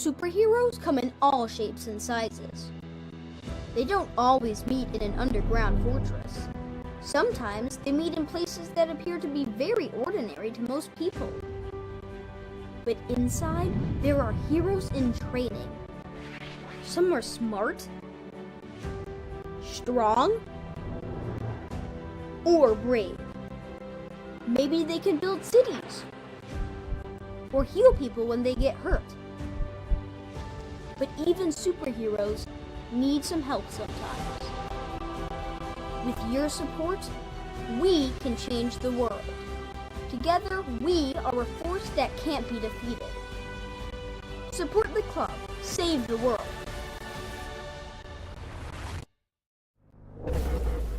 Superheroes come in all shapes and sizes. They don't always meet in an underground fortress. Sometimes they meet in places that appear to be very ordinary to most people. But inside, there are heroes in training. Some are smart, strong, or brave. Maybe they can build cities, or heal people when they get hurt. But even superheroes need some help sometimes. With your support, we can change the world. Together, we are a force that can't be defeated. Support the club. Save the world.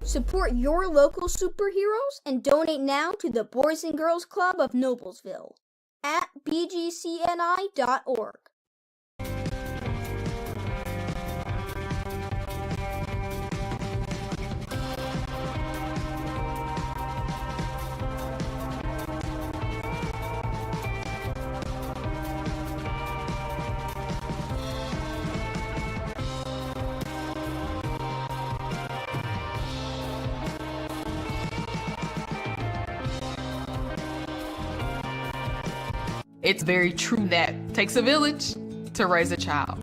Support your local superheroes and donate now to the Boys and Girls Club of Noblesville at bgcni.org. It's very true that it takes a village to raise a child.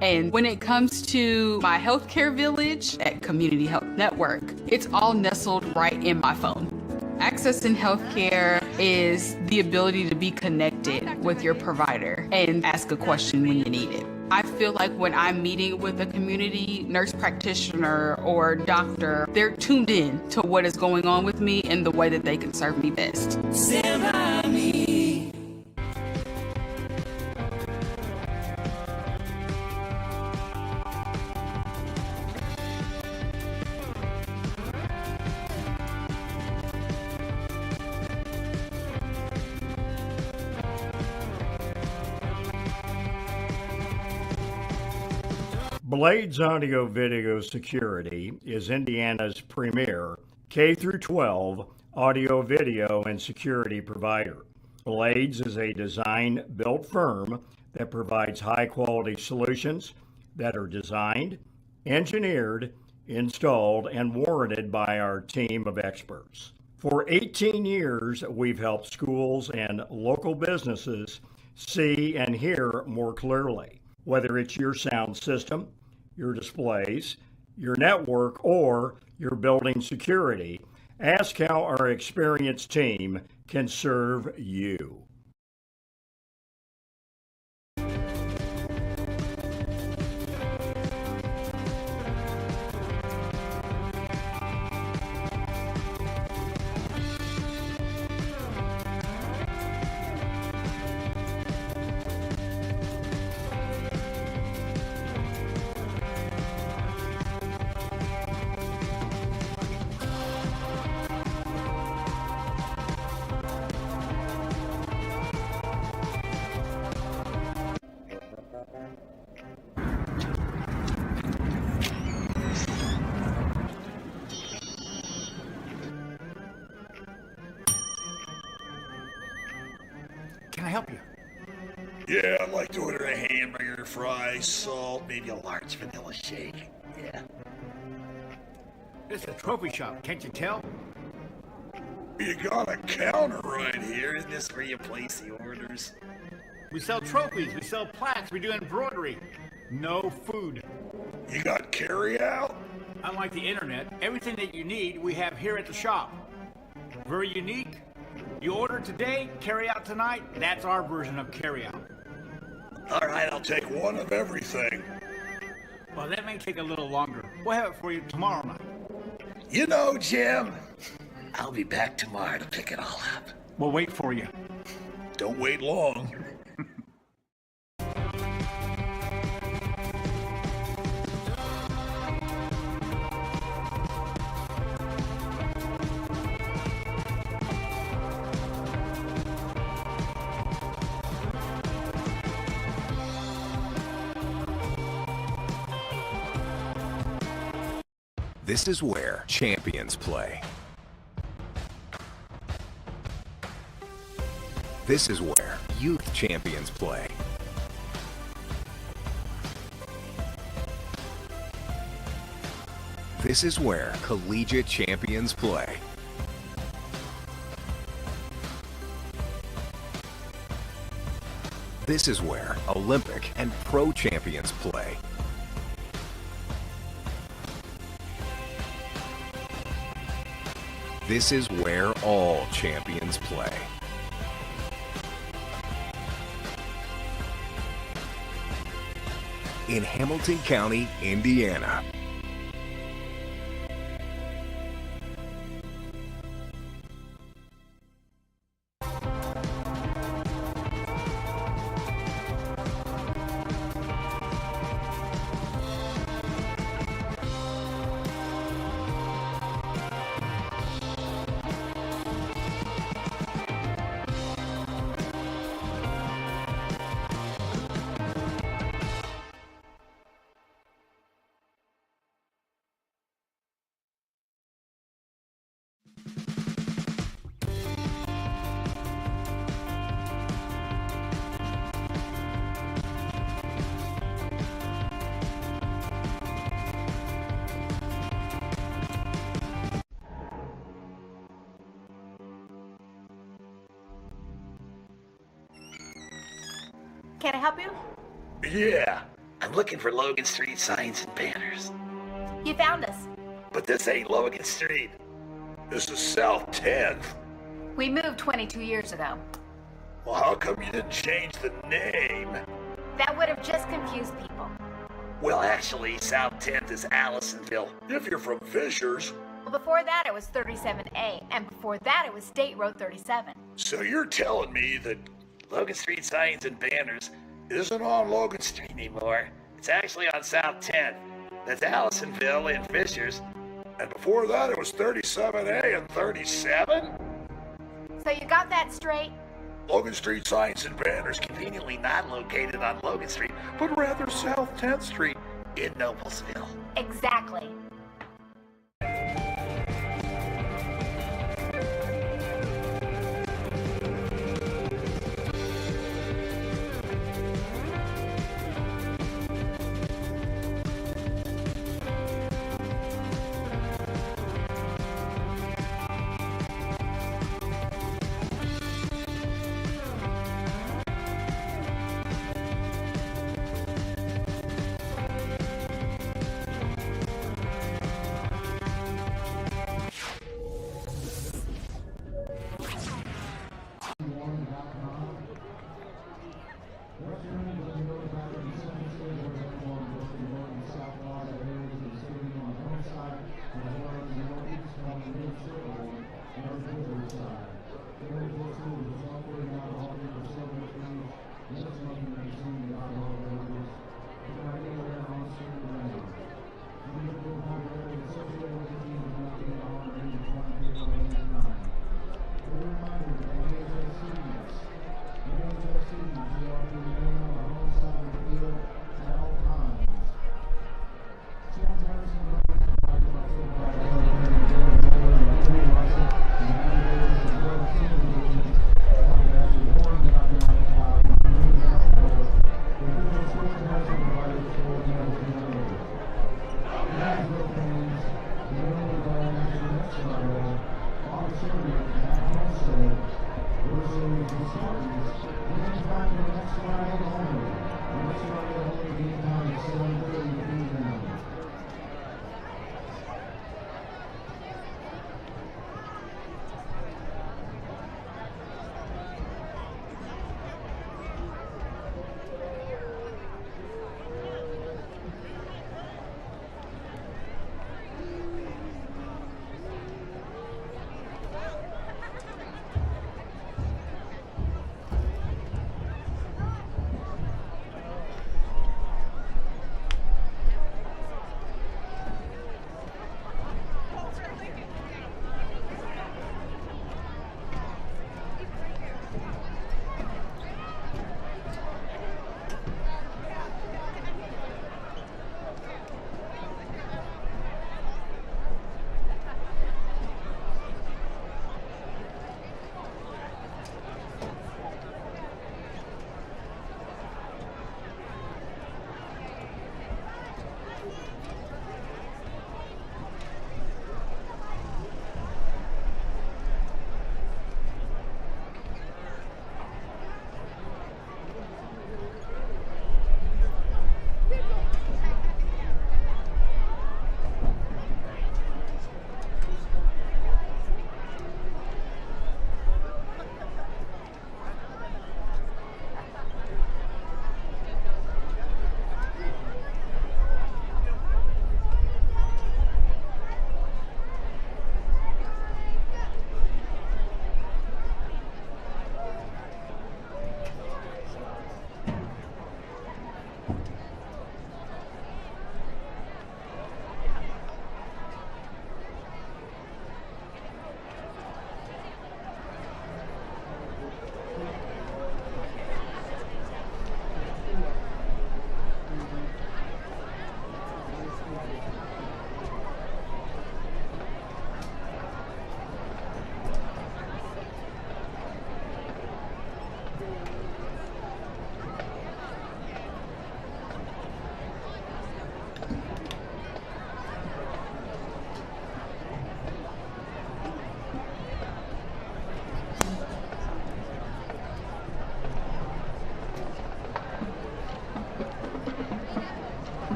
And when it comes to my healthcare village at Community Health Network, it's all nestled right in my phone. Accessing healthcare is the ability to be connected with your provider and ask a question when you need it. I feel like when I'm meeting with a community nurse practitioner or doctor, they're tuned in to what is going on with me and the way that they can serve me best. Stand by me. Blades Audio Video Security is Indiana's premier K-12 audio, video, and security provider. Blades is a design-built firm that provides high-quality solutions that are designed, engineered, installed, and warranted by our team of experts. For 18 years, we've helped schools and local businesses see and hear more clearly. Whether it's your sound system, your displays, your network, or your building security, ask how our experienced team can serve you. Can I help you? Yeah, I'd like to order a hamburger, fries, salt, maybe a large vanilla shake. Yeah. It's a trophy shop, can't you tell? You got a counter right here. Isn't this where you place the orders? We sell trophies, we sell plaques, we do embroidery. No food. You got carry out? Unlike the internet, everything that you need we have here at the shop. Very unique. You order today, carry out tonight. That's our version of carry out. All right, I'll take one of everything. Well, that may take a little longer. We'll have it for you tomorrow night. You know, Jim, I'll be back tomorrow to pick it all up. We'll wait for you. Don't wait long. This is where champions play. This is where youth champions play. This is where collegiate champions play. This is where Olympic and pro champions play. This is where all champions play. In Hamilton County, Indiana. Can I help you? Yeah, I'm looking for Logan Street signs and banners. You found us. But this ain't Logan Street. This is South 10th. We moved 22 years ago. Well, how come you didn't change the name? That would have just confused people. Well, actually, South 10th is Allisonville. If you're from Fishers. Well, before that it was 37A, and before that it was State Road 37. So you're telling me that Logan Street signs and banners isn't on Logan Street anymore. It's actually on South 10th. That's Allisonville and Fishers. And before that, it was 37A and 37? So you got that straight? Logan Street signs and banners conveniently not located on Logan Street, but rather South 10th Street in Noblesville. Exactly.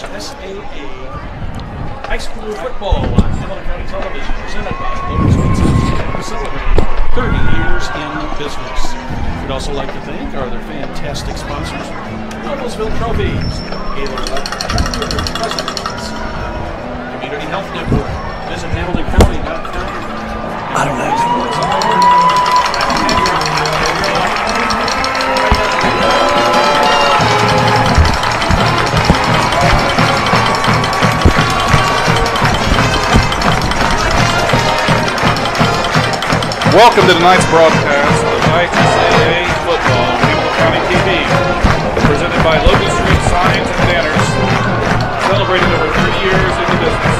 IHSAA high school football on Hamilton County Television, presented by Noblesville, celebrating 30 years in business. We'd also like to thank our other fantastic sponsors, Noblesville Trophies, Gaylor Presidents, Community Health Network. Visit HamiltonCounty.com. I don't know. Welcome to tonight's broadcast of IHSAA football on Hamilton County TV, presented by Logan Street Signs and Banners, celebrating over 30 years in the business.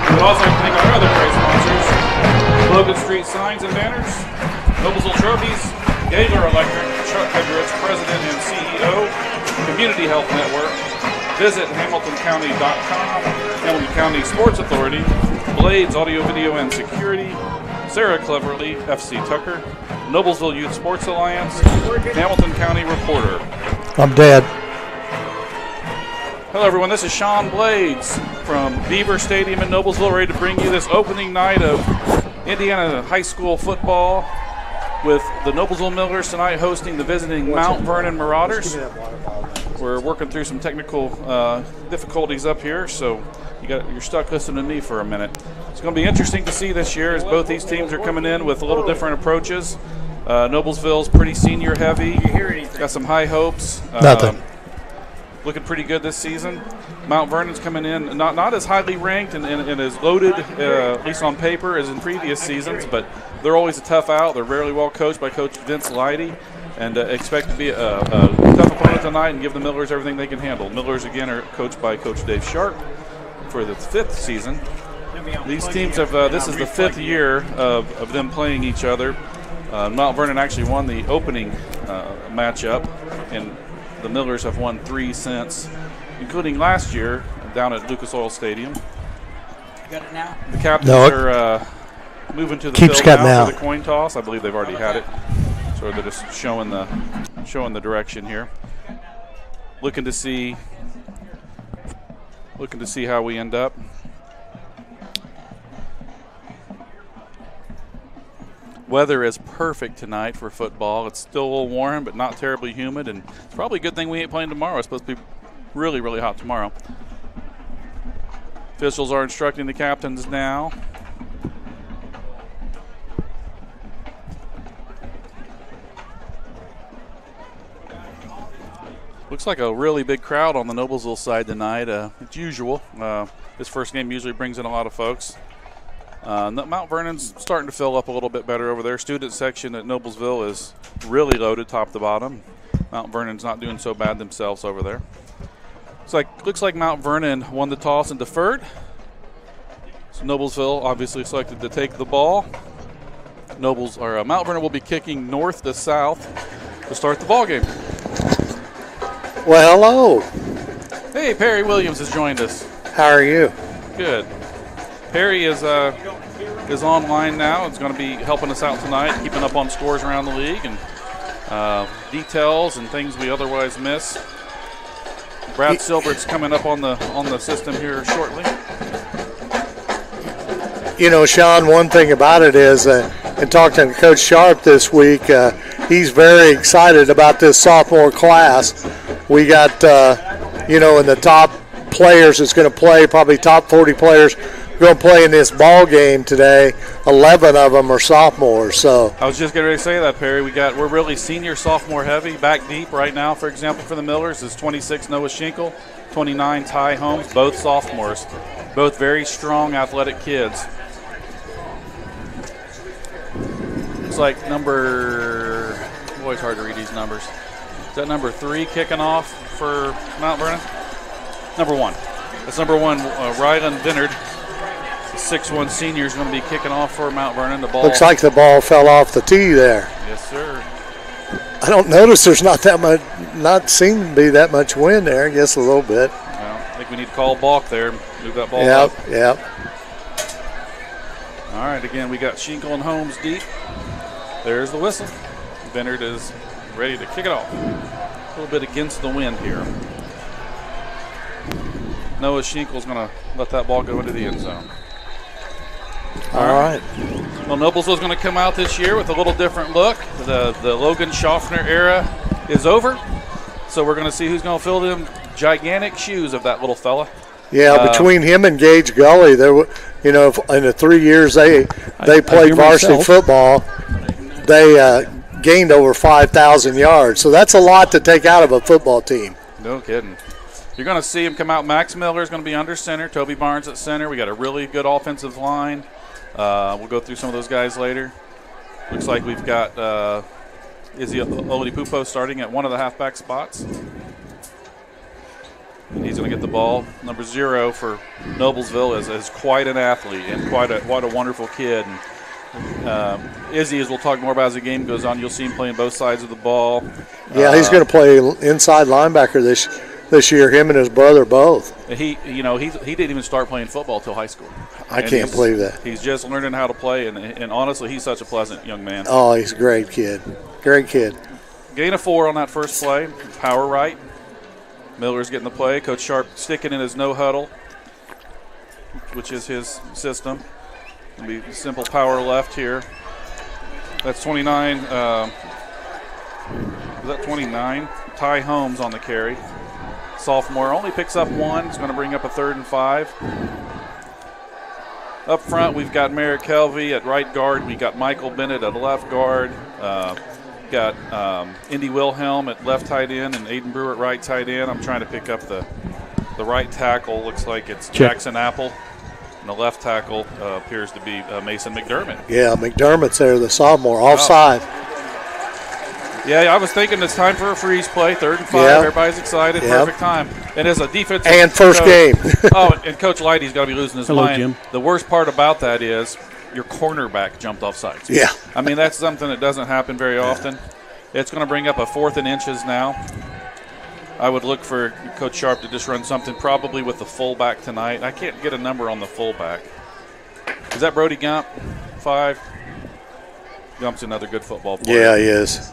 We would also like to thank our other great sponsors, Logan Street Signs and Banners, Noblesville Trophies, Gaylor Electric, Chuck Hedrich, President and CEO, Community Health Network. Visit HamiltonCounty.com, Hamilton County Sports Authority, Blades Audio, Video, and Security, Sarah Cleverly, FC Tucker, Noblesville Youth Sports Alliance, Hamilton County Reporter. I'm dead. Hello everyone, this is Sean Blades from Beaver Stadium in Noblesville, ready to bring you this opening night of Indiana high school football with the Noblesville Millers tonight hosting the visiting Mount Vernon Marauders. We're working through some technical difficulties up here, so you're stuck listening to me for a minute. It's going to be interesting to see this year as both these teams are coming in with a little different approaches. Noblesville's pretty senior heavy, got some high hopes. Nothing. Looking pretty good this season. Mount Vernon's coming in not as highly ranked and as loaded, at least on paper, as in previous seasons, but they're always a tough out. They're very well coached by Coach Vince Leidy, and expect to be a tough opponent tonight and give the Millers everything they can handle. Millers, again, are coached by Coach Dave Sharp for the 5th season. These teams have, this is the 5th year of them playing each other. Mount Vernon actually won the opening matchup, and the Millers have won 3 since, including last year down at Lucas Oil Stadium. Got it now? The captains are moving to the field now for the coin toss. I believe they've already had it, so they're just showing the direction here. Looking to see how we end up. Weather is perfect tonight for football. It's still a little warm, but not terribly humid, and it's probably a good thing we ain't playing tomorrow. It's supposed to be really, really hot tomorrow. Officials are instructing the captains now. Looks like a really big crowd on the Noblesville side tonight. It's usual. This first game usually brings in a lot of folks. Mount Vernon's starting to fill up a little bit better over there. Student section at Noblesville is really loaded top to bottom. Mount Vernon's not doing so bad themselves over there. Looks like Mount Vernon won the toss and deferred. So Noblesville obviously selected to take the ball. Mount Vernon will be kicking north to south to start the ball game. Well, hello. Hey, Perry Williams has joined us. How are you? Good. Perry is online now. It's going to be helping us out tonight, keeping up on scores around the league and details and things we otherwise miss. Brad Silbert's coming up on the system here shortly. You know, Sean, one thing about it is, and talking to Coach Sharp this week, he's very excited about this sophomore class. We got, in the top players that's going to play, probably top 40 players going to play in this ball game today. 11 of them are sophomores. So I was just getting ready to say that, Perry. We're really senior sophomore heavy. Back deep right now, for example, for the Millers is 26 Noah Schinkel, 29 Ty Holmes, both sophomores, both very strong athletic kids. Looks like always hard to read these numbers. Is that number 3 kicking off for Mount Vernon? Number 1. That's number 1, Rylan Vinnard. 6'1" senior is going to be kicking off for Mount Vernon. The ball looks like the ball fell off the tee there. Yes, sir. I don't notice there's not seem to be that much wind there. I guess a little bit. Well, I think we need to call a balk there. Move that ball up. Yep. All right, again, we got Schinkel and Holmes deep. There's the whistle. Vinnard is ready to kick it off. A little bit against the wind here. Noah Schinkel's going to let that ball go into the end zone. All right. Well, Noblesville's going to come out this year with a little different look. The Logan Schaffner era is over, so we're going to see who's going to fill them gigantic shoes of that little fella. Yeah, between him and Gage Gully, there were, in the 3 years they played varsity football, they gained over 5,000 yards. So that's a lot to take out of a football team. No kidding. You're going to see him come out. Max Miller is going to be under center. Toby Barnes at center. We got a really good offensive line. We'll go through some of those guys later. Looks like we've got Izzy Oladipupo starting at one of the halfback spots. And he's going to get the ball. Number 0 for Noblesville is quite an athlete and quite a wonderful kid. And, Izzy, as we'll talk more about as the game goes on, you'll see him playing both sides of the ball. Yeah, he's going to play inside linebacker this year. Him and his brother both. He didn't even start playing football till high school. I can't believe that. He's just learning how to play, and honestly, he's such a pleasant young man. Oh, he's a great kid. Great kid. Gain of 4 on that first play. Power right. Miller's getting the play. Coach Sharp sticking in his no huddle, which is his system. It'll be simple power left here. That's 29. Is that 29? Ty Holmes on the carry. Sophomore only picks up 1. It's going to bring up a 3rd and 5. Up front, we've got Merrick Helvey at right guard. We got Michael Bennett at left guard. Got Indy Wilhelm at left tight end and Aiden Brewer at right tight end. I'm trying to pick up the right tackle. Looks like it's Jackson Apple. And the left tackle appears to be Mason McDermott. Yeah, McDermott's there, the sophomore, offside. Yeah, I was thinking it's time for a freeze play, 3rd and 5. Yeah. Everybody's excited, perfect time. And as a defensive and first coach, game. and Coach Leidy's got to be losing his Hello, mind. Jim. The worst part about that is your cornerback jumped off sides. Yeah. I mean, that's something that doesn't happen very often. It's going to bring up a 4th and inches now. I would look for Coach Sharp to just run something probably with the fullback tonight. I can't get a number on the fullback. Is that Brody Gump? 5? Gump's another good football player. Yeah, he is.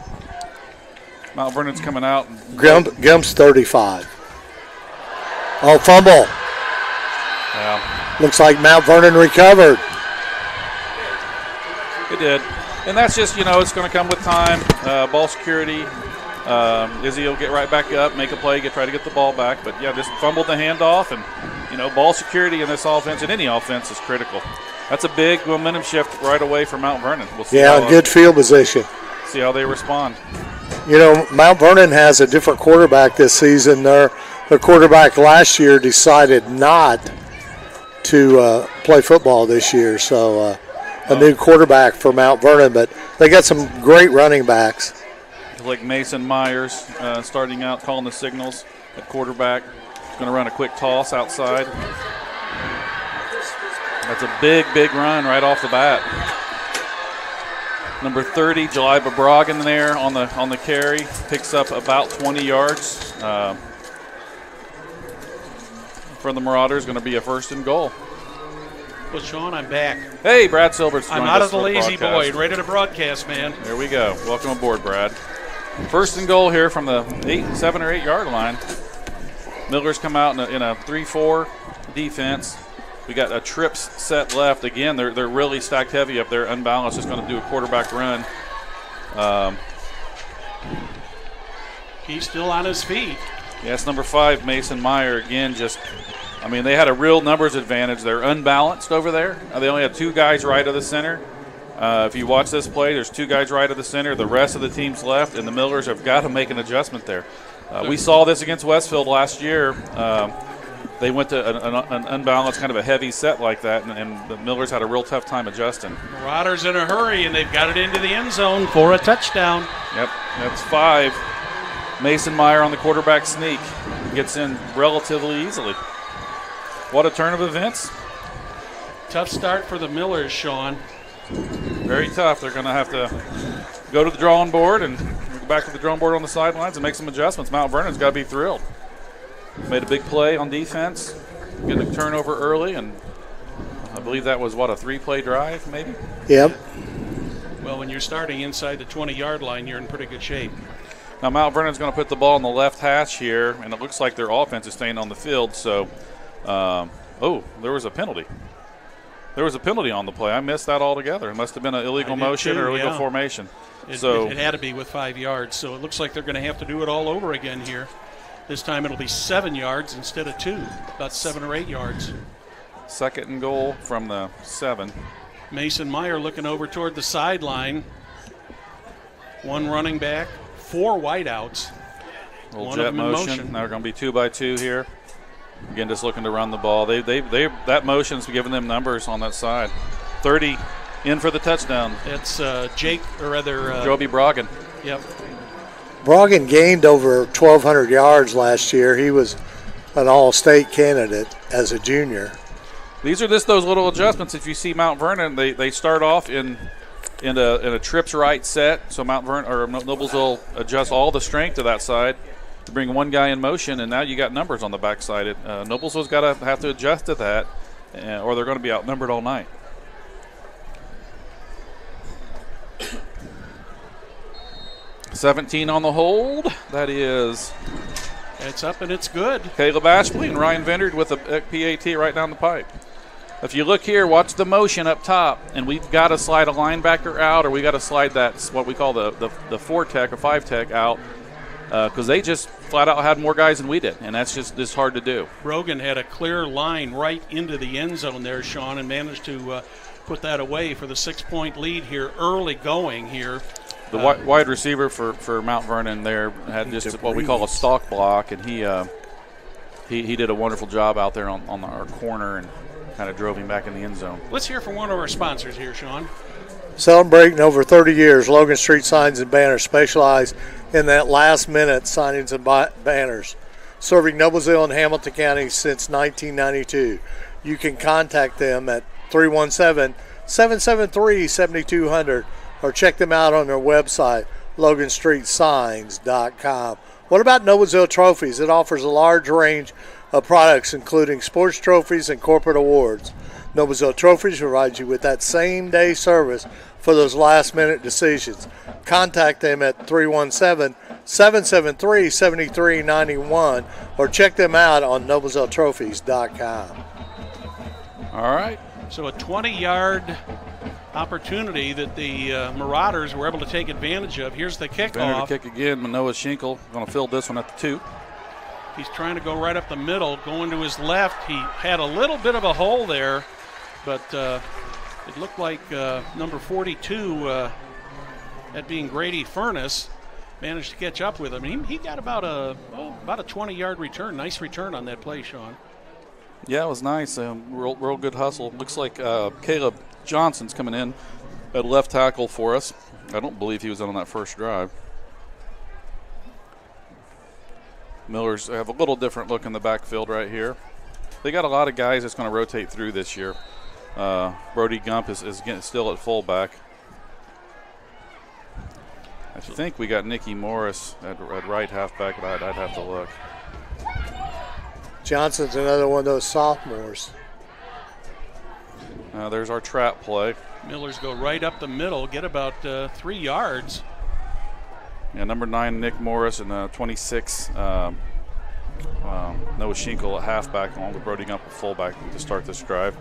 Mount Vernon's coming out. Gump's 35. Oh, fumble. Yeah. Looks like Mount Vernon recovered. It did. And that's just, it's going to come with time. Ball security. Izzy will get right back up, make a play, try to get the ball back. But, yeah, just fumbled the handoff. And, ball security in this offense, and any offense, is critical. That's a big momentum shift right away for Mount Vernon. We'll see Good field position. See how they respond. Mount Vernon has a different quarterback this season. Their quarterback last year decided not to play football this year. So a new quarterback for Mount Vernon. But they got some great running backs. Like Mason Myers starting out, calling the signals at quarterback. Going to run a quick toss outside. That's a big, big run right off the bat. Number 30, Jaliba Broggan there on the carry, picks up about 20 yards. For the Marauders, going to be a 1st and goal. Well, Sean, I'm back. Hey, Brad Silbert's I'm out of the lazy boy, ready to broadcast, man. There we go. Welcome aboard, Brad. 1st and goal here from the 7 or 8 yard line. Miller's come out in a 3-4 defense. We got a trips set left. Again, they're really stacked heavy up there, unbalanced. Just going to do a quarterback run. He's still on his feet. Yes, number 5, Mason Meyer. Again, they had a real numbers advantage. They're unbalanced over there. They only have 2 guys right of the center. If you watch this play, there's 2 guys right of the center. The rest of the team's left, and the Millers have got to make an adjustment there. We saw this against Westfield last year. They went to an unbalanced, kind of a heavy set like that, and the Millers had a real tough time adjusting. Marauders in a hurry, and they've got it into the end zone for a touchdown. Yep, that's 5. Mason Meyer on the quarterback sneak. Gets in relatively easily. What a turn of events. Tough start for the Millers, Sean. Very tough. They're going to have to go to the drawing board and go back to the drawing board on the sidelines and make some adjustments. Mount Vernon's got to be thrilled. Made a big play on defense, getting a turnover early, and I believe that was, a 3-play drive maybe? Yep. Well, when you're starting inside the 20-yard line, you're in pretty good shape. Now Mount Vernon's going to put the ball in the left hash here, and it looks like their offense is staying on the field, so There was a penalty. There was a penalty on the play. I missed that altogether. It must have been an illegal motion or illegal formation. It had to be with 5 yards, so it looks like they're going to have to do it all over again here. This time it'll be 7 yards instead of 2, about 7 or 8 yards. 2nd and goal from the 7. Mason Meyer looking over toward the sideline. 1 running back, 4 wideouts. Little jet motion. Now we're going to be 2 by 2 here. Again, just looking to run the ball. That motion's giving them numbers on that side. 30 in for the touchdown. That's Joby Broggan. Yep. Broggan gained over 1,200 yards last year. He was an all-state candidate as a junior. These are just those little adjustments. If you see Mount Vernon, they start off in a trips right set. So Mount Vernon or Noblesville adjusts all the strength to that side to bring one guy in motion, and now you got numbers on the backside. Noblesville's got to have to adjust to that, or they're going to be outnumbered all night. $17 on the hold. That is. It's up and it's good. Caleb Ashley and Ryan Vendard with a PAT right down the pipe. If you look here, watch the motion up top, and we've got to slide a linebacker out, or we got to slide that what we call the 4-tech or 5-tech out, because they just flat out had more guys than we did, and that's just hard to do. Brogan had a clear line right into the end zone there, Sean, and managed to put that away for the 6-point lead here, early going here. The wide receiver for Mount Vernon there had just what we call a stalk block, and he did a wonderful job out there on our corner and kind of drove him back in the end zone. Let's hear from one of our sponsors here, Sean. Celebrating over 30 years, Logan Street Signs and Banners specialize in that last-minute signings and banners, serving Noblesville and Hamilton County since 1992. You can contact them at 317-773-7200 or check them out on their website, loganstreetsigns.com. What about Noblesville Trophies? It offers a large range of products, including sports trophies and corporate awards. Noblesville Trophies provides you with that same-day service for those last-minute decisions. Contact them at 317-773-7391 or check them out on noblesvilletrophies.com. All right. So a 20-yard opportunity that the Marauders were able to take advantage of. Here's the kickoff. Banner to kick again. Manoa Schinkel going to fill this one at the 2. He's trying to go right up the middle, going to his left. He had a little bit of a hole there, but it looked like number 42, that being Grady Furness, managed to catch up with him. He got about a 20-yard return. Nice return on that play, Sean. Yeah, it was nice. Real good hustle. Looks like Caleb Johnson's coming in at left tackle for us. I don't believe he was on that first drive. Millers have a little different look in the backfield right here. They got a lot of guys that's going to rotate through this year. Brody Gump is still at fullback. I think we got Nicky Morris at right halfback, but I'd have to look. Johnson's another one of those sophomores. There's our trap play. Millers go right up the middle, get about 3 yards. Yeah, number 9, Nick Morris, and 26, Noah Schinkel at halfback, along with Brody Gump at fullback to start this drive.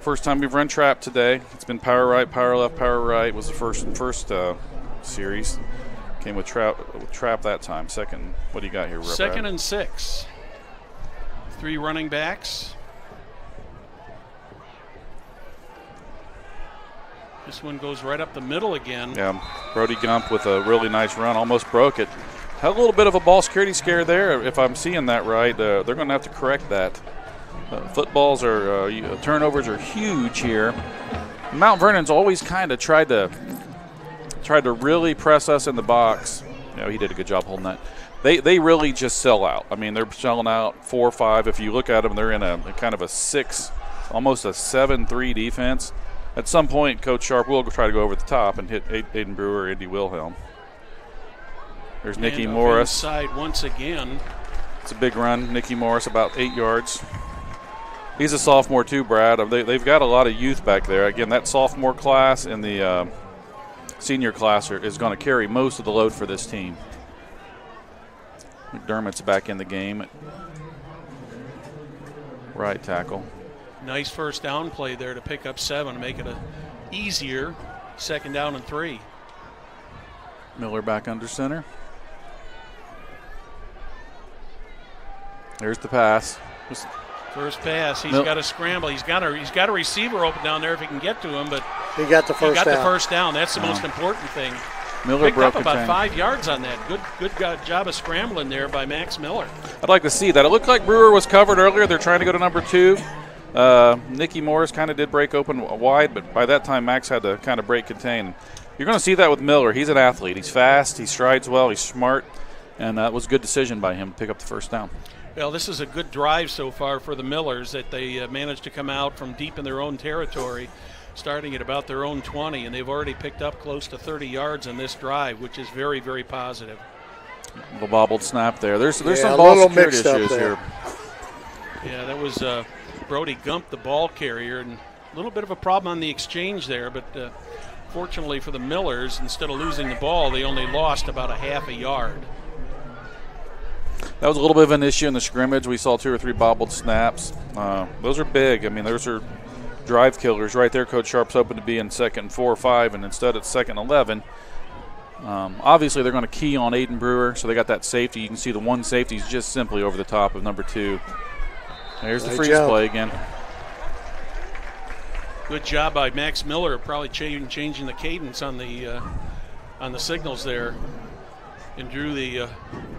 First time we've run trap today. It's been power right, power left, power right was the first series. Came with trap that time. Second, what do you got here, Brad? 2nd and 6. 3 running backs. This one goes right up the middle again. Yeah, Brody Gump with a really nice run, almost broke it. Had a little bit of a ball security scare there, if I'm seeing that right. They're going to have to correct that. Footballs turnovers are huge here. Mount Vernon's always kind of tried to really press us in the box. He did a good job holding that. They really just sell out. I mean, they're selling out 4 or 5. If you look at them, they're in a kind of a 6, almost a 7-3 defense. At some point, Coach Sharp will try to go over the top and hit Aiden Brewer or Andy Wilhelm. There's Nicky Morris. Inside once again. It's a big run. Nicky Morris, about 8 yards. He's a sophomore too, Brad. They've got a lot of youth back there. Again, that sophomore class and the senior class is going to carry most of the load for this team. McDermott's back in the game. right tackle. Nice first down play there to pick up 7 to make it a easier 2nd down and 3. Miller back under center. There's the pass. First pass. He's got to scramble. He's got a receiver open down there if he can get to him, but he got the first down. The first down. That's the most important thing. Miller picked broke up about chain. 5 yards on that. Good job of scrambling there by Max Miller. I'd like to see that. It looked like Brewer was covered earlier. They're trying to go to number 2. Nicky Morris kind of did break open wide, but by that time Max had to kind of break contain. You're going to see that with Miller. He's an athlete. He's fast. He strides well. He's smart. And it was a good decision by him to pick up the first down. Well, this is a good drive so far for the Millers that they managed to come out from deep in their own territory, starting at about their own 20, and they've already picked up close to 30 yards on this drive, which is very, very positive. The bobbled snap there. There's some ball security issues here. Yeah, that was Brody Gump, the ball carrier, and a little bit of a problem on the exchange there, but fortunately for the Millers, instead of losing the ball, they only lost about a half a yard. That was a little bit of an issue in the scrimmage. We saw 2 or 3 bobbled snaps. Those are big. I mean, those are drive killers right there. Coach Sharp's hoping to be in 2nd and 4 or 5, and instead it's 2nd and 11. Obviously, they're going to key on Aiden Brewer, so they got that safety. You can see the one safety is just simply over the top of number 2. There's the freeze play again. Good job by Max Miller, probably changing the cadence on the signals there, and drew the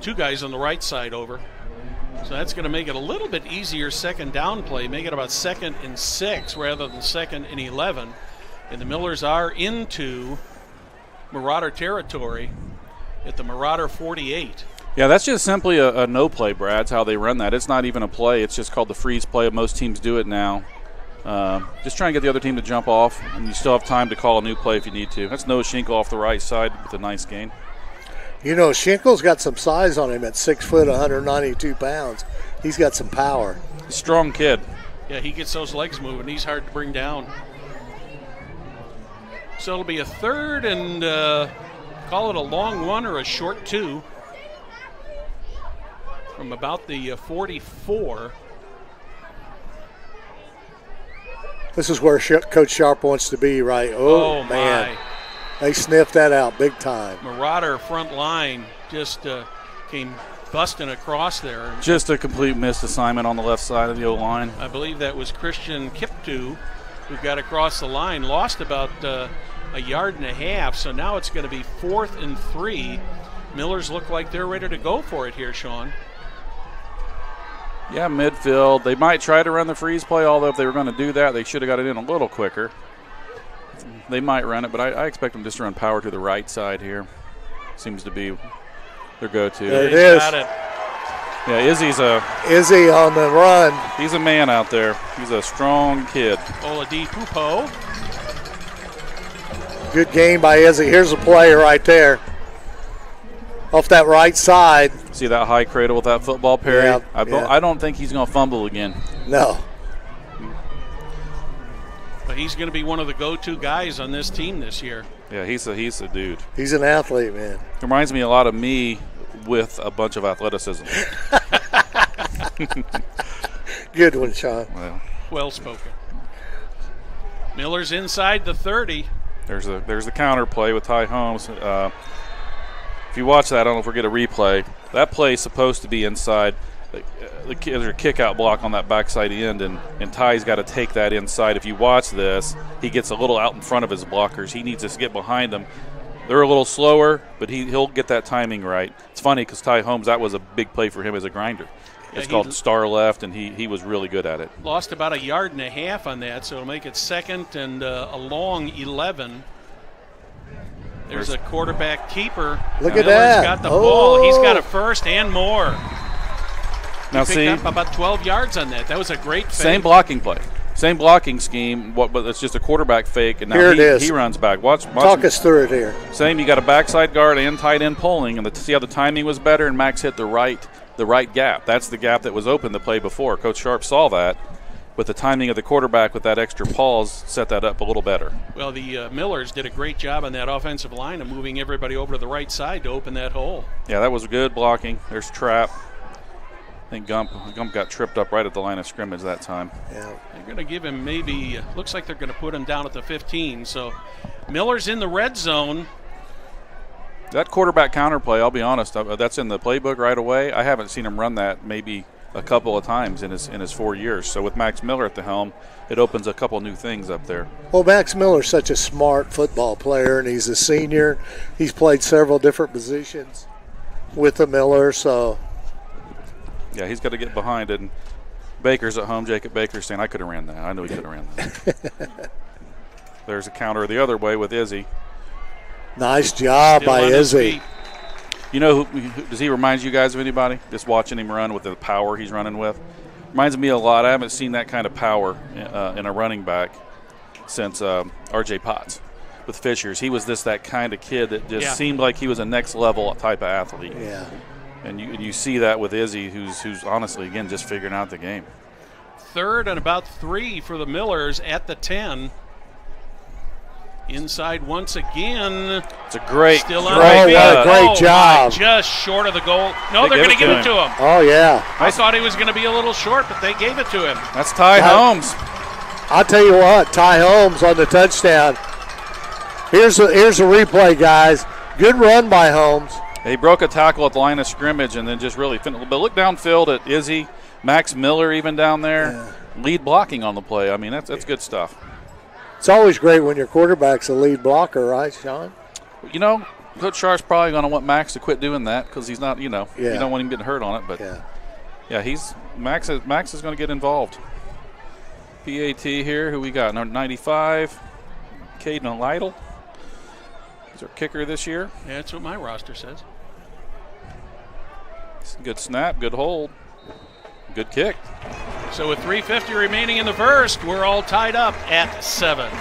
2 guys on the right side over. So that's going to make it a little bit easier 2nd down play, make it about 2nd and 6 rather than 2nd and 11. And the Millers are into Marauder territory at the Marauder 48. Yeah, that's just simply a no play, Brad. That's how they run that. It's not even a play. It's just called the freeze play. Most teams do it now. Just trying to get the other team to jump off, and you still have time to call a new play if you need to. That's Noah Schinkel off the right side with a nice gain. You know, Schinkel's got some size on him at 6 foot, 192 pounds. He's got some power. Strong kid. Yeah, he gets those legs moving. He's hard to bring down. So it'll be a 3rd and call it a long 1 or a short 2 from about the 44. This is where Coach Sharp wants to be, right? Oh man. They sniffed that out big time. Marauder front line just came busting across there. Just a complete missed assignment on the left side of the O-line. I believe that was Christian Kiptu who got across the line, lost about a yard and a half, so now it's going to be 4th and 3. Millers look like they're ready to go for it here, Sean. Yeah, midfield. They might try to run the freeze play, although if they were going to do that, they should have got it in a little quicker. They might run it, but I expect them just to run power to the right side here. Seems to be their go-to. There it is. Got it. Yeah, Izzy on the run. He's a man out there. He's a strong kid. Oladipo. Good game by Izzy. Here's a play right there. Off that right side. See that high cradle with that football, Perry? Yeah, I don't think he's going to fumble again. No. But he's going to be one of the go-to guys on this team this year. Yeah, he's a dude. He's an athlete, man. Reminds me a lot of me with a bunch of athleticism. Good one, Sean. Well spoken. Miller's inside the 30. There's the counter play with Ty Holmes. If you watch that, I don't know if we'll get a replay. That play is supposed to be inside. There's a kick-out block on that backside end, and Ty's got to take that inside. If you watch this, he gets a little out in front of his blockers. He needs to get behind them. They're a little slower, but he'll get that timing right. It's funny because Ty Holmes, that was a big play for him as a grinder. It's called star left, and he was really good at it. Lost about a yard and a half on that, so it'll make it 2nd and a long 11. There's a quarterback keeper. Look at that. Miller's got the ball. He's got a first and more. Now he picked up about 12 yards on that. That was a great fake. Same blocking play. Same blocking scheme, but it's just a quarterback fake, and now he runs back. Watch Talk us through it here. Same, you got a backside guard and tight end pulling, and see how the timing was better, and Max hit the right gap. That's the gap that was open the play before. Coach Sharp saw that. With the timing of the quarterback with that extra pause, set that up a little better. Well, the Millers did a great job on that offensive line of moving everybody over to the right side to open that hole. Yeah, that was good blocking. There's trap. think Gump got tripped up right at the line of scrimmage that time. Yeah. They're going to give him maybe, looks like they're going to put him down at the 15. So Miller's in the red zone. That quarterback counterplay, I'll be honest, that's in the playbook right away. I haven't seen him run that maybe a couple of times in his 4 years. So with Max Miller at the helm, it opens a couple new things up there. Well, Max Miller's such a smart football player, and he's a senior. He's played several different positions with the Miller, so. Yeah, he's got to get behind it. And Baker's at home. Jacob Baker's saying, I could have ran that. I knew he could have ran that. There's a counter the other way with Izzy. Nice job Still by on his Izzy. feet. You know, does he remind you guys of anybody? Just watching him run with the power he's running with. Reminds me a lot. I haven't seen that kind of power in a running back since R.J. Potts with Fishers. He was that kind of kid that just seemed like he was a next level type of athlete. Yeah. And you see that with Izzy, who's honestly, again, just figuring out the game. 3rd and about 3 for the Millers at the 10. Inside once again. It's a great, Still on what the a great job. Just short of the goal. No, they're going to give it to him. Oh, yeah. I thought he was going to be a little short, but they gave it to him. That's Ty Holmes. I'll tell you what, Ty Holmes on the touchdown. Here's a replay, guys. Good run by Holmes. He broke a tackle at the line of scrimmage and then just really finished. But look downfield at Izzy, Max Miller even down there. Lead blocking on the play. I mean, that's good stuff. It's always great when your quarterback's a lead blocker, right, Sean? You know, Coach Sharp's probably going to want Max to quit doing that because he's not, you don't want him getting hurt on it. But, Max is going to get involved. PAT here, who we got? Number 95, Caden Lytle. He's our kicker this year. Yeah, that's what my roster says. Good snap, good hold, good kick. So with 3:50 remaining in the first, we're all tied up at 7.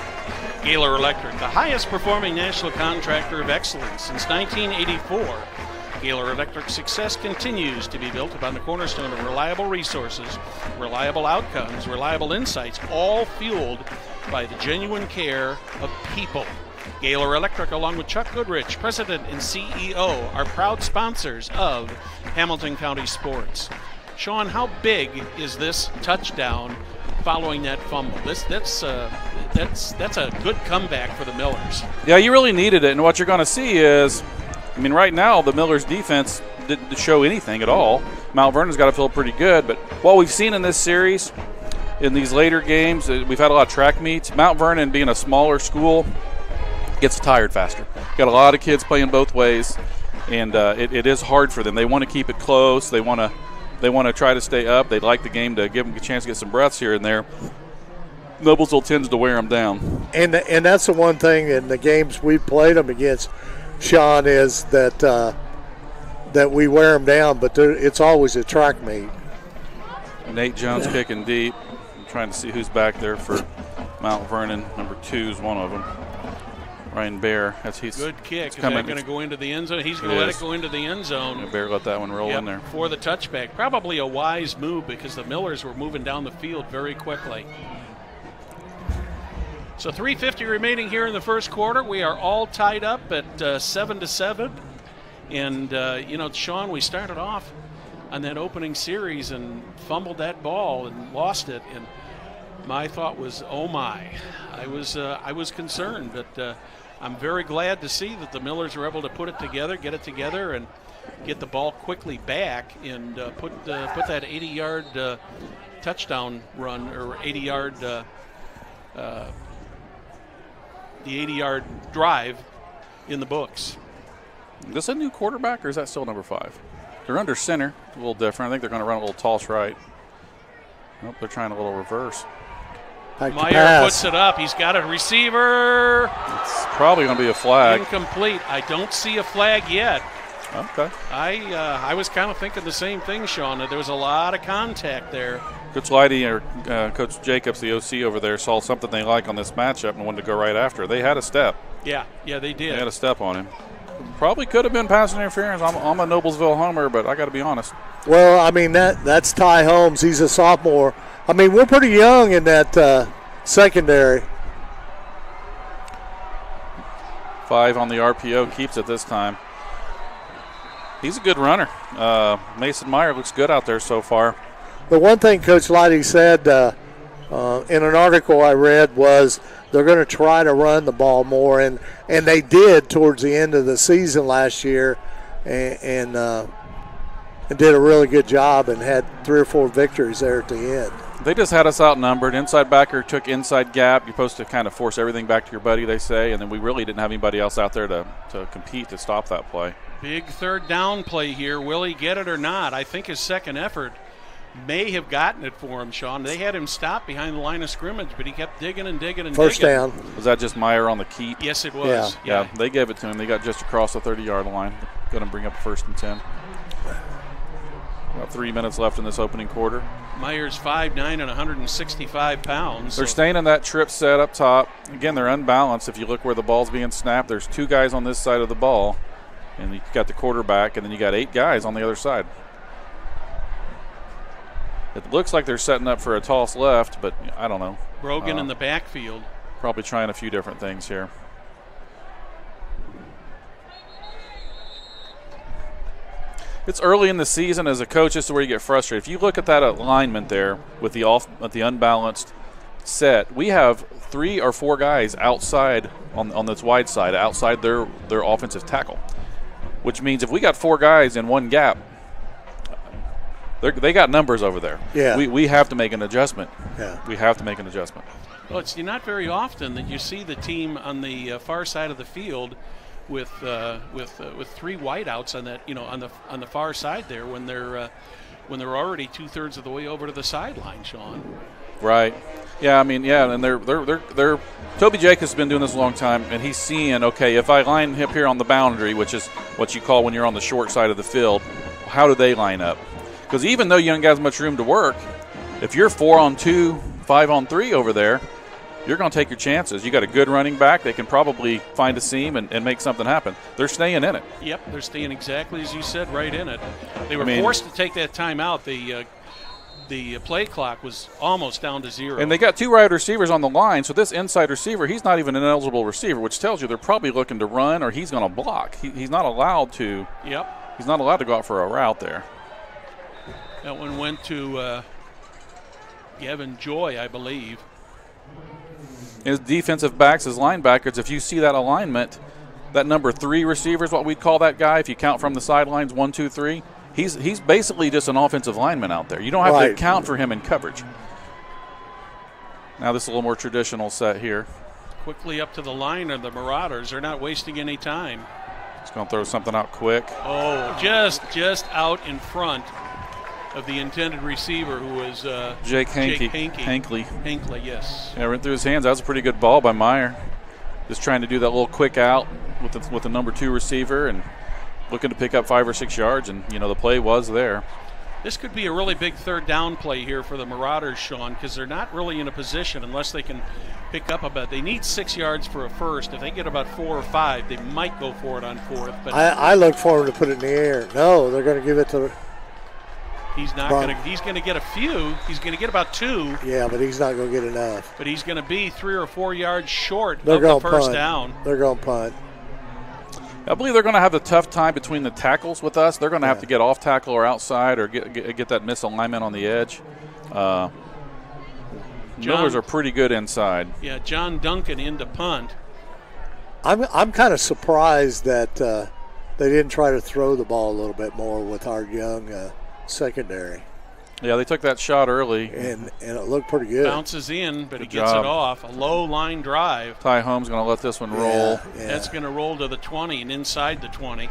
Gaylor Electric, the highest performing national contractor of excellence since 1984. Gaylor Electric's success continues to be built upon the cornerstone of reliable resources, reliable outcomes, reliable insights, all fueled by the genuine care of people. Gaylor Electric, along with Chuck Goodrich, President and CEO, are proud sponsors of Hamilton County Sports. Sean, how big is this touchdown following that fumble? That's a good comeback for the Millers. Yeah, you really needed it, and what you're going to see is, right now the Millers' defense didn't show anything at all. Mount Vernon's got to feel pretty good, but what we've seen in this series, in these later games, we've had a lot of track meets. Mount Vernon, being a smaller school, gets tired faster. Got a lot of kids playing both ways, and it is hard for them. They want to keep it close. They want to try to stay up. They'd like the game to give them a chance to get some breaths here and there. Noblesville tends to wear them down. And that's the one thing in the games we've played them against, Sean, is that we wear them down, but it's always a track meet. Nate Jones kicking deep. I'm trying to see who's back there for Mount Vernon. Number 2 is one of them. Ryan Bear. Good kick. Is that going to go into the end zone? He's going to let it go into the end zone. Yeah, Bear let that one roll in there. For the touchback. Probably a wise move because the Millers were moving down the field very quickly. So 3:50 remaining here in the first quarter. We are all tied up at 7-7. And, Sean, we started off on that opening series and fumbled that ball and lost it. And my thought was, oh, my. I was concerned, but I'm very glad to see that the Millers were able to get it together, and get the ball quickly back and put that 80-yard touchdown run, or 80-yard the 80-yard drive in the books. Is this a new quarterback, or is that still number 5? They're under center, a little different. I think they're going to run a little toss right. Nope, they're trying a little reverse. Meyer puts it up. He's got a receiver. It's probably going to be a flag. Incomplete. I don't see a flag yet. Okay. I was kind of thinking the same thing, Sean, that there was a lot of contact there. Coach Leidy or Coach Jacobs, the OC over there, saw something they like on this matchup and wanted to go right after. They had a step. Yeah, they did. They had a step on him. Probably could have been pass interference. I'm a Noblesville homer, but I got to be honest. Well, that's Ty Holmes. He's a sophomore. We're pretty young in that secondary. 5 on the RPO, keeps it this time. He's a good runner. Mason Meyer looks good out there so far. The one thing Coach Lighty said in an article I read was they're going to try to run the ball more, and they did towards the end of the season last year, and did a really good job and had 3 or 4 victories there at the end. They just had us outnumbered. Inside backer took inside gap. You're supposed to kind of force everything back to your buddy, they say, and then we really didn't have anybody else out there to compete to stop that play. Big third down play here. Will he get it or not? I think his second effort may have gotten it for him, Sean. They had him stop behind the line of scrimmage, but he kept digging and digging and First digging. down. Was that just Meyer on the keep? Yes, it was. Yeah, they gave it to him. They got just across the 30-yard line. Going to bring up 1st and 10. About 3 minutes left in this opening quarter. Meyer's 5'9" and 165 pounds. They're staying in that trip set up top. Again, they're unbalanced. If you look where the ball's being snapped, there's 2 guys on this side of the ball, and you got the quarterback, and then you got 8 guys on the other side. It looks like they're setting up for a toss left, but I don't know. Brogan in the backfield. Probably trying a few different things here. It's early in the season. As a coach, this is where you get frustrated. If you look at that alignment there with the unbalanced set, we have 3 or 4 guys outside on this wide side, outside their offensive tackle, which means if we got 4 guys in one gap, they got numbers over there. Yeah. We have to make an adjustment. Yeah. We have to make an adjustment. Well, it's not very often that you see the team on the far side of the field with 3 wideouts on that, on the far side there when they're already 2/3 of the way over to the sideline, Sean. Right. Yeah. I mean, yeah. And they're Toby Jacobs has been doing this a long time, and he's seeing, okay, if I line up here on the boundary, which is what you call when you're on the short side of the field, how do they line up? Because even though you don't have much room to work, if you're 4-on-2, 5-on-3 over there, you're going to take your chances. You got a good running back. They can probably find a seam and make something happen. They're staying in it. Yep, they're staying exactly as you said, right in it. They were forced to take that timeout. The play clock was almost down to 0. And they got 2 wide receivers on the line, so this inside receiver, he's not even an eligible receiver, which tells you they're probably looking to run or he's going to block. He's not allowed to. Yep. He's not allowed to go out for a route there. That one went to Gavin Joy, I believe. His defensive backs, his linebackers, if you see that alignment, that number 3 receiver is what we'd call that guy. If you count from the sidelines, 1, 2, 3, he's basically just an offensive lineman out there. You don't have to account for him in coverage. Now this is a little more traditional set here. Quickly up to the line of the Marauders. They're not wasting any time. He's going to throw something out quick. Oh, just out in front of the intended receiver, who was Jake Hankley. Hankley, yes. Yeah, went through his hands. That was a pretty good ball by Meyer. Just trying to do that little quick out with the number 2 receiver and looking to pick up 5 or 6 yards, and the play was there. This could be a really big third down play here for the Marauders, Sean, because they're not really in a position unless they can pick up about. They need 6 yards for a first. If they get about 4 or 5, they might go for it on 4th. But I look for him to put it in the air. No, they're going to give it to. He's not going to. He's going to get a few. He's going to get about 2. Yeah, but he's not going to get enough. But he's going to be 3 or 4 yards short of the first down. They're going to punt. I believe they're going to have a tough time between the tackles with us. They're going to have to get off tackle or outside or get that misalignment on the edge. Millers are pretty good inside. Yeah, John Duncan into punt. I'm kind of surprised that they didn't try to throw the ball a little bit more with our young secondary. Yeah, they took that shot early. And it looked pretty good. Bounces in, but he gets it off. A low line drive. Ty Holmes going to let this one roll. Yeah. That's going to roll to the 20 and inside the 20.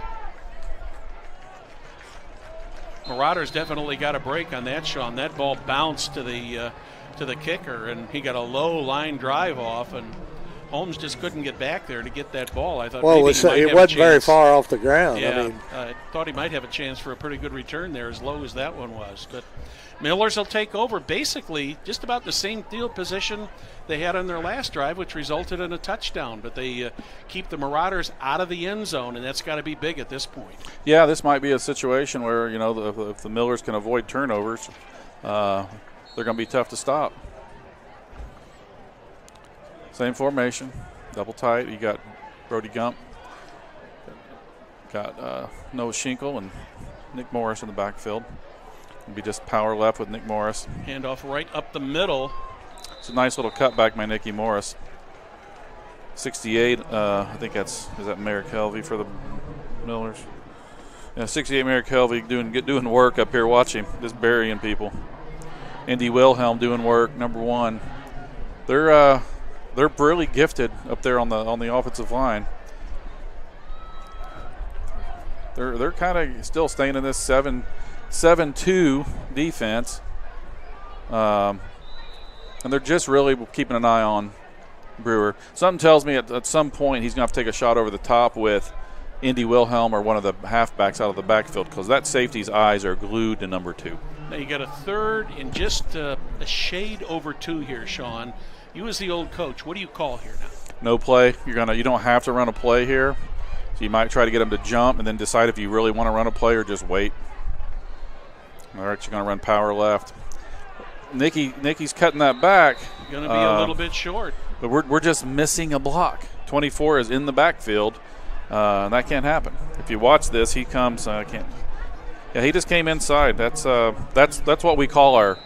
Marauders definitely got a break on that, Sean. That ball bounced to the kicker, and he got a low line drive off, and Holmes just couldn't get back there to get that ball. I thought maybe it wasn't very far off the ground. Yeah, I thought he might have a chance for a pretty good return there, as low as that one was. But Millers will take over basically just about the same field position they had on their last drive, which resulted in a touchdown. But they keep the Marauders out of the end zone, and that's got to be big at this point. Yeah, this might be a situation where, if the Millers can avoid turnovers, they're going to be tough to stop. Same formation, double tight. You got Brody Gump Got Noah Schinkel and Nick Morris in the backfield. It'll be just power left with Nick Morris. Handoff right up the middle. It's a nice little cutback by Nicky Morris. 68, I think is that Merrick Helvey for the Millers? Yeah, 68 Merrick Helvey doing work up here. Watch him, just burying people. Indy Wilhelm doing work, number 1. They're really gifted up there on the offensive line. They're kind of still staying in this 7-2 defense, and they're just really keeping an eye on Brewer. Something tells me at some point he's going to have to take a shot over the top with Indy Wilhelm or one of the halfbacks out of the backfield, because that safety's eyes are glued to number 2. Now you got a third and just a shade over 2 here, Sean. You as the old coach, what do you call here now? No play. You don't have to run a play here. So you might try to get them to jump and then decide if you really want to run a play or just wait. All right, you're going to run power left. Nicky's cutting that back. Going to be a little bit short. But we're just missing a block. 24 is in the backfield, and that can't happen. If you watch this, he comes. Can't. Yeah, he just came inside. That's what we call our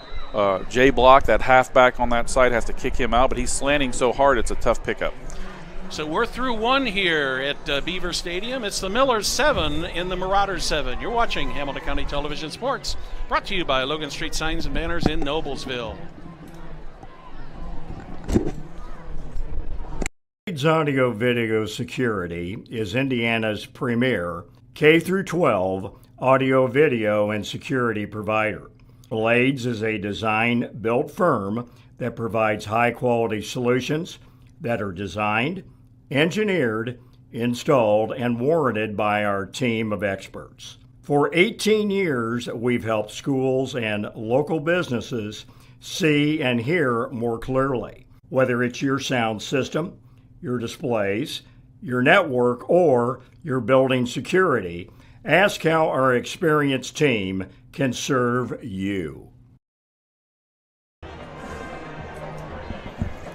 J block. That halfback on that side has to kick him out, but he's slanting so hard it's a tough pickup. So we're through 1 here at Beaver Stadium. It's the Millers 7 and the Marauders 7. You're watching Hamilton County Television Sports, brought to you by Logan Street Signs and Banners in Noblesville. Blades Audio Video Security is Indiana's premier K-12 audio, video, and security provider. Blades is a design-built firm that provides high-quality solutions that are designed, engineered, installed, and warranted by our team of experts. For 18 years, we've helped schools and local businesses see and hear more clearly. Whether it's your sound system, your displays, your network, or your building security, ask how our experienced team can serve you.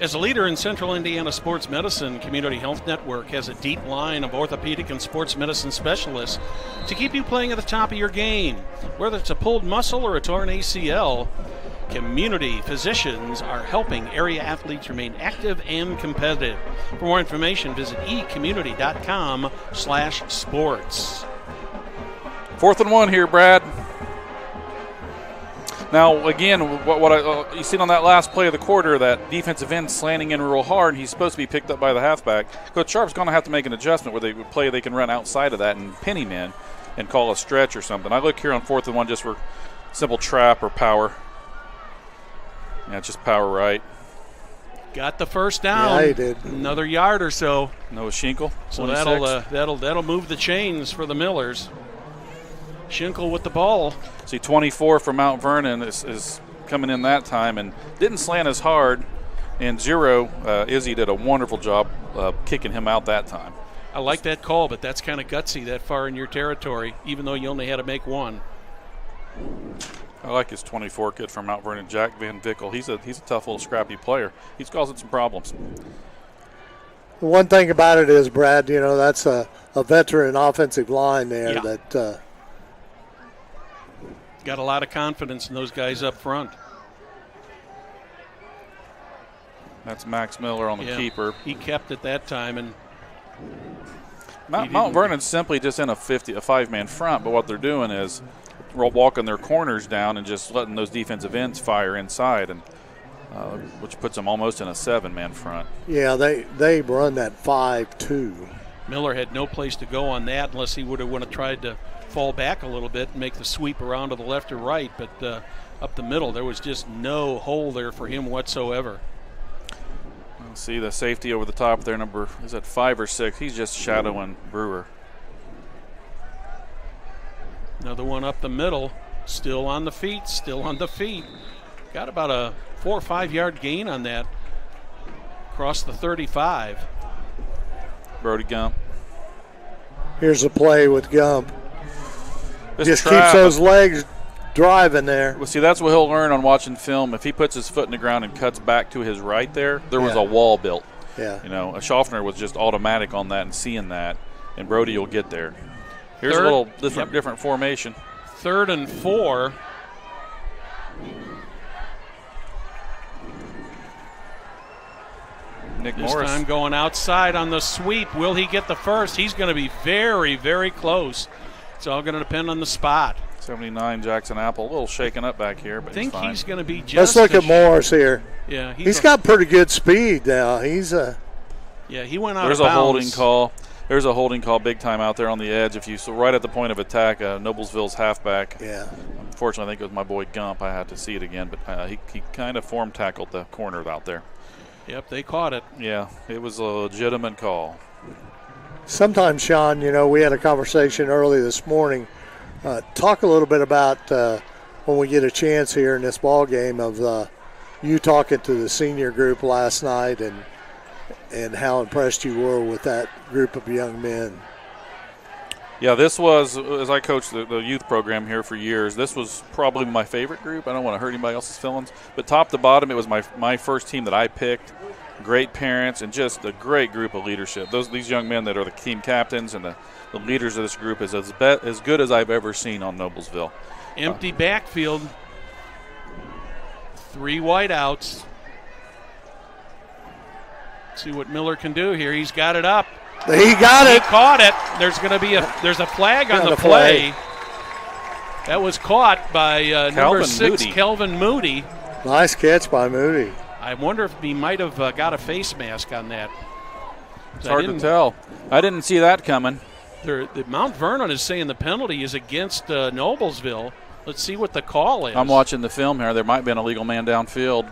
As a leader in Central Indiana sports medicine, Community Health Network has a deep line of orthopedic and sports medicine specialists to keep you playing at the top of your game. Whether it's a pulled muscle or a torn ACL, Community physicians are helping area athletes remain active and competitive. For more information, visit ecommunity.com/sports. 4th and 1 here, Brad. Now, again, what you seen on that last play of the quarter, that defensive end slanting in real hard, he's supposed to be picked up by the halfback. Coach Sharp's going to have to make an adjustment where they can run outside of that and pin him in and call a stretch or something. I look here on 4th and 1 just for simple trap or power. Yeah, just power right. Got the first down. Yeah, he did. Another yard or so. Noah Schinkel. So that'll move the chains for the Millers. Schinkel with the ball. See, 24 from Mount Vernon is coming in that time and didn't slant as hard. And 0, Izzy did a wonderful job kicking him out that time. I like that call, but that's kind of gutsy that far in your territory, even though you only had to make 1. I like his 24 kid from Mount Vernon, Jack Van Vickel. He's a tough little scrappy player. He's causing some problems. The one thing about it is, Brad, that's a veteran offensive line there that got a lot of confidence in those guys up front. That's Max Miller on the keeper. He kept it that time, and Mount Vernon's simply just in a 5-man front, but what they're doing is walking their corners down and just letting those defensive ends fire inside, and which puts them almost in a 7-man front. Yeah, they run that 5-2. Miller had no place to go on that unless he would have tried to fall back a little bit and make the sweep around to the left or right, but up the middle there was just no hole there for him whatsoever. See the safety over the top there, number, is that 5 or 6? He's just shadowing Brewer. Another one up the middle, still on the feet. Got about a 4 or 5 yard gain on that. Across the 35. Brody Gump. Here's a play with Gump. Just keeps those legs driving there. Well, see, that's what he'll learn on watching film. If he puts his foot in the ground and cuts back to his right there was a wall built. Yeah. A Schaffner was just automatic on that and seeing that, and Brody will get there. Here's a little different formation. 3rd and 4. Nick This Morris. time going outside on the sweep. Will he get the first? He's going to be very, very close. It's all going to depend on the spot. 79 Jackson Apple. A little shaken up back here, but I think he's going to be just. Let's look at Morris here. Yeah, he's got pretty good speed now. He's Yeah, he went out There's of a bounds. holding call. There's a holding call big time out there on the edge. Right at the point of attack, Noblesville's halfback. Yeah. Unfortunately, I think it was my boy Gump. I had to see it again, but he kind of form tackled the corner out there. Yep, they caught it. Yeah, it was a legitimate call. Sometimes, Sean, we had a conversation early this morning. Talk a little bit about when we get a chance here in this ball game of you talking to the senior group last night and how impressed you were with that group of young men. Yeah, this was, as I coached the youth program here for years, this was probably my favorite group. I don't want to hurt anybody else's feelings. But top to bottom, it was my first team that I picked. Great parents and just a great group of leadership. These young men that are the team captains and the leaders of this group is as good as I've ever seen on Noblesville. Empty backfield. 3 wideouts. See what Miller can do here. He's got it up. He got it. He caught it. There's a flag on the play. That was caught by number 6, Kelvin Moody. Nice catch by Moody. I wonder if he might have got a face mask on that. It's hard to tell. I didn't see that coming. The Mount Vernon is saying the penalty is against Noblesville. Let's see what the call is. I'm watching the film here. There might be an illegal man downfield.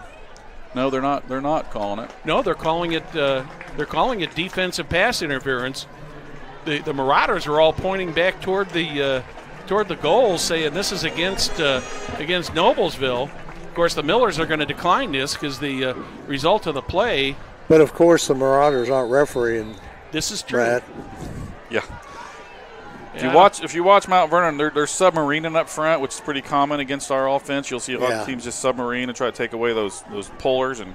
No, they're not. They're not calling it. No, they're calling it. They're calling it defensive pass interference. The Marauders are all pointing back toward the goal, saying this is against Noblesville. Of course, the Millers are going to decline this because the result of the play. But of course, the Marauders aren't refereeing. This is true. Brad. Yeah. If you watch Mount Vernon, they're submarining up front, which is pretty common against our offense. You'll see a lot of teams just submarine and try to take away those pullers and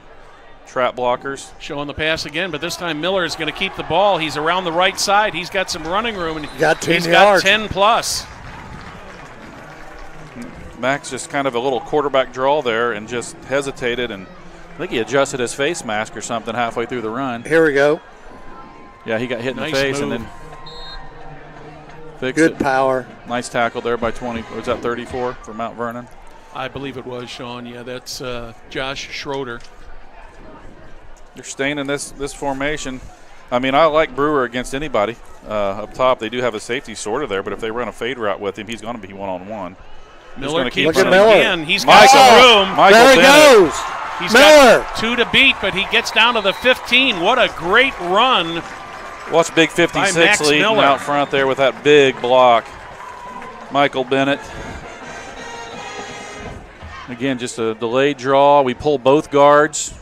trap blockers. Showing the pass again, but this time Miller is going to keep the ball. He's around the right side. He's got some running room, and he's got 10 plus. Max just kind of a little quarterback draw there and just hesitated, and I think he adjusted his face mask or something halfway through the run. Here we go. Yeah, he got hit in Nice the face move. and then fixed Good it. power. Nice tackle there by 20. Was that 34 for Mount Vernon? I believe it was, Sean. Yeah, that's Josh Schroeder. They're staying in this formation. I mean, I like Brewer against anybody up top. They do have a safety sort of there, but if they run a fade route with him, he's going to be one-on-one. Miller keeps Look it at Miller. again. He's got some room. There he goes. He's Miller. got 2 to beat, but he gets down to the 15. What a great run. Watch Big By 56 Max leading Miller. out front there with that big block. Michael Bennett. Again, just a delayed draw. We pull both guards.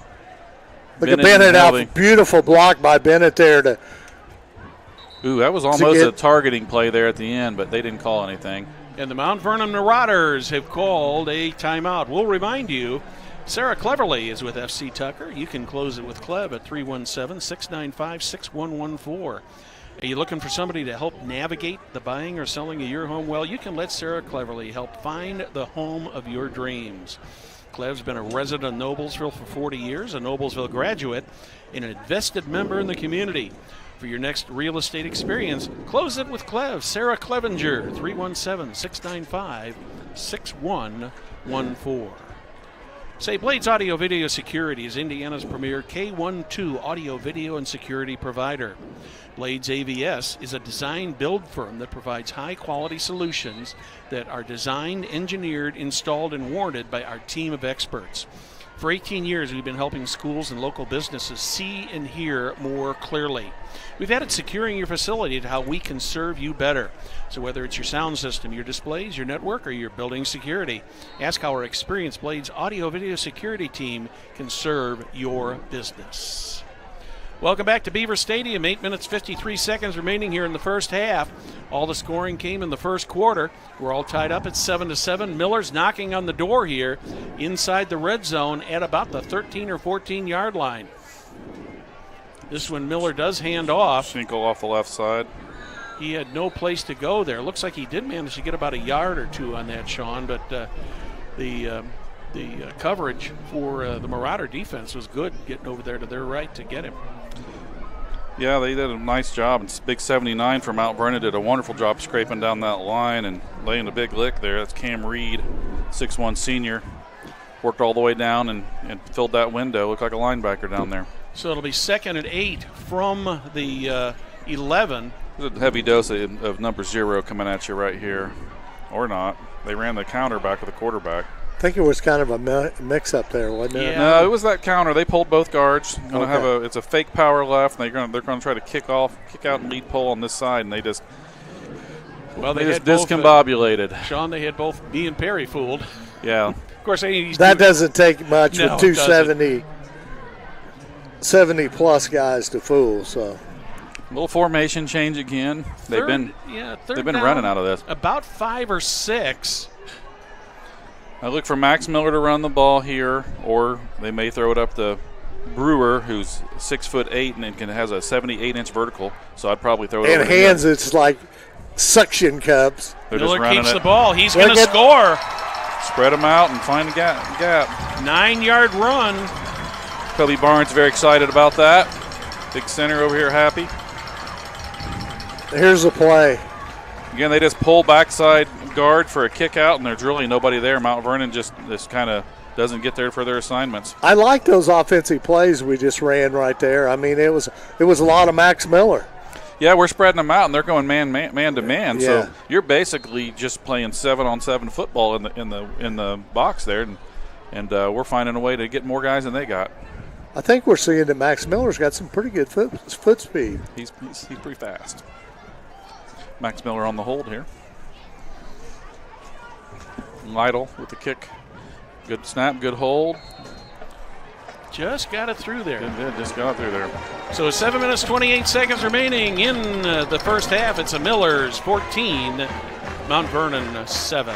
Look at Bennett and out. Beautiful block by Bennett there. Ooh, that was almost a targeting play there at the end, but they didn't call anything. And the Mount Vernon Marauders have called a timeout. We'll remind you, Sarah Cleverly is with FC Tucker. You can close it with Clev at 317-695-6114. Are you looking for somebody to help navigate the buying or selling of your home? Well, you can let Sarah Cleverly help find the home of your dreams. Clev's been a resident of Noblesville for 40 years, a Noblesville graduate, and an invested member in the community. For your next real estate experience, close it with Clev. Sarah Clevenger, 317-695-6114. Say Blades Audio Video Security is Indiana's premier K12 audio video and security provider. Blades AVS is a design-build firm that provides high-quality solutions that are designed, engineered, installed, and warranted by our team of experts. For 18 years, we've been helping schools and local businesses see and hear more clearly. We've added securing your facility to how we can serve you better. So whether it's your sound system, your displays, your network, or your building security, ask how our experienced Blades Audio Video Security team can serve your business. Welcome back to Beaver Stadium. 8 minutes, 53 seconds remaining here in the first half. All the scoring came in the first quarter. We're all tied up at 7-7. Miller's knocking on the door here inside the red zone at about the 13 or 14-yard line. This one Miller does hand off. Schinkel off the left side. He had no place to go there. Looks like he did manage to get about a yard or two on that, Sean, but the coverage for the Marauder defense was good, getting over there to their right to get him. Yeah, they did a nice job. It's big 79 from Mount Vernon did a wonderful job scraping down that line and laying a big lick there. That's Cam Reed, 6'1 senior. Worked all the way down and filled that window. Looked like a linebacker down there. So it'll be 2nd and 8 from the 11. There's a heavy dose of number 0 coming at you right here. Or not. They ran the counter back with the quarterback. I think it was kind of a mix-up there, wasn't it? Yeah. No, it was that counter. They pulled both guards. Okay. It's a fake power left, and they're going to try to kick out and lead pull on this side, and they just discombobulated. Sean, they had both me and Perry fooled. Yeah. Of course, that doesn't take much with 70-plus guys to fool. So, little formation change again. They've been running out of this. About 5 or 6. I look for Max Miller to run the ball here, or they may throw it up to Brewer, who's 6'8" and has a 78-inch vertical. So I'd probably throw it. And hands, it's like suction cups. Miller keeps the ball. He's going to score. Spread them out and find a gap. 9-yard run. Cubby Barnes very excited about that. Big center over here happy. Here's the play. Again, they just pull backside guard for a kick out, and there's really nobody there. Mount Vernon just kind of doesn't get there for their assignments. I like those offensive plays we just ran right there. I mean, it was a lot of Max Miller. Yeah, we're spreading them out, and they're going man to man. Yeah. So you're basically just playing 7-on-7 football in the box there, and we're finding a way to get more guys than they got. I think we're seeing that Max Miller's got some pretty good foot speed. He's pretty fast. Max Miller on the hold here. Lytle with the kick. Good snap, good hold. Just got it through there. Good, just got through there. So 7 minutes, 28 seconds remaining in the first half. It's a Millers 14, Mount Vernon 7.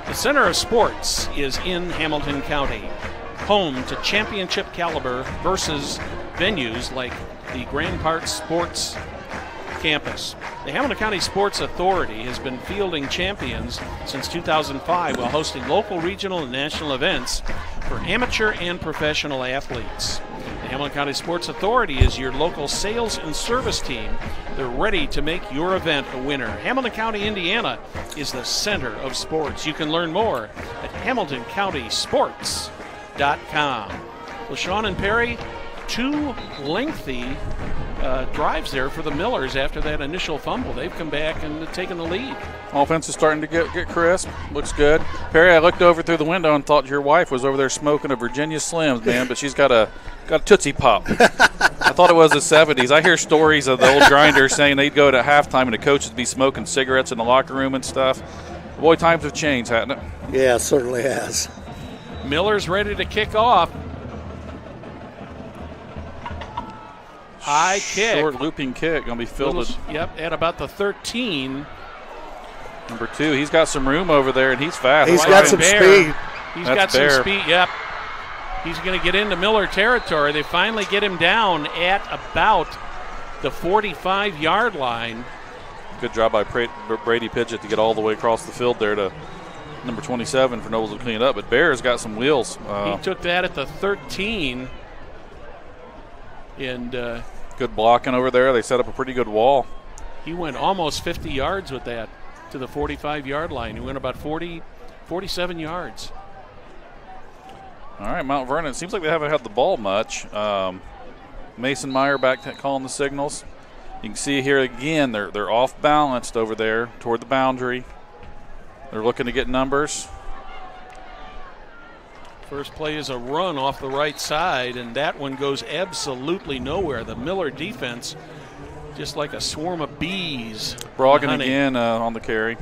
The Center of Sports is in Hamilton County, home to championship caliber versus venues like the Grand Park Sports Campus. The Hamilton County Sports Authority has been fielding champions since 2005 while hosting local, regional, and national events for amateur and professional athletes. The Hamilton County Sports Authority is your local sales and service team. They're ready to make your event a winner. Hamilton County, Indiana is the center of sports. You can learn more at HamiltonCountySports.com. Well, Sean and Perry, 2 lengthy drives there for the Millers after that initial fumble. They've come back and taken the lead. Offense is starting to get crisp. Looks good. Perry, I looked over through the window and thought your wife was over there smoking a Virginia Slims, man, but she's got a Tootsie Pop. I thought it was the 70s. I hear stories of the old grinders saying they'd go to halftime and the coaches would be smoking cigarettes in the locker room and stuff. Boy, times have changed, hasn't it? Yeah, it certainly has. Miller's ready to kick off. High kick. Short looping kick. Going to be filled at about the 13. Number 2. He's got some room over there, and he's fast. He's got some speed. He's got some speed. Yep. He's going to get into Miller territory. They finally get him down at about the 45-yard line. Good job by Brady Pidgeot to get all the way across the field there to number 27 for Nobles to clean it up. But Bear's got some wheels. He took that at the 13. And good blocking over there. They set up a pretty good wall. He went almost 50 yards with that to the 45-yard line. He went about 47 yards. All right, Mount Vernon. It seems like they haven't had the ball much. Mason Meyer back calling the signals. You can see here again they're off balanced over there toward the boundary. They're looking to get numbers. First play is a run off the right side, and that one goes absolutely nowhere. The Miller defense, just like a swarm of bees. Broggan again on the carry.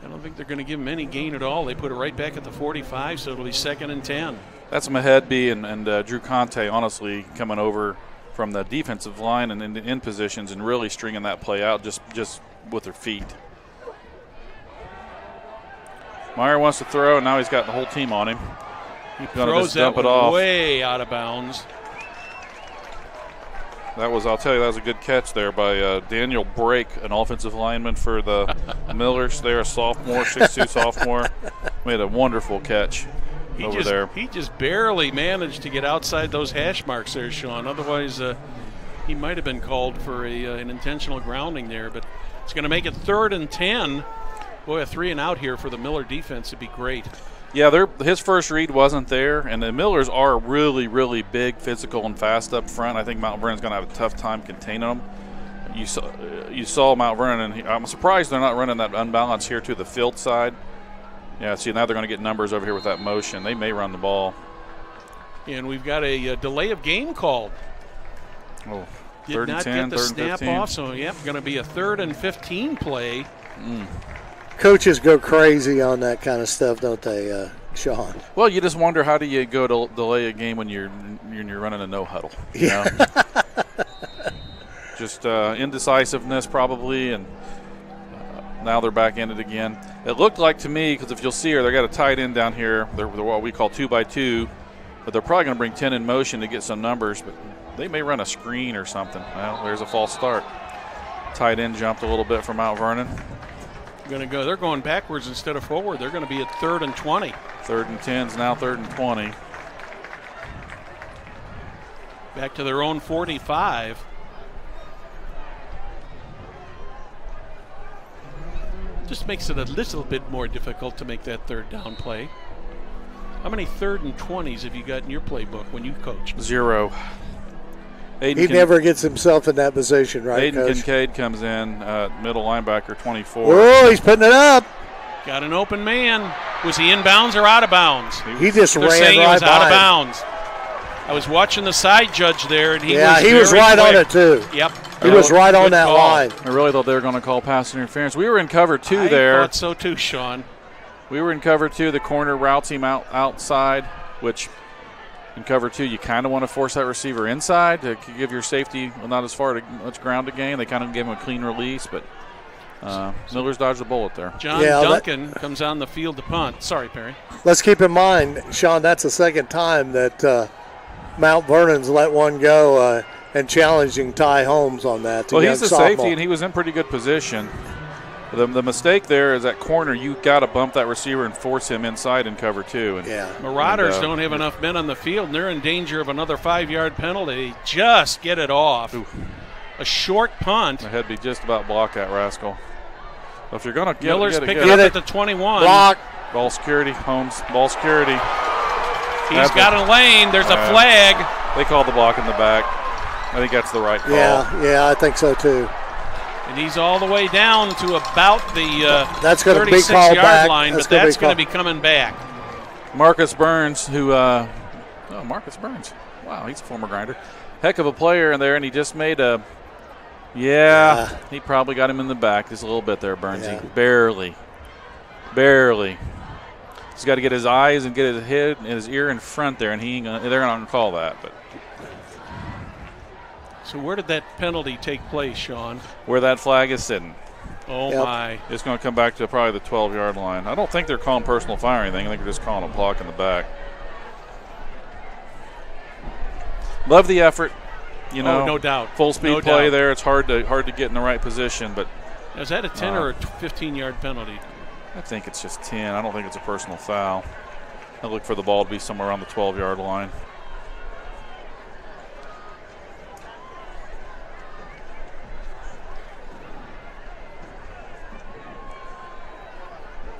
I don't think they're going to give him any gain at all. They put it right back at the 45, so it'll be 2nd and 10. That's Mahedby and Drew Conte, honestly, coming over from the defensive line and in positions and really stringing that play out just with their feet. Meyer wants to throw, and now he's got the whole team on him. He throws that one way out of bounds. I'll tell you, that was a good catch there by Daniel Brake, an offensive lineman for the Millers. They're a sophomore, 6'2" sophomore. Made a wonderful catch there. He just barely managed to get outside those hash marks there, Sean. Otherwise, he might have been called for an intentional grounding there. But it's going to make it 3rd and 10. Boy, a 3 and out here for the Miller defense would be great. Yeah, his first read wasn't there, and the Millers are really, really big, physical, and fast up front. I think Mount Vernon's going to have a tough time containing them. You saw Mount Vernon, and I'm surprised they're not running that unbalance here to the field side. Yeah, see, now they're going to get numbers over here with that motion. They may run the ball. And we've got a delay of game called. Oh, Did not get the snap off, so, going to be a 3rd and 15 play. Coaches go crazy on that kind of stuff, don't they, Sean? Well, you just wonder, how do you go to delay a game when you're running a no huddle? You know? Just indecisiveness probably, and now they're back in it again. It looked like to me, because if you'll see here, they got a tight end down here. They're what we call 2x2, but they're probably going to bring 10 in motion to get some numbers, but they may run a screen or something. Well, there's a false start. Tight end jumped a little bit from Mount Vernon. They're going backwards instead of forward. They're going to be at 3rd and 20. 3rd and 10's now 3rd and 20. Back to their own 45. Just makes it a little bit more difficult to make that 3rd down play. How many 3rd and 20s have you got in your playbook when you coach? 0. He never gets himself in that position, right, Aiden Coach? Kincaid comes in, middle linebacker, 24. Oh, he's putting it up. Got an open man. Was he in bounds or out of bounds? He just ran saying right he was by out of him. bounds. I was watching the side judge there, and he was right quick. on it, too. Yep. He was right on that call. line. I really thought they were going to call pass interference. We were in cover 2 there. I thought so too, Sean. We were in cover 2. The corner routes him outside, which in cover 2 you kind of want to force that receiver inside to give your safety not as far to much ground to gain. They kind of gave him a clean release, but Miller's dodged a bullet there. John Duncan comes on the field to punt. Sorry, Perry. Let's keep in mind, Sean, that's the second time that Mount Vernon's let one go and challenging Ty Holmes on that. Well, he's the safety, and he was in pretty good position. The mistake there is that corner. You got to bump that receiver and force him inside in cover 2. Marauders don't have enough men on the field, and they're in danger of another 5-yard penalty. Just get it off. Oof. A short punt. The head be just about block that rascal. So if you're going to get Miller's it, picking up at the 21. Block. Ball security, Holmes. Ball security. He's got a lane. There's a flag. They called the block in the back. I think that's the right call. Yeah, I think so too. And he's all the way down to about the that's going to be called 36-yard back. line, but that's going to be coming back. Marcus Burns, Marcus Burns. Wow, he's a former grinder. Heck of a player in there, and he just made a he probably got him in the back just a little bit there, Burns. Yeah. Barely. He's got to get his eyes and get his head and his ear in front there, and they're not going to call that. But so where did that penalty take place, Sean? Where that flag is sitting. Oh, my. It's going to come back to probably the 12-yard line. I don't think they're calling personal foul or anything. I think they're just calling a block in the back. Love the effort. No doubt. Full speed play there. It's hard to get in the right position. But is that a 10 or a 15-yard penalty? I think it's just 10. I don't think it's a personal foul. I look for the ball to be somewhere around the 12-yard line.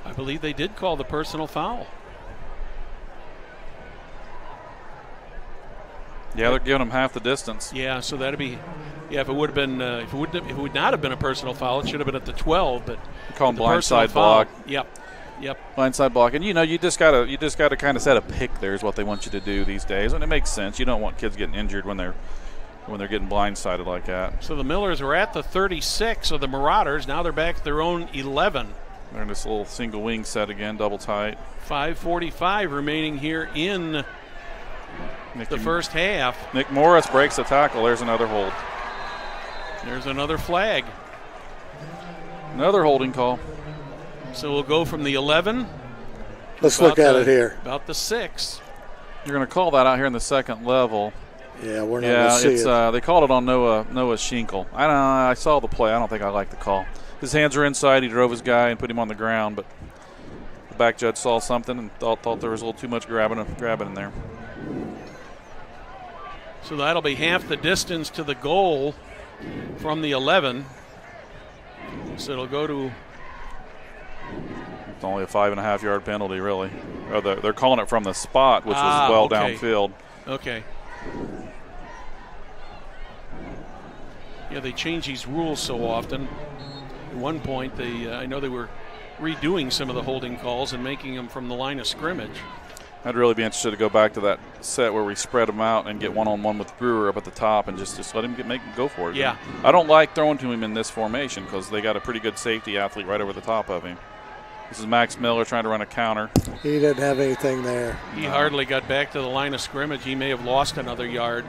I believe they did call the personal foul. Yeah, they're giving them half the distance. Yeah, so that'd be, if it would have been, if it would not have been a personal foul, it should have been at the 12. But call them blindside block. Yep. Blindside block, and you just gotta kind of set a pick. There is what they want you to do these days, and it makes sense. You don't want kids getting injured when they're getting blindsided like that. So the Millers were at the 36 of the Marauders. Now they're back at their own 11. They're in this little single wing set again, double tight. 5:45 remaining here in the first half. Nick Morris breaks the tackle. There's another hold. There's another flag. Another holding call. So we'll go from the 11. Let's look at it here. About the 6. You're going to call that out here in the second level. Yeah, we're not going to see it. They called it on Noah Schinkel. I saw the play. I don't think I like the call. His hands were inside. He drove his guy and put him on the ground, but the back judge saw something and thought there was a little too much grabbing in there. So that'll be half the distance to the goal from the 11. So it'll go to... It's only a 5.5-yard penalty, really. Or they're calling it from the spot, which was well downfield. Okay. Yeah, they change these rules so often. At one point, I know they were redoing some of the holding calls and making them from the line of scrimmage. I'd really be interested to go back to that set where we spread them out and get one-on-one with Brewer up at the top and just let him make him go for it. Yeah. I don't like throwing to him in this formation because they got a pretty good safety athlete right over the top of him. This is Max Miller trying to run a counter. He didn't have anything there. He hardly got back to the line of scrimmage. He may have lost another yard.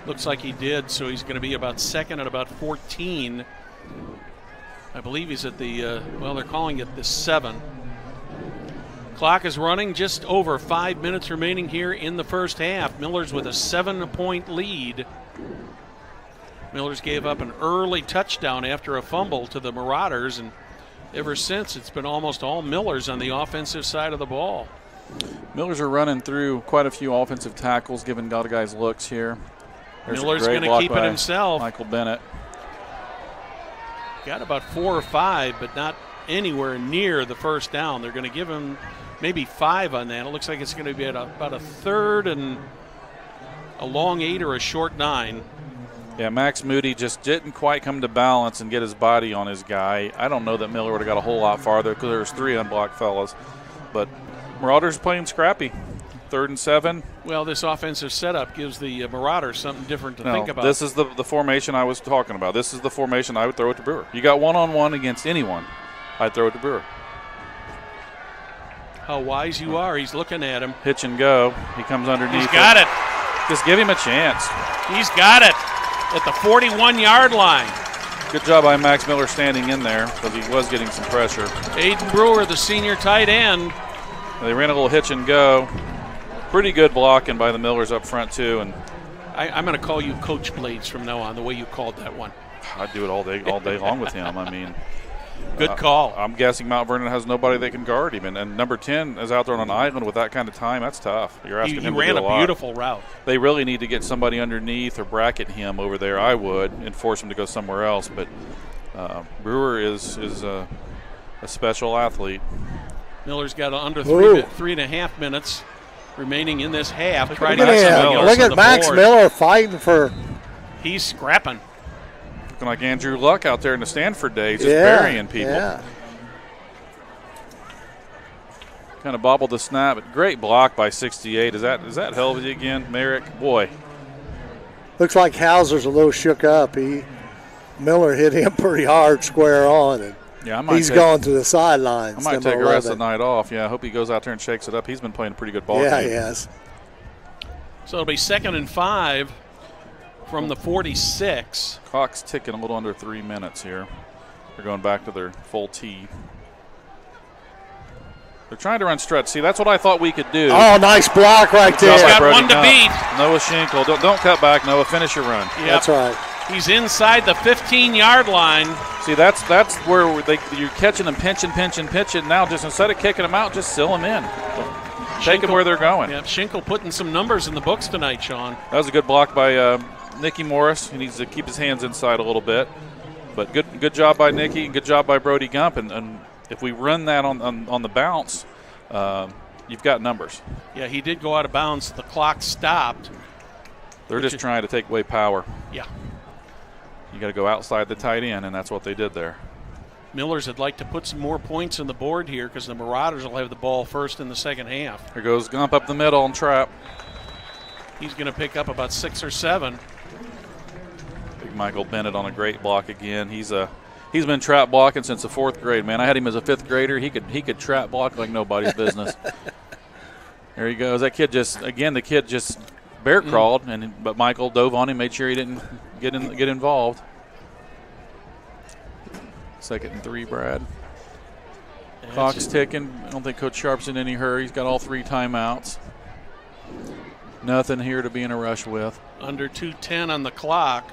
Looks like he did, so he's going to be about second at about 14. I believe he's at the, they're calling it the 7. Clock is running, just over 5 minutes remaining here in the first half. Miller's with a 7-point lead. Miller's gave up an early touchdown after a fumble to the Marauders, and ever since it's been almost all Millers on the offensive side of the ball. Millers are running through quite a few offensive tackles, giving other guys looks here. There's Miller's going to keep it himself. Michael Bennett. Got about 4 or 5, but not anywhere near the first down. They're going to give him maybe 5 on that. It looks like it's going to be about a third and a long 8 or a short 9. Yeah, Max Moody just didn't quite come to balance and get his body on his guy. I don't know that Miller would have got a whole lot farther because there's 3 unblocked fellas. But Marauders playing scrappy. 3rd and 7. Well, this offensive setup gives the Marauders something different to think about. This is the formation I was talking about. This is the formation I would throw it to Brewer. You got one-on-one against anyone, I'd throw it to Brewer. How wise you are. He's looking at him. Pitch and go. He comes underneath. He's got it. Just give him a chance. He's got it at the 41-yard line. Good job by Max Miller standing in there because he was getting some pressure. Aiden Brewer, the senior tight end. They ran a little hitch and go. Pretty good blocking by the Millers up front, too. And I'm going to call you Coach Blades from now on, the way you called that one. I'd do it all day long with him. I mean, good call. I'm guessing Mount Vernon has nobody that can guard him. And number 10 is out there on an island with that kind of time. That's tough. You're asking him to do a lot. He ran a beautiful route. They really need to get somebody underneath or bracket him over there, I would, and force him to go somewhere else. But Brewer is a special athlete. Miller's got under 3.5 minutes remaining in this half. Look at Max Miller fighting for. He's scrapping. Looking like Andrew Luck out there in the Stanford days, just burying people. Yeah. Kind of bobbled the snap, but great block by 68. Is that Helvey again, Merrick? Boy. Looks like Hauser's a little shook up. Miller hit him pretty hard, square on, and he's going to the sidelines. I might take the rest of the night off. Yeah, I hope he goes out there and shakes it up. He's been playing a pretty good ball game. Yeah, he has. So it'll be 2nd and 5 from the 46. Clock's ticking a little under 3 minutes here. They're going back to their full tee. They're trying to run stretch. See, that's what I thought we could do. Oh, nice block right there. He's got one to beat. Noah Schinkel. Don't cut back, Noah. Finish your run. Yep. That's right. He's inside the 15-yard line. See, that's where you're catching them, pinching. Now, just instead of kicking them out, just seal them in. Take them where they're going. Yep, Schinkel putting some numbers in the books tonight, Sean. That was a good block by Nicky Morris. He needs to keep his hands inside a little bit. But good job by Nicky and good job by Brody Gump. And if we run that on the bounce, you've got numbers. Yeah, he did go out of bounds. The clock stopped. They're just trying to take away power. Yeah. You got to go outside the tight end, and that's what they did there. Millers would like to put some more points on the board here because the Marauders will have the ball first in the second half. Here goes Gump up the middle and trap. He's going to pick up about 6 or 7. Big Michael Bennett on a great block again. He's been trap blocking since the 4th grade, man. I had him as a 5th grader. He could trap block like nobody's business. There he goes. That kid just bear crawled, but Michael dove on him, made sure he didn't get involved. 2nd and 3, Brad. Clock's ticking. I don't think Coach Sharp's in any hurry. He's got all 3 timeouts. Nothing here to be in a rush with. Under 2:10 on the clock.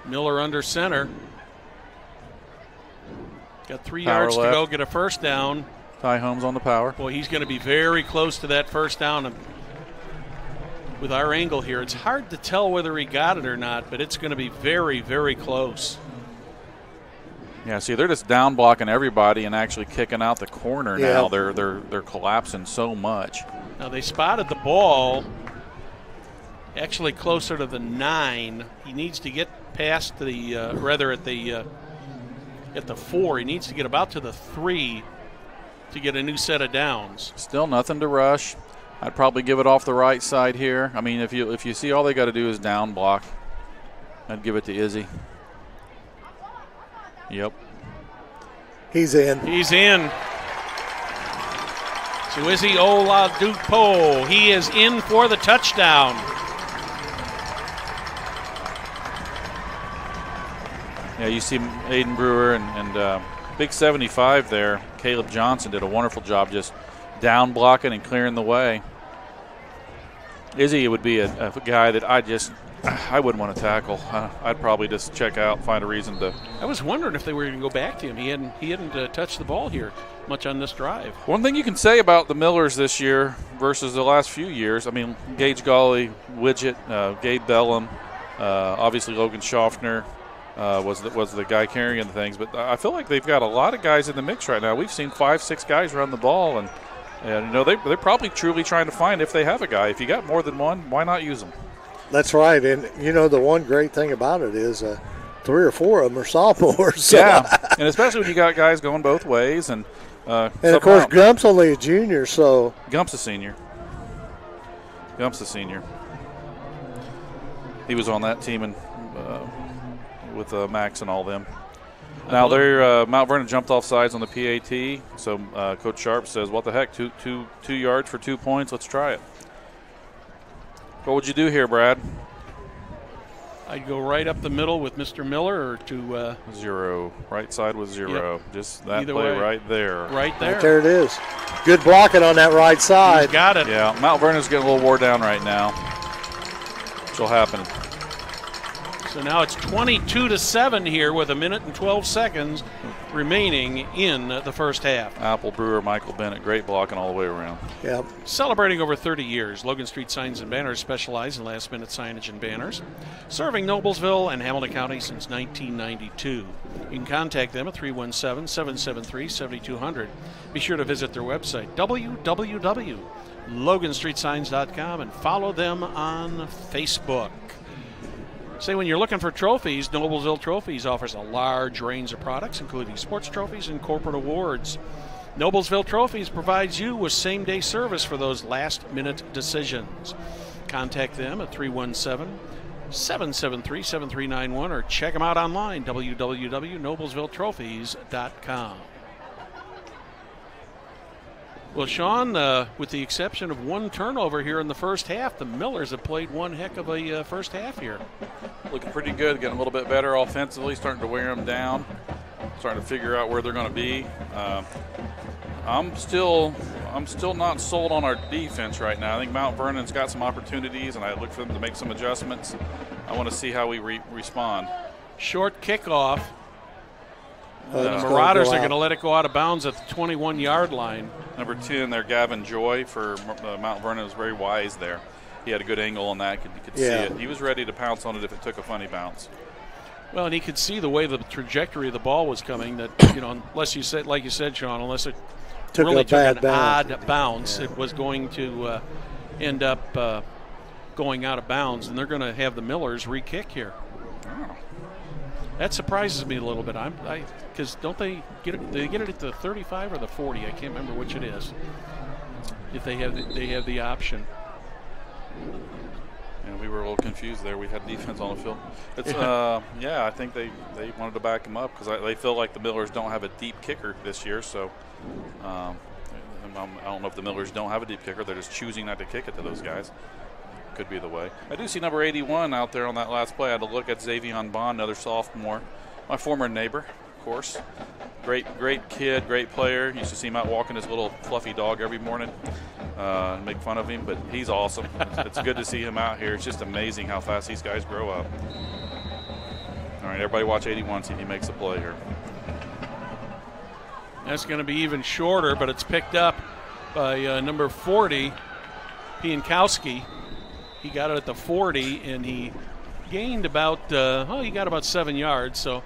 Miller under center. Got 3 Power yards left. to go, get a first down. Ty Holmes on the power. Boy, he's going to be very close to that first down. And with our angle here, it's hard to tell whether he got it or not, but it's going to be very, very close. Yeah, see, they're just down blocking everybody and actually kicking out the corner now. They're collapsing so much. Now they spotted the ball actually closer to the 9. He needs to get past the at the 4. He needs to get about to the 3 to get a new set of downs. Still nothing to rush. I'd probably give it off the right side here. I mean, if you see all they got to do is down block, I'd give it to Izzy. Yep. He's in. He's in. So Izzy Oladipo, he is in for the touchdown. Yeah, you see Aiden Brewer and big 75 there. Caleb Johnson did a wonderful job just down blocking and clearing the way. Izzy would be a guy that I wouldn't want to tackle. I'd probably just check out, find a reason to. I was wondering if they were going to go back to him. He hadn't touched the ball here much on this drive. One thing you can say about the Millers this year versus the last few years, I mean, Gage Gawley, Widget, Gabe Bellum, obviously Logan Schaffner was the guy carrying the things. But I feel like they've got a lot of guys in the mix right now. We've seen 5-6 guys run the ball, and they're probably truly trying to find if they have a guy. If you got more than one, why not use them? That's right. And, the one great thing about it is 3 or 4 of them are sophomores. So. Yeah, and especially when you got guys going both ways. And of course, Gump's only a junior, so. Gump's a senior. He was on that team with Max and all them. Now, Mount Vernon jumped off sides on the PAT, so Coach Sharp says, what the heck, 2 yards for 2 points, let's try it. What would you do here, Brad? I'd go right up the middle with Mr. Miller or to 0. Right side was 0. Yep. Just that Either play way. right there. Right there. Right there it is. Good blocking on that right side. He's got it. Yeah, Mount Vernon's getting a little wore down right now. Which'll happen. So now it's 22-7 here with 1 minute and 12 seconds remaining in the first half. Apple Brewer, Michael Bennett, great blocking all the way around. Yep. Celebrating over 30 years, Logan Street Signs and Banners specialize in last-minute signage and banners, serving Noblesville and Hamilton County since 1992. You can contact them at 317-773-7200. Be sure to visit their website, www.loganstreetsigns.com, and follow them on Facebook. Say when you're looking for trophies, Noblesville Trophies offers a large range of products, including sports trophies and corporate awards. Noblesville Trophies provides you with same-day service for those last-minute decisions. Contact them at 317-773-7391 or check them out online, www.noblesvilletrophies.com. Well, Sean, with the exception of 1 turnover here in the first half, the Millers have played one heck of a first half here. Looking pretty good, getting a little bit better offensively, starting to wear them down, starting to figure out where they're going to be. I'm still not sold on our defense right now. I think Mount Vernon's got some opportunities, and I look for them to make some adjustments. I want to see how we respond. Short kickoff. The Marauders are going to let it go out of bounds at the 21-yard line. Number 10 there, Gavin Joy for Mount Vernon, was very wise there. He had a good angle on that. You could see it. He was ready to pounce on it if it took a funny bounce. Well, and he could see the way the trajectory of the ball was coming. That unless you said, like you said, Sean, unless it took an odd bounce, it was going to end up going out of bounds, and they're going to have the Millers re-kick here. Oh. That surprises me a little bit. Because don't they get it? They get it at the 35 or the 40? I can't remember which it is. If they have the option. And we were a little confused there. We had defense on the field. It's I think they wanted to back him up because they feel like the Millers don't have a deep kicker this year. So I don't know if the Millers don't have a deep kicker. They're just choosing not to kick it to those guys. Could be the way. I do see number 81 out there on that last play. I had to look at Xavion Bond, another sophomore, my former neighbor, of course. Great kid, great player. Used to see him out walking his little fluffy dog every morning. make fun of him, but he's awesome. It's good to see him out here. It's just amazing how fast these guys grow up. All right, everybody watch 81, see if he makes a play here. That's going to be even shorter, but it's picked up by number 40, Piankowski. He got it at the 40, and he gained about, he got about 7 yards. So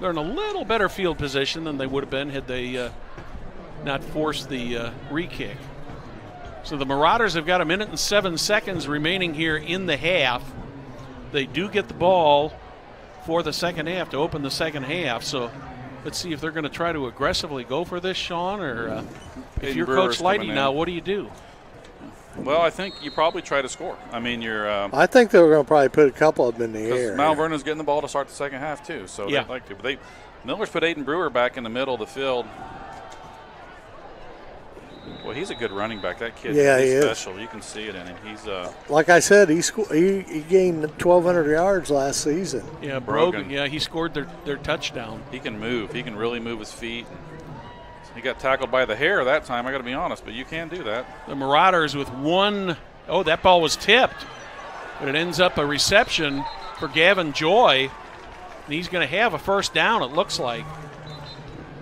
they're in a little better field position than they would have been had they not forced the re-kick. So the Marauders have got 1 minute and 7 seconds remaining here in the half. They do get the ball for the second half to open the second half. So let's see if they're going to try to aggressively go for this, Sean, or if you're Coach Lighty now, what do you do? Well, I think you probably try to score. I mean, I think they were going to probably put a couple of them in the air. Mount Vernon's getting the ball to start the second half too, so yeah. they'd like to. But Miller's put Aiden Brewer back in the middle of the field. Well, he's a good running back. That kid is special. You can see it in him. He's like I said, he gained 1,200 yards last season. Yeah, Brogan. Yeah, he scored their touchdown. He can move. He can really move his feet. He got tackled by the hair that time, I got to be honest, but you can do that. The Marauders with one. Oh, that ball was tipped, but it ends up a reception for Gavin Joy, and he's going to have a first down, it looks like.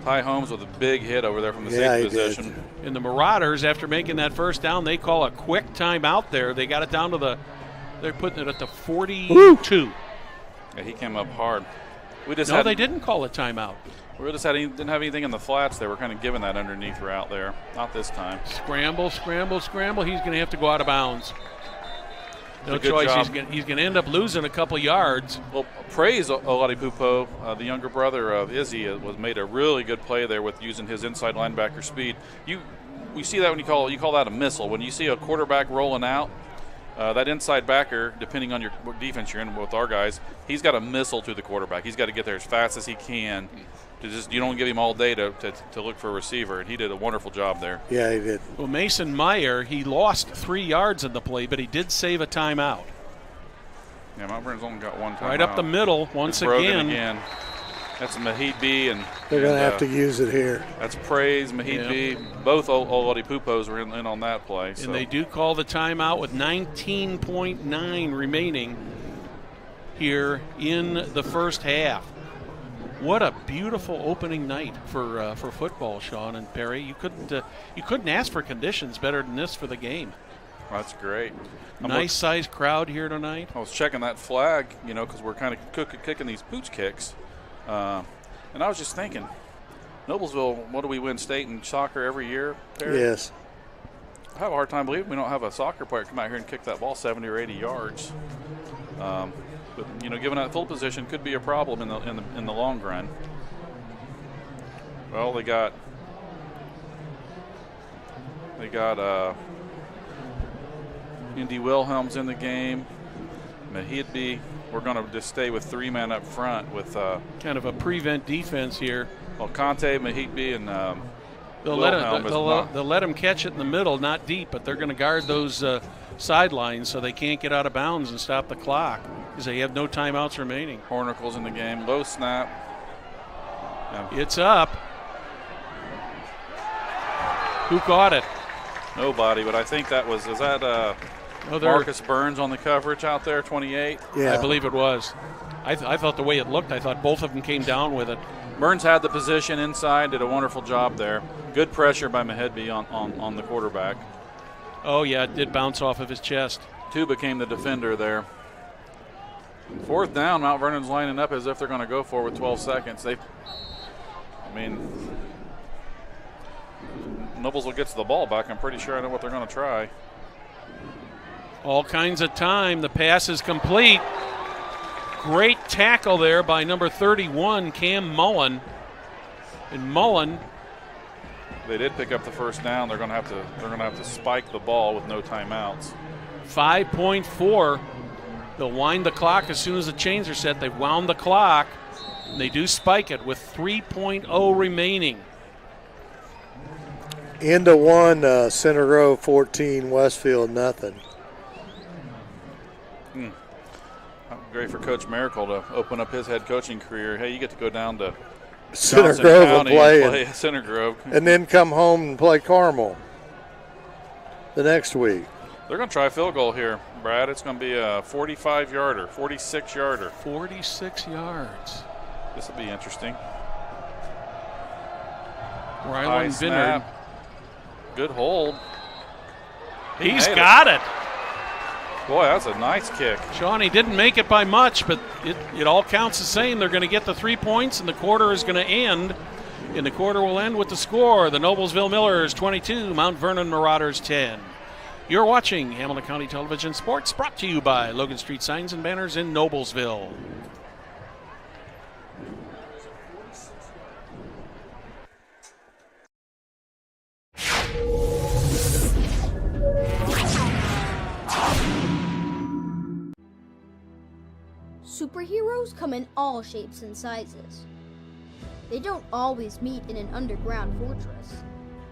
Ty Holmes with a big hit over there from the safety position. Did. And the Marauders, after making that first down, they call a quick timeout there. They got it down to they're putting it at the 42. Woo! Yeah, he came up hard. They didn't call a timeout. We just didn't have anything in the flats. They were kind of giving that underneath route there. Not this time. Scramble, scramble, scramble. He's going to have to go out of bounds. No choice. He's going to end up losing a couple yards. Well, praise Oladipupo, the younger brother of Izzy, made a really good play there with using his inside linebacker speed. We see that when you call that a missile. When you see a quarterback rolling out, that inside backer, depending on what defense you're in with our guys, he's got a missile to the quarterback. He's got to get there as fast as he can. You don't give him all day to look for a receiver, and he did a wonderful job there. Yeah, he did. Well, Mason Meyer, he lost 3 yards in the play, but he did save a timeout. Yeah, Mount Vernon's only got one timeout. Right up the middle once again. That's Mahid B. and they're going to have to use it here. That's praise, Mahid B. Both Oladipupos were in on that play. And they do call the timeout with 19.9 remaining here in the first half. What a beautiful opening night for football, Sean and Perry. You couldn't ask for conditions better than this for the game. That's great. Nice sized crowd here tonight. I was checking that flag, because we're kind of kicking these pooch kicks, and I was just thinking, Noblesville, what do we win state in soccer every year, Perry? Yes. I have a hard time believing we don't have a soccer player come out here and kick that ball 70 or 80 yards. But given that full position could be a problem in the long run. Well, they got Indy Wilhelms in the game. Mahidby. We're going to just stay with 3 men up front with kind of a prevent defense here. Well, Conte, Mahidby, and they'll let him catch it in the middle, not deep, but they're going to guard those sidelines so they can't get out of bounds and stop the clock because they have no timeouts remaining. Hornicles in the game. Low snap. It's up. Who caught it? Nobody, but I think that was Marcus Burns on the coverage out there, 28? Yeah. I believe it was. I thought the way it looked, I thought both of them came down with it. Burns had the position inside, did a wonderful job there. Good pressure by Mahedby on the quarterback. Oh, yeah, it did bounce off of his chest. Two became the defender there. 4th down, Mount Vernon's lining up as if they're going to go for it with 12 seconds. Noblesville gets the ball back. I'm pretty sure I know what they're going to try. All kinds of time. The pass is complete. Great tackle there by number 31, Cam Mullen. And Mullen. They did pick up the first down. They're going to have to spike the ball with no timeouts. 5.4. They'll wind the clock as soon as the chains are set. They've wound the clock. And they do spike it with 3.0 remaining. Into 1, Center Row 14, Westfield nothing. Great for Coach Miracle to open up his head coaching career. Hey, you get to go down to Center Johnson Grove County and play Center Grove. And then come home and play Carmel. the next week. They're going to try a field goal here, Brad. It's going to be a 45-yarder, 46-yarder. 46 yards. This will be interesting. Rylan Vineyard. Snap. Good hold. He's got it. Boy, that's a nice kick. Sean, he didn't make it by much, but it all counts the same. They're going to get the 3 points, and the quarter is going to end. And the quarter will end with the score. The Noblesville Millers 22, Mount Vernon Marauders 10. You're watching Hamilton County Television Sports, brought to you by Logan Street Signs and Banners in Noblesville. Superheroes come in all shapes and sizes. They don't always meet in an underground fortress.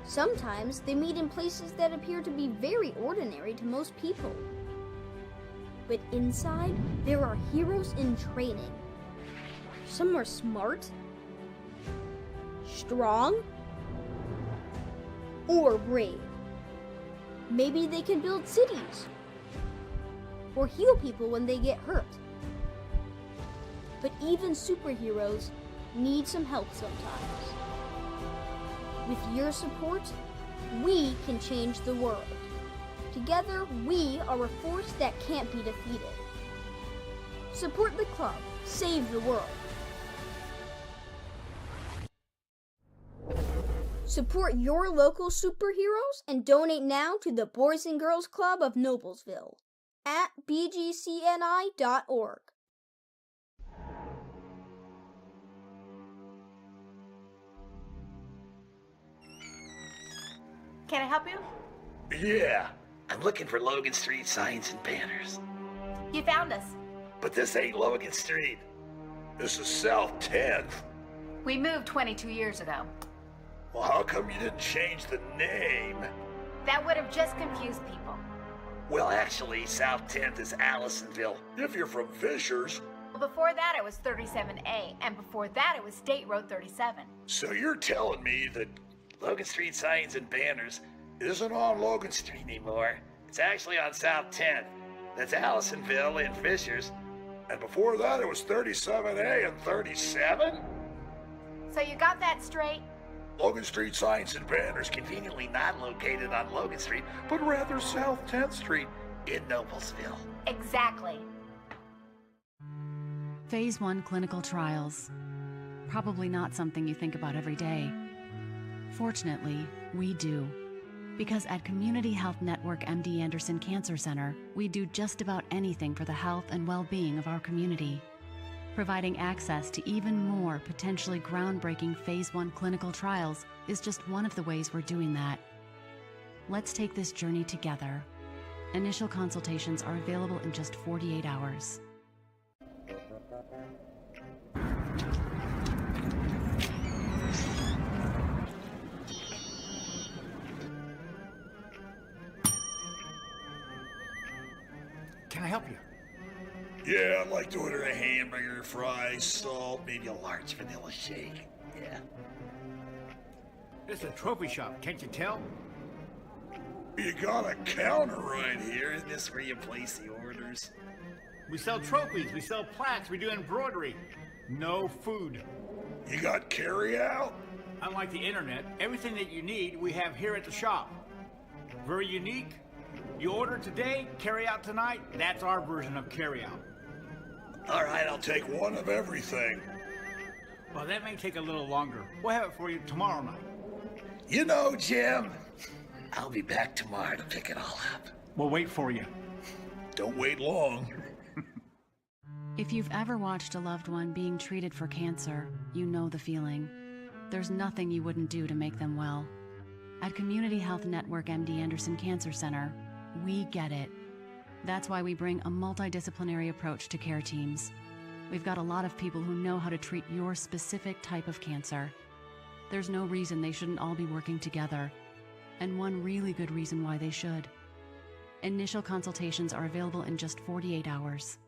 Sometimes they meet in places that appear to be very ordinary to most people. But inside, there are heroes in training. Some are smart, strong, or brave. Maybe they can build cities, or heal people when they get hurt. But even superheroes need some help sometimes. With your support, we can change the world. Together, we are a force that can't be defeated. Support the club. Save the world. Support your local superheroes and donate now to the Boys and Girls Club of Noblesville at bgcni.org. Can I help you? Yeah, I'm looking for Logan Street signs and banners. You found us. But this ain't Logan Street. This is South 10th. We moved 22 years ago. Well, how come you didn't change the name? That would have just confused people. Well, actually, South 10th is Allisonville. If you're from Fishers. Before that, it was 37A, and before that, it was State Road 37. So you're telling me that Logan Street signs and banners isn't on Logan Street anymore. It's actually on South 10th. That's Allisonville and Fishers. And before that, it was 37A and 37? So you got that straight? Logan Street signs and banners conveniently not located on Logan Street, but rather South 10th Street in Noblesville. Exactly. Phase 1 clinical trials. Probably not something you think about every day. Fortunately, we do. Because at Community Health Network MD Anderson Cancer Center, we do just about anything for the health and well-being of our community. Providing access to even more potentially groundbreaking Phase 1 clinical trials is just one of the ways we're doing that. Let's take this journey together. Initial consultations are available in just 48 hours. Can I help you? Yeah, I'd like to order a hamburger, fries, salt, maybe a large vanilla shake. Yeah. It's a trophy shop, can't you tell? You got a counter right here. Isn't this where you place the orders? We sell trophies, we sell plaques, we do embroidery. No food. You got carry out? Unlike the internet, everything that you need we have here at the shop. Very unique. You order today, carry out tonight. That's our version of carry out. All right, I'll take one of everything. Well, that may take a little longer. We'll have it for you tomorrow night. You know, Jim, I'll be back tomorrow to pick it all up. We'll wait for you. Don't wait long. If you've ever watched a loved one being treated for cancer, you know the feeling. There's nothing you wouldn't do to make them well. At Community Health Network MD Anderson Cancer Center, we get it. That's why we bring a multidisciplinary approach to care teams. We've got a lot of people who know how to treat your specific type of cancer. There's no reason they shouldn't all be working together, and one really good reason why they should. Initial consultations are available in just 48 hours.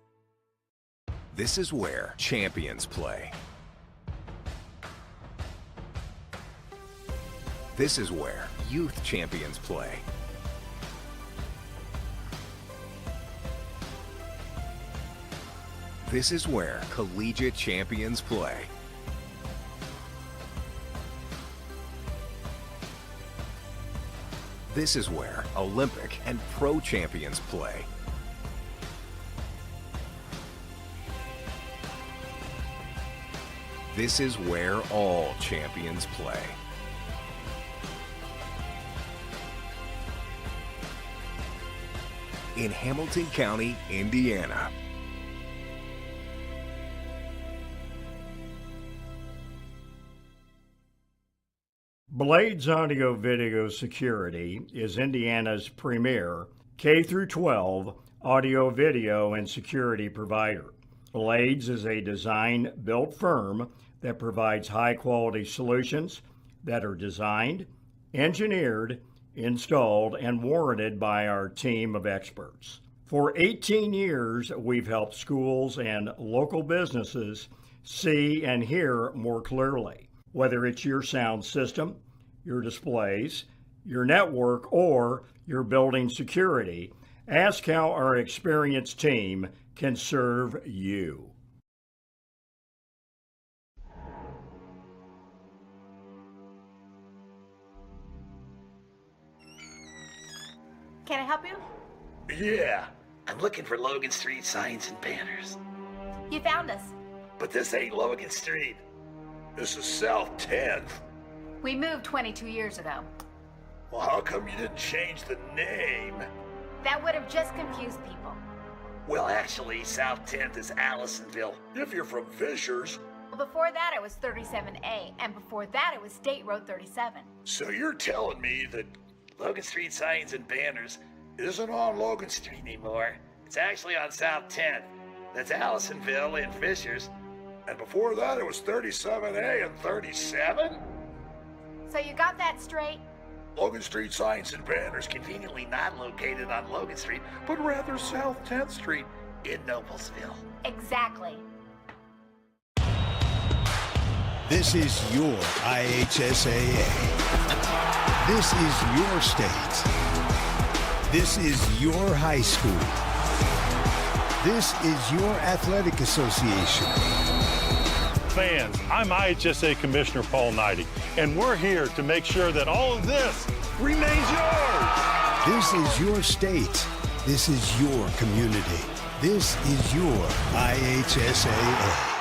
This is where champions play. This is where youth champions play. This is where collegiate champions play. This is where Olympic and pro champions play. This is where all champions play. In Hamilton County, Indiana. Blades Audio Video Security is Indiana's premier K-12 audio, video, and security provider. Blades is a design-built firm that provides high-quality solutions that are designed, engineered, installed, and warranted by our team of experts. For 18 years, we've helped schools and local businesses see and hear more clearly. Whether it's your sound system, your displays, your network, or your building security, ask how our experienced team can serve you. Can I help you? Yeah, I'm looking for Logan Street signs and banners. You found us. But this ain't Logan Street. This is South 10th. We moved 22 years ago. Well, how come you didn't change the name? That would have just confused people. Well, actually, South 10th is Allisonville, if you're from Fishers. Before that, it was 37A, and before that, it was State Road 37. So you're telling me that Logan Street signs and banners isn't on Logan Street anymore? It's actually on South 10th. That's Allisonville and Fishers. And before that, it was 37A and 37? So you got that straight? Logan Street signs and banners conveniently not located on Logan Street, but rather South 10th Street in Noblesville. Exactly. This is your IHSAA. This is your state. This is your high school. This is your athletic association. Fans, I'm IHSA Commissioner Paul Knighty, and we're here to make sure that all of this remains yours. This is your state. This is your community. This is your IHSAA.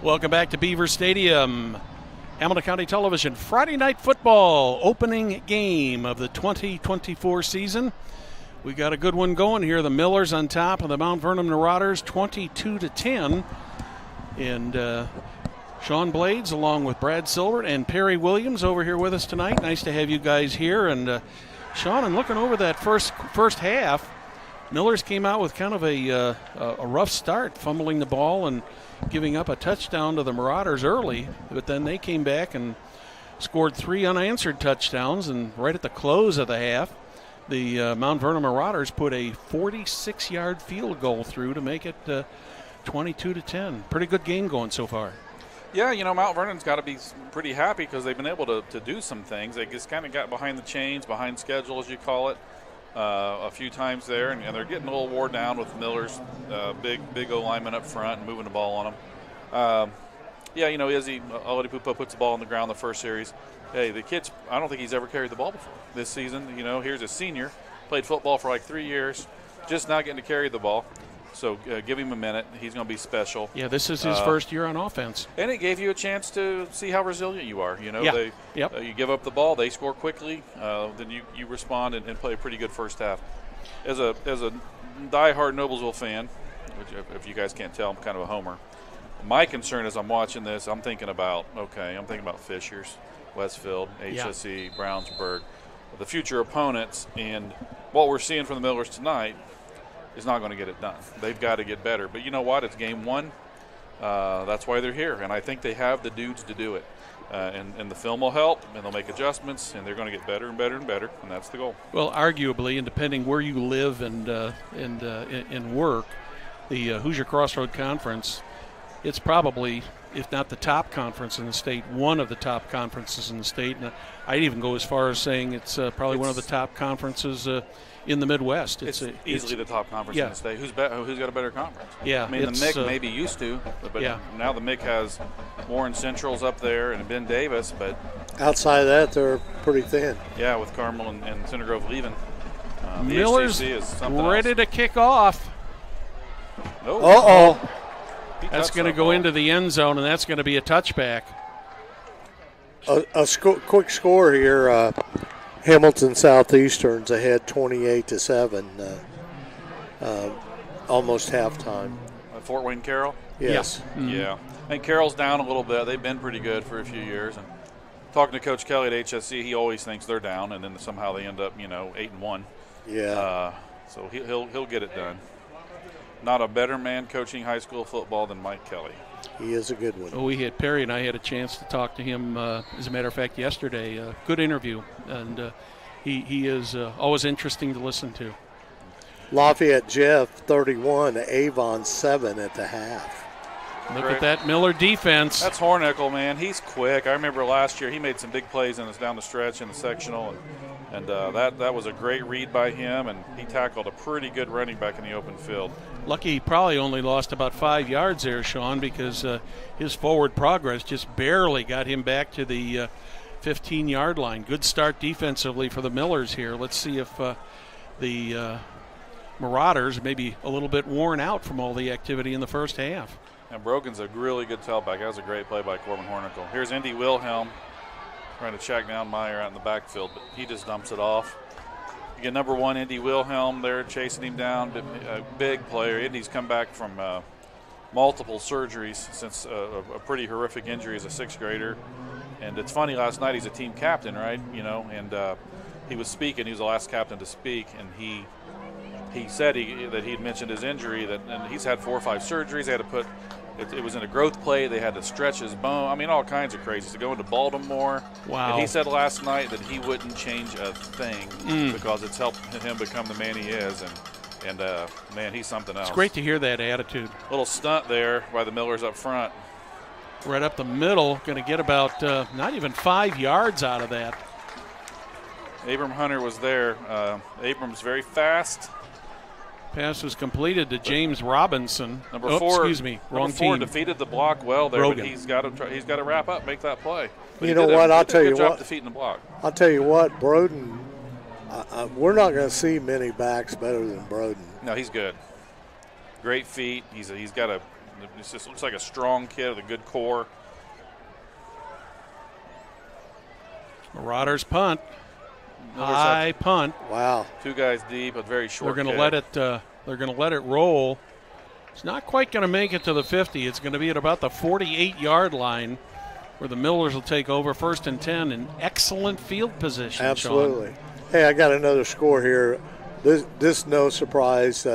Welcome back to Beaver Stadium. Hamilton County Television, Friday Night Football, opening game of the 2024 season. We got a good one going here. The Millers on top of the Mount Vernon Marauders, 22-10. And Sean Blades, along with Brad Silbert and Perry Williams, over here with us tonight. Nice to have you guys here. And Sean, I'm looking over that first half. Millers came out with kind of a rough start, fumbling the ball and giving up a touchdown to the Marauders early, but then they came back and scored 3 unanswered touchdowns, and right at the close of the half, the Mount Vernon Marauders put a 46-yard field goal through to make it 22-10. Pretty good game going so far. Yeah, Mount Vernon's got to be pretty happy because they've been able to do some things. They just kind of got behind the chains, behind schedule, as you call it, a few times there, and they're getting a little wore down with Miller's big O lineman up front and moving the ball on them. Izzy Oladipupo puts the ball on the ground the first series. Hey, the kid's, I don't think he's ever carried the ball before this season. Here's a senior, played football for like 3 years, just not getting to carry the ball. So give him a minute. He's going to be special. Yeah, this is his first year on offense. And it gave you a chance to see how resilient you are. Yep. You give up the ball, they score quickly, then you respond and play a pretty good first half. As a diehard Noblesville fan, which if you guys can't tell, I'm kind of a homer. My concern as I'm watching this, I'm thinking about Fishers, Westfield, HCTV, Brownsburg, the future opponents, and what we're seeing from the Millers tonight is not going to get it done. They've got to get better. But you know what? It's game one. That's why they're here. And I think they have the dudes to do it. And the film will help, and they'll make adjustments, and they're going to get better and better and better, and that's the goal. Well, arguably, and depending where you live and work, the Hoosier Crossroad Conference, it's probably, if not the top conference in the state, one of the top conferences in the state. And I'd even go as far as saying it's probably one of the top conferences in the Midwest. It's easily the top conference in the state. Who's got a better conference? Yeah, I mean, the MIC maybe used to, but now the MIC has Warren Central's up there and Ben Davis. But outside of that, they're pretty thin. Yeah, with Carmel and Center Grove leaving. Miller's ready to kick off. Uh-oh. That's going to go into the end zone, and that's going to be a touchback. Quick score here. Hamilton Southeastern's ahead 28-7, almost halftime. Fort Wayne Carroll? Yes. Yeah. Mm-hmm. Yeah. I think Carroll's down a little bit. They've been pretty good for a few years. And talking to Coach Kelly at HSC, he always thinks they're down, and then somehow they end up, 8-1. Yeah. So he'll get it done. Not a better man coaching high school football than Mike Kelly. He is a good one. Well, Perry and I had a chance to talk to him, as a matter of fact, yesterday. Good interview, and he is always interesting to listen to. Lafayette Jeff 31, Avon 7 at the half. Look at that Miller defense. That's Hornickel, man. He's quick. I remember last year he made some big plays in us down the stretch in the sectional, and that was a great read by him, and he tackled a pretty good running back in the open field. Lucky he probably only lost about 5 yards there, Sean, because his forward progress just barely got him back to the 15-yard line. Good start defensively for the Millers here. Let's see if the Marauders may be a little bit worn out from all the activity in the first half. And Brogan's a really good tailback. That was a great play by Corbin Hornickel. Here's Indy Wilhelm trying to check down Meyer out in the backfield, but he just dumps it off. You get number 1, Indy Wilhelm there chasing him down. A big player. Indy's come back from multiple surgeries since a pretty horrific injury as a 6th grader. And it's funny, last night he's a team captain, right? And he was speaking. He was the last captain to speak, and he said that he'd mentioned his injury, and he's had 4 or 5 surgeries. They had to put it was in a growth plate. They had to stretch his bone. I mean, all kinds of crazy. To go into Baltimore. Wow. And he said last night that he wouldn't change a thing because it's helped him become the man he is. And man, he's something else. It's great to hear that attitude. Little stunt there by the Millers up front. Right up the middle. Going to get about not even 5 yards out of that. Abram Hunter was there. Abram's very fast. Pass was completed to James Robinson. Number 4. Excuse me, wrong number 4 team. Defeated the block well there, Brogan. but he's got to wrap up, make that play. But you know what? I'll tell you good job what. defeating the block. I'll tell you what, Broden. We're not going to see many backs better than Broden. No, he's good. Great feet. He's got a It just looks like a strong kid with a good core. Marauders punt. High punt. Wow. 2 guys deep, a very short. They're going to let it. They're going to let it roll. It's not quite going to make it to the 50. It's going to be at about the 48-yard line, where the Millers will take over 1st and 10 in excellent field position. Absolutely. Sean. Hey, I got another score here. This no surprise.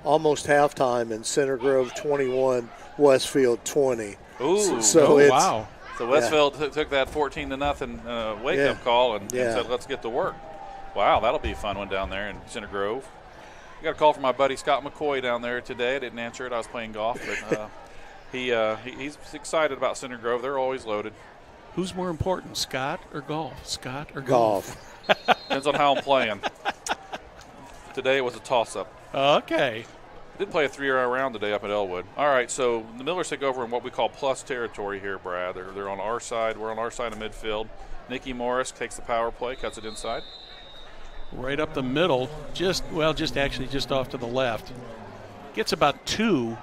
Almost halftime in Center Grove 21, Westfield 20. Ooh. Wow. So Westfield took that 14-0 wake-up call and said, let's get to work. Wow, that'll be a fun one down there in Center Grove. I got a call from my buddy Scott McCoy down there today. I didn't answer it. I was playing golf. But he's excited about Center Grove. They're always loaded. Who's more important, Scott or golf? Scott or golf? Depends on how I'm playing. Today it was a toss-up. Okay. Did play a 3-hour round today up at Elwood. All right, so the Millers take over in what we call plus territory here, Brad. They're on our side. We're on our side of midfield. Nikki Morris takes the power play, cuts it inside. Right up the middle, just off to the left. Gets about 2.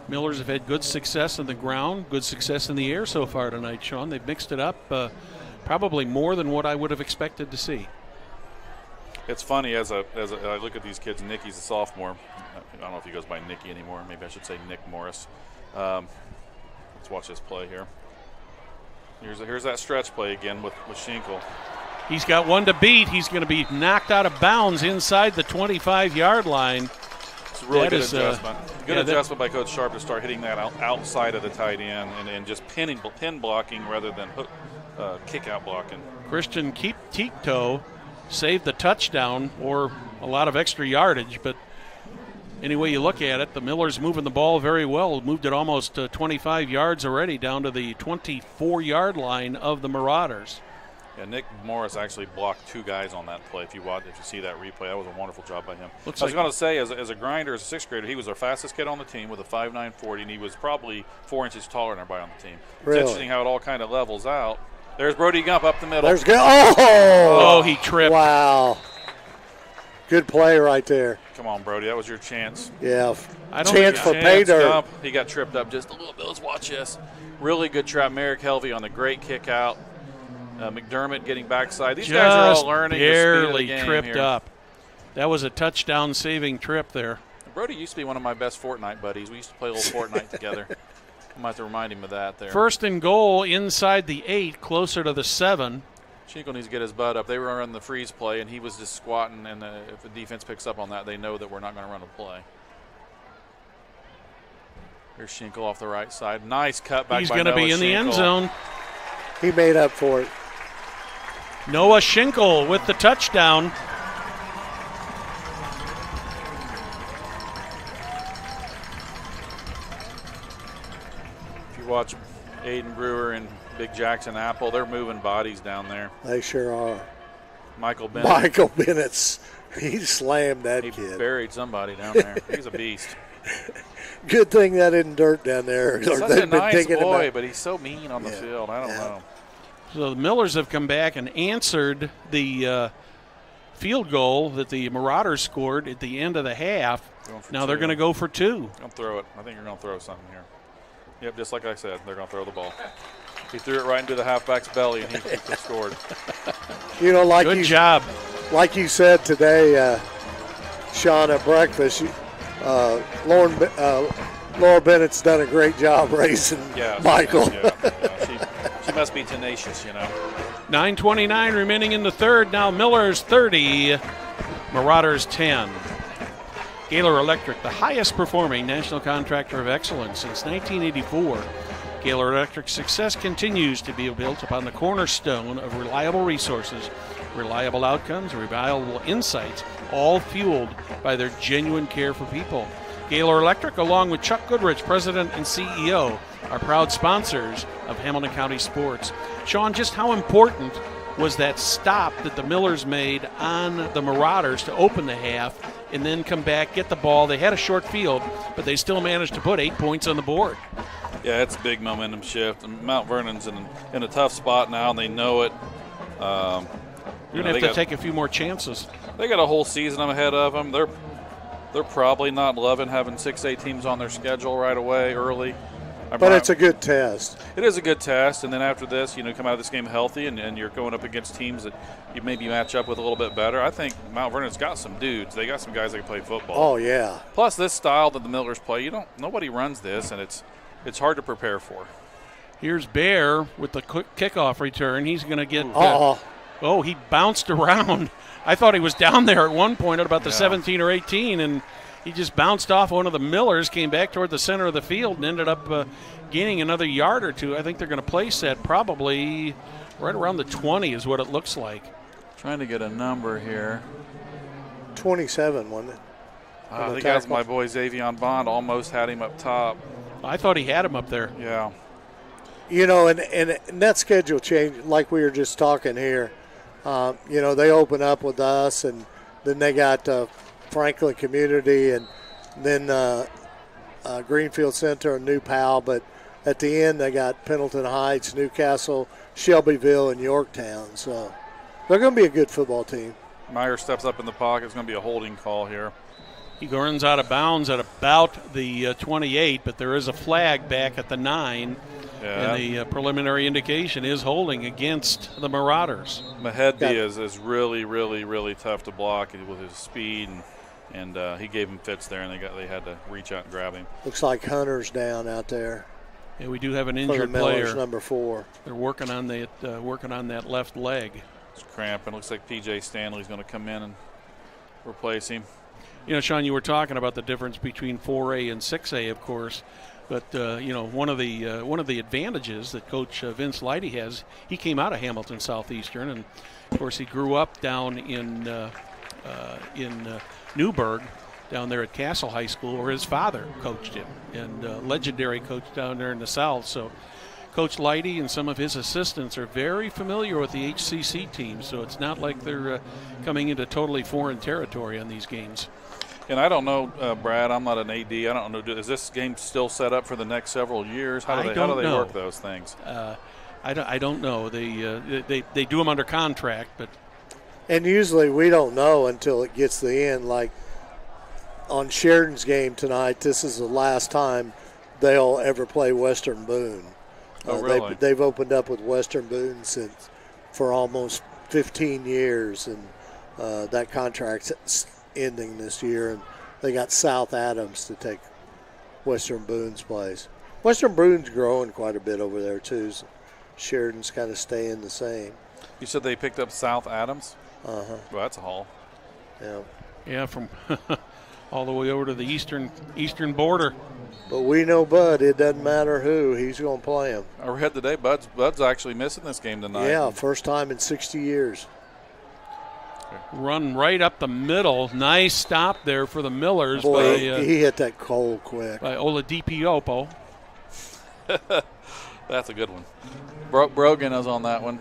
Millers have had good success on the ground, good success in the air so far tonight, Sean. They've mixed it up probably more than what I would have expected to see. It's funny as I look at these kids. Nikki's a sophomore. I don't know if he goes by Nikki anymore. Maybe I should say Nick Morris. Let's watch this play here. Here's that stretch play again with Schinkel. He's got one to beat. He's going to be knocked out of bounds inside the 25-yard line. It's a really good adjustment. Good adjustment by Coach Sharp to start hitting that outside of the tight end and just pin blocking rather than kick-out blocking. Christian Tikto saved the touchdown or a lot of extra yardage, but any way you look at it, the Millers moving the ball very well. Moved it almost 25 yards already down to the 24-yard line of the Marauders. Yeah, Nick Morris actually blocked 2 guys on that play. If you see that replay, that was a wonderful job by him. I was going to say, as a grinder, as a 6th grader, he was our fastest kid on the team with a 5.9 40, and he was probably 4 inches taller than everybody on the team. Really? It's interesting how it all kind of levels out. There's Brody Gump up the middle. Oh, he tripped. Wow. Good play right there. Come on, Brody. That was your chance. Yeah. Chance for pay dirt. He got tripped up just a little bit. Let's watch this. Really good trap. Merrick Helvey on the great kick out. McDermott getting backside. These guys are all learning barely the speed of the game tripped here. up. That was a touchdown-saving trip there. Brody used to be one of my best Fortnite buddies. We used to play a little Fortnite together. I might have to remind him of that there. 1st and goal inside the 8, closer to the 7. Schinkel needs to get his butt up. They were running the freeze play, and he was just squatting, and if the defense picks up on that, they know that we're not going to run a play. Here's Schinkel off the right side. Nice cutback by Noah He's going to be in the end zone. He made up for it. Noah Schinkel with the touchdown. If you watch Aiden Brewer and Big Jackson Apple, they're moving bodies down there. They sure are. Michael Bennett. He slammed that kid. He buried somebody down there. He's a beast. Good thing that isn't dirt down there. He's such a nice boy, but he's so mean on the field. I don't know. So the Millers have come back and answered the field goal that the Marauders scored at the end of the half. Now they're going to go for 2. Don't throw it. I think you're going to throw something here. Yep, just like I said, they're going to throw the ball. He threw it right into the halfback's belly, and he scored. Good job. Like you said today, Sean, at breakfast, Laura Bennett's done a great job raising Michael. She must be tenacious, 9:29 remaining in the third. Now Millers 30, Marauders 10. Gaylor Electric, the highest performing national contractor of excellence since 1984. Gaylor Electric's success continues to be built upon the cornerstone of reliable resources, reliable outcomes, reliable insights, all fueled by their genuine care for people. Gaylor Electric, along with Chuck Goodrich, President and CEO, are proud sponsors of Hamilton County sports. Sean, just how important was that stop that the Millers made on the Marauders to open the half and then come back, get the ball? They had a short field, but they still managed to put 8 points on the board. Yeah, it's a big momentum shift. And Mount Vernon's in a tough spot now, and they know it. You're going to have to take a few more chances. They got a whole season ahead of them. They're probably not loving having 6A teams on their schedule right away early. But it's a good test. It is a good test, and then after this, come out of this game healthy, and you're going up against teams that you maybe match up with a little bit better. I think Mount Vernon's got some dudes. They got some guys that can play football. Oh, yeah. Plus, this style that the Millers play, nobody runs this, and it's hard to prepare for. Here's Bear with the quick kickoff return. He's going to get he bounced around. I thought he was down there at one point at about the 17 or 18, and he just bounced off one of the Millers, came back toward the center of the field, and ended up gaining another yard or two. I think they're going to place that probably right around the 20 is what it looks like. Trying to get a number here. 27, wasn't it? I think that's my boy Xavion Bond. Almost had him up top. I thought he had him up there. Yeah. And that schedule change, like we were just talking here, they open up with us, and then they got Franklin Community, and then Greenfield Center and New Powell. But at the end, they got Pendleton Heights, Newcastle, Shelbyville, and Yorktown. So they're going to be a good football team. Meyer steps up in the pocket. It's going to be a holding call here. He runs out of bounds at about the 28, but there is a flag back at the 9. Yeah. And the preliminary indication is holding against the Marauders. Mahedby is really, really, really tough to block with his speed, and he gave him fits there, and they had to reach out and grab him. Looks like Hunter's down out there. Yeah, we do have an injured Millers, player. number 4. They're working on that left leg. It's cramping. Looks like P.J. Stanley's going to come in and replace him. Sean, you were talking about the difference between 4A and 6A, of course. But one of the advantages that Coach Vince Leidy has, he came out of Hamilton Southeastern, and of course he grew up down in Newburgh, down there at Castle High School, where his father coached him, and legendary coach down there in the South. So Coach Leidy and some of his assistants are very familiar with the HCC team, so it's not like they're coming into totally foreign territory on these games. And I don't know, Brad, I'm not an AD. I don't know, is this game still set up for the next several years? How do they work those things? I don't know. They do them under contract, but. And usually we don't know until it gets to the end. Like on Sheridan's game tonight, this is the last time they'll ever play Western Boone. Really? They've opened up with Western Boone for almost 15 years, and that contract's ending this year, and they got South Adams to take Western Boone's place. Western Boone's growing quite a bit over there too. So Sheridan's kind of staying the same. You said they picked up South Adams? Uh-huh. Well, that's a haul. Yeah. Yeah, from all the way over to the eastern border. But we know Bud. It doesn't matter who. He's going to play him. I read today Bud's actually missing this game tonight. Yeah, first time in 60 years. Run right up the middle. Nice stop there for the Millers. Boy, he hit that cold quick. By Oladipo. That's a good one. Brogan is on that one.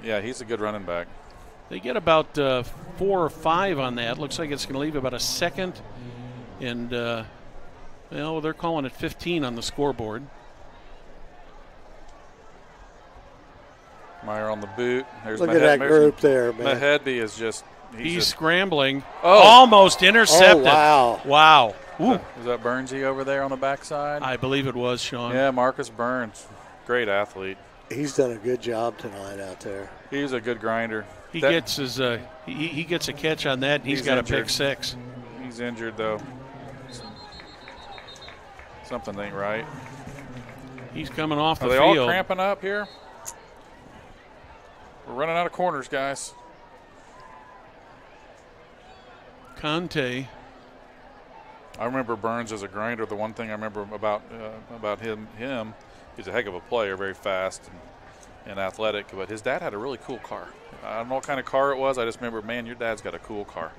Yeah, he's a good running back. They get about 4 or 5 on that. Looks like it's going to leave about a second. And, they're calling it 15 on the scoreboard. Meyer on the boot. Look at that group there, man. Mahedby is just – He's scrambling. Almost intercepted. Oh, wow. Ooh. Was that Burnsy over there on the backside? I believe it was, Sean. Yeah, Marcus Burns. Great athlete. He's done a good job tonight out there. He's a good grinder. He gets a catch on that, and he's got injured. a pick 6. He's injured, though. Something ain't right. He's coming off the field. field. Are they all cramping up here? We're running out of corners, guys. Conte. I remember Burns as a grinder. The one thing I remember about him, he's a heck of a player, very fast and athletic. But his dad had a really cool car. I don't know what kind of car it was. I just remember, man, your dad's got a cool car.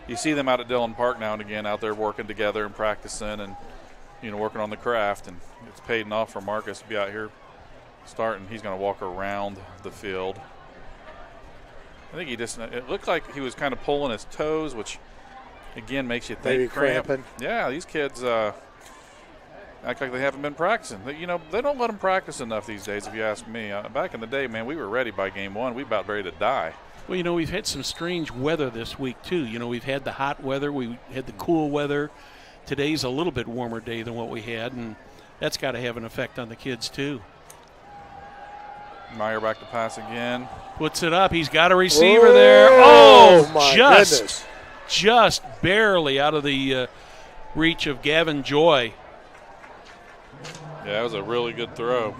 You see them out at Dillon Park now and again, out there working together and practicing and working on the craft. And it's paid off for Marcus to be out here starting. He's going to walk around the field. I think it looked like he was kind of pulling his toes, which again makes you think maybe cramping. Yeah, these kids act like they haven't been practicing. They don't let them practice enough these days, if you ask me. Back in the day, man, we were ready by game 1. We about ready to die. Well, we've had some strange weather this week, too. We've had the hot weather. We had the cool weather. Today's a little bit warmer day than what we had, and that's got to have an effect on the kids, too. Meyer back to pass again. Puts it up. He's got a receiver there. Oh, my goodness. Just barely out of the reach of Gavin Joy. Yeah, that was a really good throw.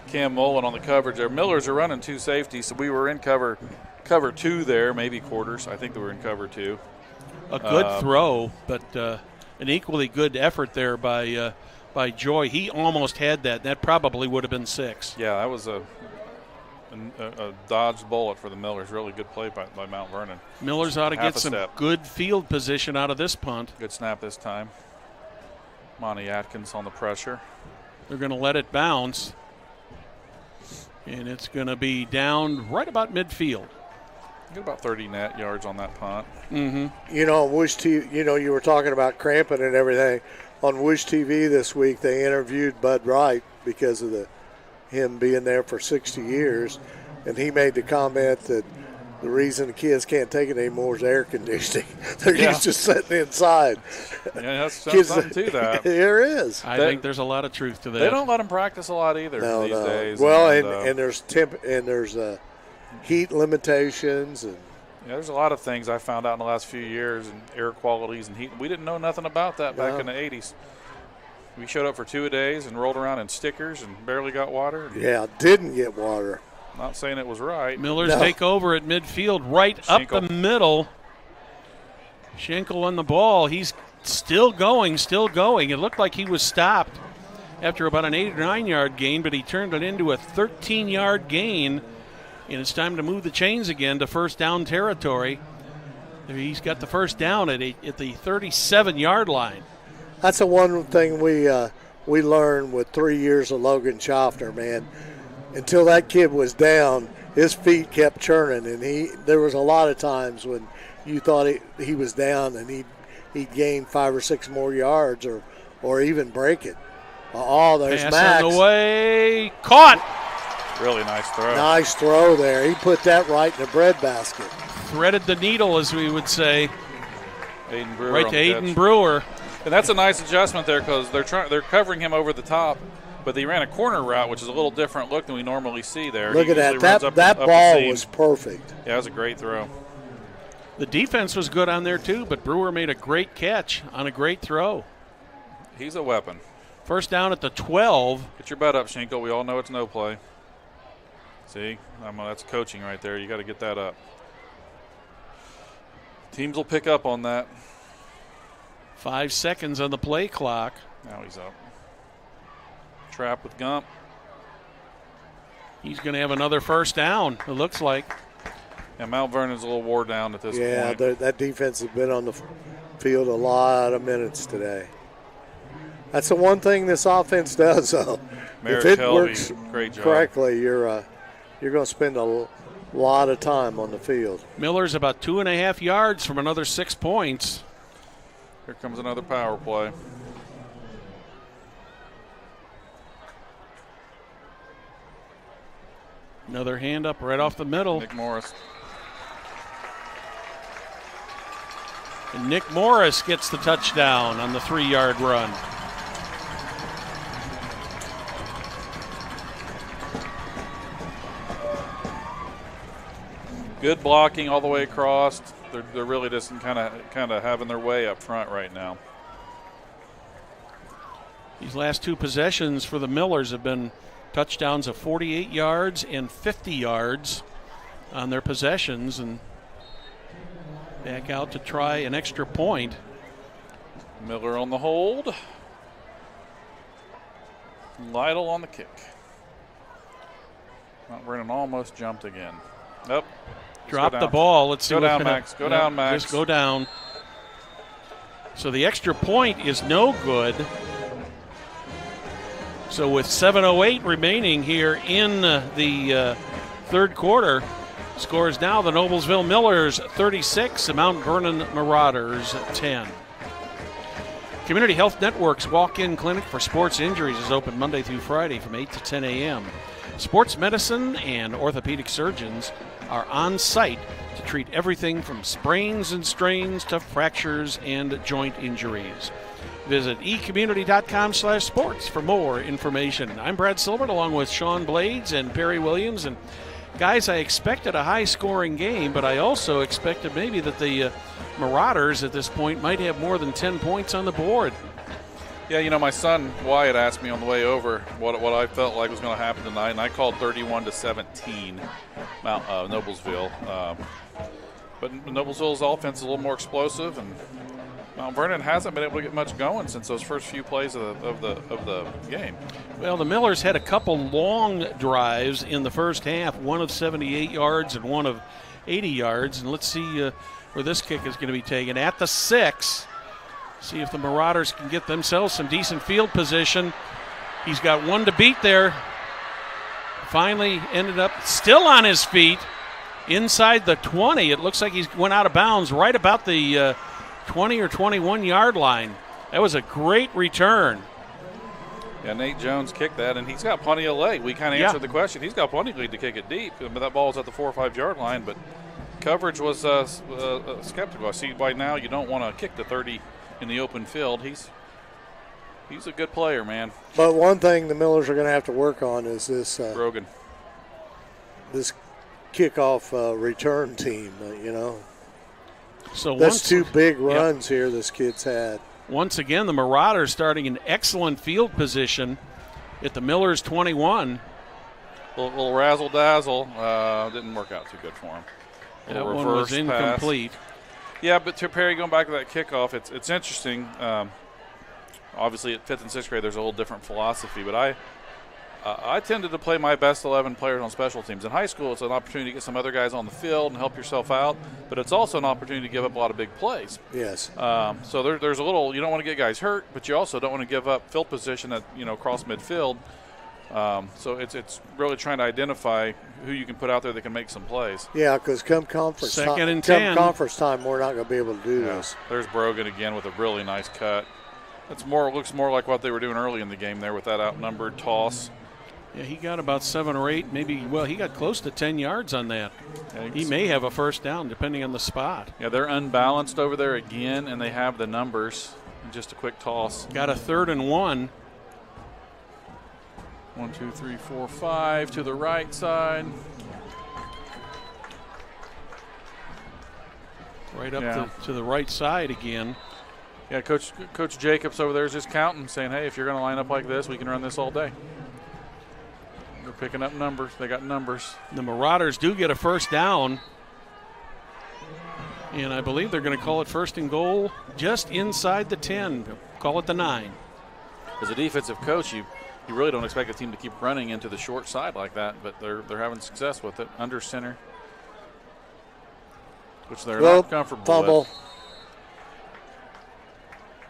Cam Mullen on the coverage there. Millers are running 2 safeties, so we were in cover 2 there, maybe quarters. I think they were in cover 2. A good throw, but an equally good effort there by Joy. He almost had that. That probably would have been 6. Yeah, that was a dodged bullet for the Millers. Really good play by Mount Vernon. Millers ought to get some good field position out of this punt. Good snap this time. Monty Atkins on the pressure. They're going to let it bounce, and it's going to be down right about midfield. Get about 30 net yards on that punt. Mm-hmm. Wish TV, you were talking about cramping and everything. On Wish TV this week, they interviewed Bud Wright because of him being there for 60 years, and he made the comment that the reason the kids can't take it anymore is air conditioning. They're used to sitting inside. Yeah, that's something to that. There is. I think there's a lot of truth to that. They don't let them practice a lot either these days. Well, and there's heat limitations and. Yeah, there's a lot of things I found out in the last few years, and air qualities and heat. We didn't know nothing about that back in the 80s. We showed up for 2-a-days and rolled around in stickers and barely got water. Yeah, didn't get water. Not saying it was right. Millers take over at midfield, right Schenkel. up the middle. Schenkel on the ball. He's still going. It looked like he was stopped after about an 8 or 9 yard gain, but he turned it into a 13-yard gain, and it's time to move the chains again to first down territory. He's got the first down at the 37-yard line. That's the one thing we learned with 3 years of Logan Schaffner, man. Until that kid was down, his feet kept churning, and there was a lot of times when you thought he was down and he'd gain 5 or 6 more yards or even break it. There's Pass Max. on the way. Caught. Really nice throw. Nice throw there. He put that right in the bread basket. Threaded the needle, as we would say. Aiden Brewer right on to the Aiden catch. Brewer. And that's a nice adjustment there because they're covering him over the top, but they ran a corner route, which is a little different look than we normally see there. Look at that. That ball was perfect. Yeah, it was a great throw. The defense was good on there too, but Brewer made a great catch on a great throw. He's a weapon. First down at the 12. Get your butt up, Schenkel. We all know it's no play. See, that's coaching right there. You got to get that up. Teams will pick up on that. 5 seconds on the play clock. Now he's up. Trap with Gump. He's going to have another first down, it looks like. And Mount Vernon's a little wore down at this point. Yeah, that defense has been on the field a lot of minutes today. That's the one thing this offense does, though. If it works great job. correctly, you're going to spend a lot of time on the field. Miller's about 2.5 yards from another 6 points. Here comes another power play. Another hand up right off the middle. Nick Morris. And Nick Morris gets the touchdown on the 3-yard run. Good blocking all the way across. They're really just kind of having their way up front right now. These last 2 possessions for the Millers have been touchdowns of 48 yards and 50 yards on their possessions, and back out to try an extra point. Miller on the hold. Lytle on the kick. Mount Vernon almost jumped again. Up. Drop the ball. Let's see go what down, kinda, Max. Go down, Max. Just go down. So the extra point is no good. So with 7:08 remaining here in the third quarter, score is now the Noblesville Millers 36, the Mount Vernon Marauders 10. Community Health Network's walk-in clinic for sports injuries is open Monday through Friday from 8 to 10 a.m. Sports medicine and orthopedic surgeons are on site to to treat everything from sprains and strains to fractures and joint injuries. Visit ecommunity.com/sports for more information. I'm Brad Silbert along with Sean Blades and Perry Williams. And guys, I expected a high-scoring game, but I also expected maybe that the Marauders at this point might have more than 10 points on the board. Yeah, you know, my son Wyatt asked me on the way over what I felt like was going to happen tonight, and I called 31-17 Noblesville. But Noblesville's offense is a little more explosive, and Mount Vernon hasn't been able to get much going since those first few plays of the game. Well, the Millers had a couple long drives in the first half, one of 78 yards and one of 80 yards. And let's see where this kick is going to be taken. At the 6. See if the Marauders can get themselves some decent field position. He's got one to beat there. Finally ended up still on his feet inside the 20. It looks like he went out of bounds right about the 20 or 21 yard line. That was a great return. Yeah, Nate Jones kicked that, and he's got plenty of leg. We kind of answered the question. He's got plenty of leg to kick it deep, but that ball's at the 4 or 5 yard line. But coverage was skeptical. I see by now you don't want to kick the 30 in the open field. He's a good player, man. But one thing the Millers are going to have to work on is this Brogan. This kickoff return team, So that's two big runs here this kid's had. Once again, the Marauders starting in excellent field position at the Millers 21. Little razzle-dazzle. Didn't work out too good for him. That one was incomplete. Pass. Yeah, but to Perry, going back to that kickoff, it's interesting. Obviously, at 5th and 6th grade, there's a whole different philosophy. But I tended to play my best 11 players on special teams. In high school, it's an opportunity to get some other guys on the field and help yourself out. But it's also an opportunity to give up a lot of big plays. Yes. So there's a little – you don't want to get guys hurt, but you also don't want to give up field position at, across midfield. So it's really trying to identify who you can put out there that can make some plays. Yeah, because come conference time, we're not going to be able to do this. There's Brogan again with a really nice cut. Looks more like what they were doing early in the game there with that outnumbered toss. Yeah, he got about 7 or 8, maybe. Well, he got close to 10 yards on that. Yeah, he may have a first down depending on the spot. Yeah, they're unbalanced over there again, and they have the numbers. Just a quick toss. Got a 3rd and 1. 1, 2, 3, 4, 5 to the right side. Right up to the right side again. Yeah, Coach Jacobs over there is just counting, saying, hey, if you're going to line up like this, we can run this all day. They're picking up numbers. They got numbers. The Marauders do get a first down. And I believe they're going to call it 1st and goal just inside the 10. Call it the 9. As a defensive coach, you really don't expect a team to keep running into the short side like that, but they're having success with it. Under center, which they're not comfortable with.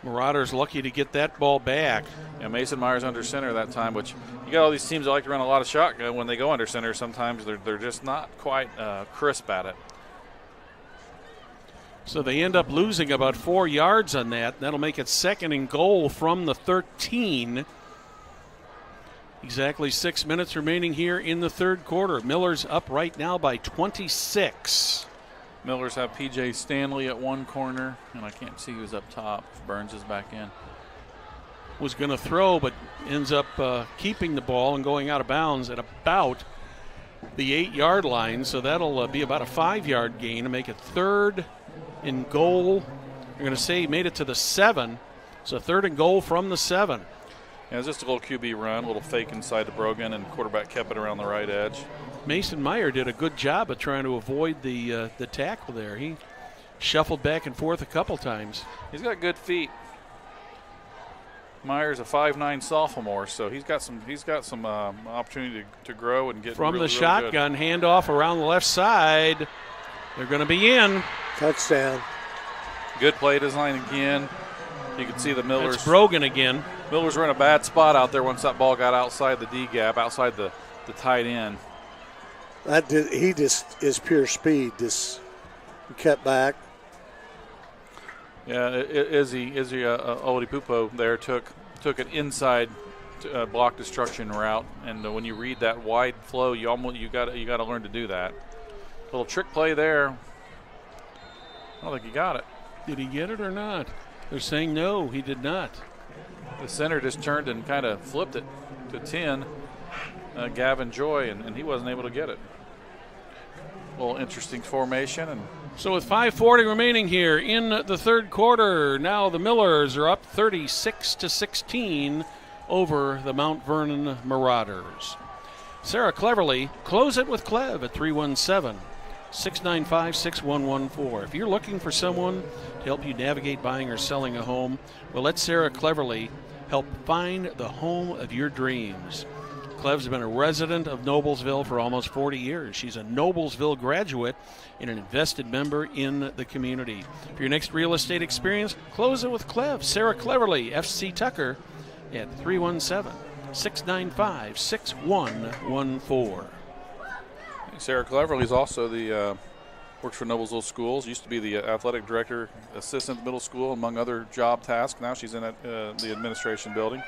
Marauders lucky to get that ball back. Yeah, Mason Myers under center that time, which you got all these teams that like to run a lot of shotgun. When they go under center, sometimes they're just not quite crisp at it. So they end up losing about 4 yards on that. That'll make it 2nd and goal from the 13. Exactly 6 minutes remaining here in the 3rd quarter. Millers up right now by 26. Millers have P.J. Stanley at one corner, and I can't see who's up top. Burns is back in. Was going to throw, but ends up keeping the ball and going out of bounds at about the 8 yard line. So that'll be about a 5 yard gain to make it 3rd and goal. You're going to say he made it to the 7. So 3rd and goal from the 7. Yeah, it was just a little QB run, a little fake inside to Brogan, and quarterback kept it around the right edge. Mason Meyer did a good job of trying to avoid the tackle there. He shuffled back and forth a couple times. He's got good feet. Meyer's a 5'9" sophomore, so he's got some opportunity to grow and get from really, the shotgun handoff around the left side. They're going to be in. Touchdown. Good play design again. You can see the Millers. It's Brogan again. Millers were in a bad spot out there once that ball got outside the D gap, outside the tight end. He just is pure speed. Just kept back. Yeah, Izzy Oladipupo there took an inside block destruction route, and when you read that wide flow, you got to learn to do that. Little trick play there. I don't think he got it. Did he get it or not? They're saying no, he did not. The center just turned and kind of flipped it to 10, Gavin Joy, and he wasn't able to get it. A little interesting formation. And so with 5:40 remaining here in the third quarter, now the Millers are up 36-16 over the Mount Vernon Marauders. Sarah Cleverly, close it with Clev at 317-695-6114. If you're looking for someone to help you navigate buying or selling a home, well, let Sarah Cleverly help find the home of your dreams. Clev's been a resident of Noblesville for almost 40 years. She's a Noblesville graduate and an invested member in the community. For your next real estate experience, close it with Clev. Sarah Cleverly, FC Tucker, at 317-695-6114. Sarah Cleverly is also the works for Noblesville Schools. Used to be the athletic director, assistant at the middle school, among other job tasks. Now she's in the administration building.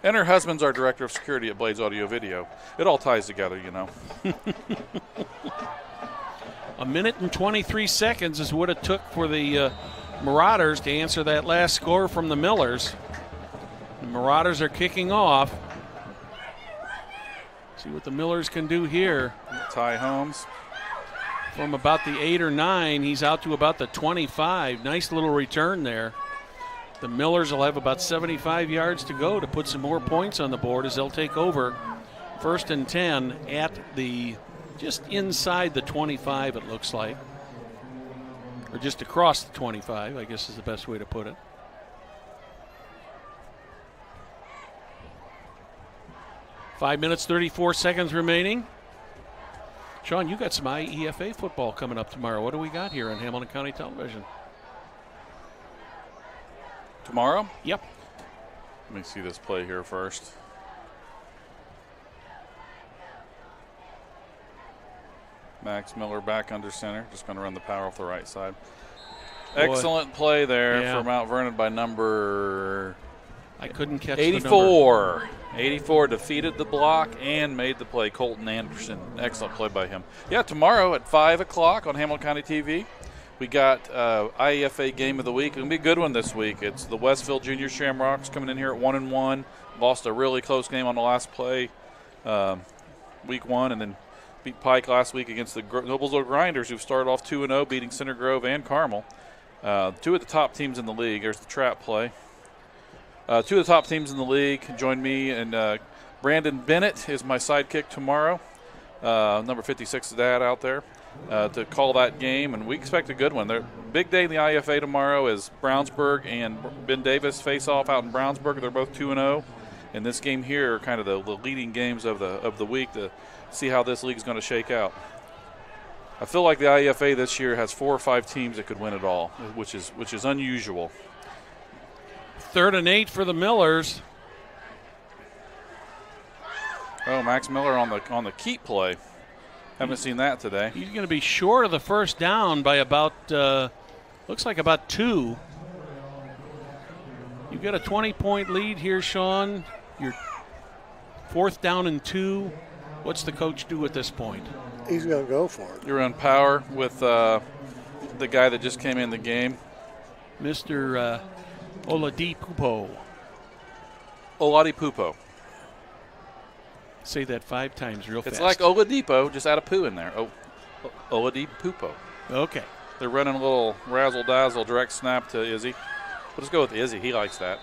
And her husband's our director of security at Blades Audio Video. It all ties together, you know. A minute and 23 seconds is what it took for the Marauders to answer that last score from the Millers. The Marauders are kicking off. See what the Millers can do here. Ty Holmes. From about the 8 or 9, he's out to about the 25. Nice little return there. The Millers will have about 75 yards to go to put some more points on the board as they'll take over 1st and 10 at the just inside the 25, it looks like. Or just across the 25, I guess is the best way to put it. Five minutes, 34 seconds remaining. Sean, you got some IEFA football coming up tomorrow. What do we got here on Hamilton County Television? Tomorrow? Yep. Let me see this play here first. Max Miller back under center. Just going to run the power off the right side. Boy. Excellent play there for Mount Vernon by number I couldn't catch 84. 84 defeated the block and made the play. Colton Anderson. Excellent play by him. Yeah, tomorrow at 5 o'clock on Hamilton County TV. We got IEFA Game of the Week. It's going to be a good one this week. It's the Westville Junior Shamrocks coming in here at 1-1. Lost a really close game on the last play, week 1, and then beat Pike last week against the Noblesville Grinders, who've started off 2-0, beating Center Grove and Carmel. Two of the top teams in the league. There's the trap play. Two of the top teams in the league. Join me, and Brandon Bennett is my sidekick tomorrow. Number 56 is dad out there. To call that game, and we expect a good one. The big day in the IFA tomorrow is Brownsburg and Ben Davis face off out in Brownsburg. They're both 2-0, and this game here are kind of the leading games of the week to see how this league is going to shake out. I feel like the IFA this year has 4 or 5 teams that could win it all, which is unusual. 3rd and 8 for the Millers. Oh, Max Miller on the keep play. Haven't seen that today. He's going to be short of the first down by about, looks like about 2. You've got a 20-point lead here, Sean. You're 4th down and 2. What's the coach do at this point? He's going to go for it. You're on power with the guy that just came in the game. Mr. Oladipo. Oladipo. Say that 5 times real fast. It's like Oladipo, just add a poo in there. Oladipo. Okay. They're running a little razzle-dazzle direct snap to Izzy. We'll just go with Izzy. He likes that.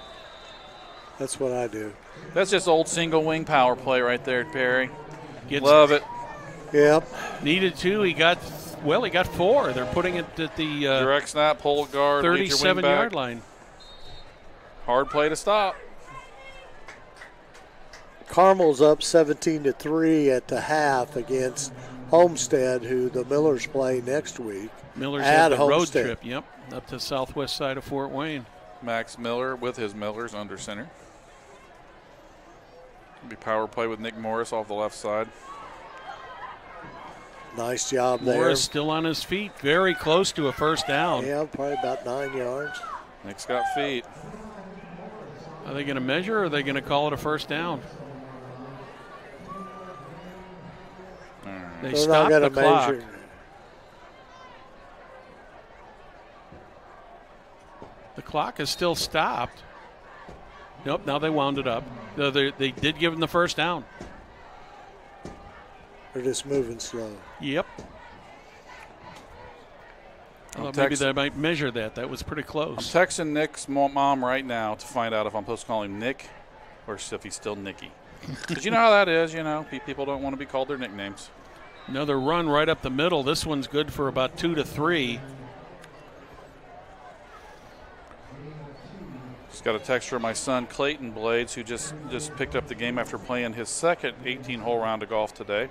That's what I do. That's just old single wing power play right there, Perry. Love it. Yep. Needed 2. He got 4. They're putting it at the direct snap, pull guard, 37-yard line. Hard play to stop. Carmel's up 17-3 at the half against Homestead, who the Millers play next week. Millers have a road trip, up to the southwest side of Fort Wayne. Max Miller with his Millers under center. Be power play with Nick Morris off the left side. Nice job there. Morris still on his feet, very close to a first down. Yeah, probably about 9 yards. Nick's got feet. Are they going to measure, or are they going to call it a first down? They stopped the clock. clock is still stopped. Nope, now they wound it up. They did give him the first down. They're just moving slow. Yep. Maybe they might measure that. That was pretty close. I'm texting Nick's mom right now to find out if I'm supposed to call him Nick or if he's still Nicky. Because you know how that is, people don't want to be called their nicknames. Another run right up the middle. This one's good for about 2 to 3. Just got a text from my son Clayton Blades, who just picked up the game after playing his second 18-hole round of golf today.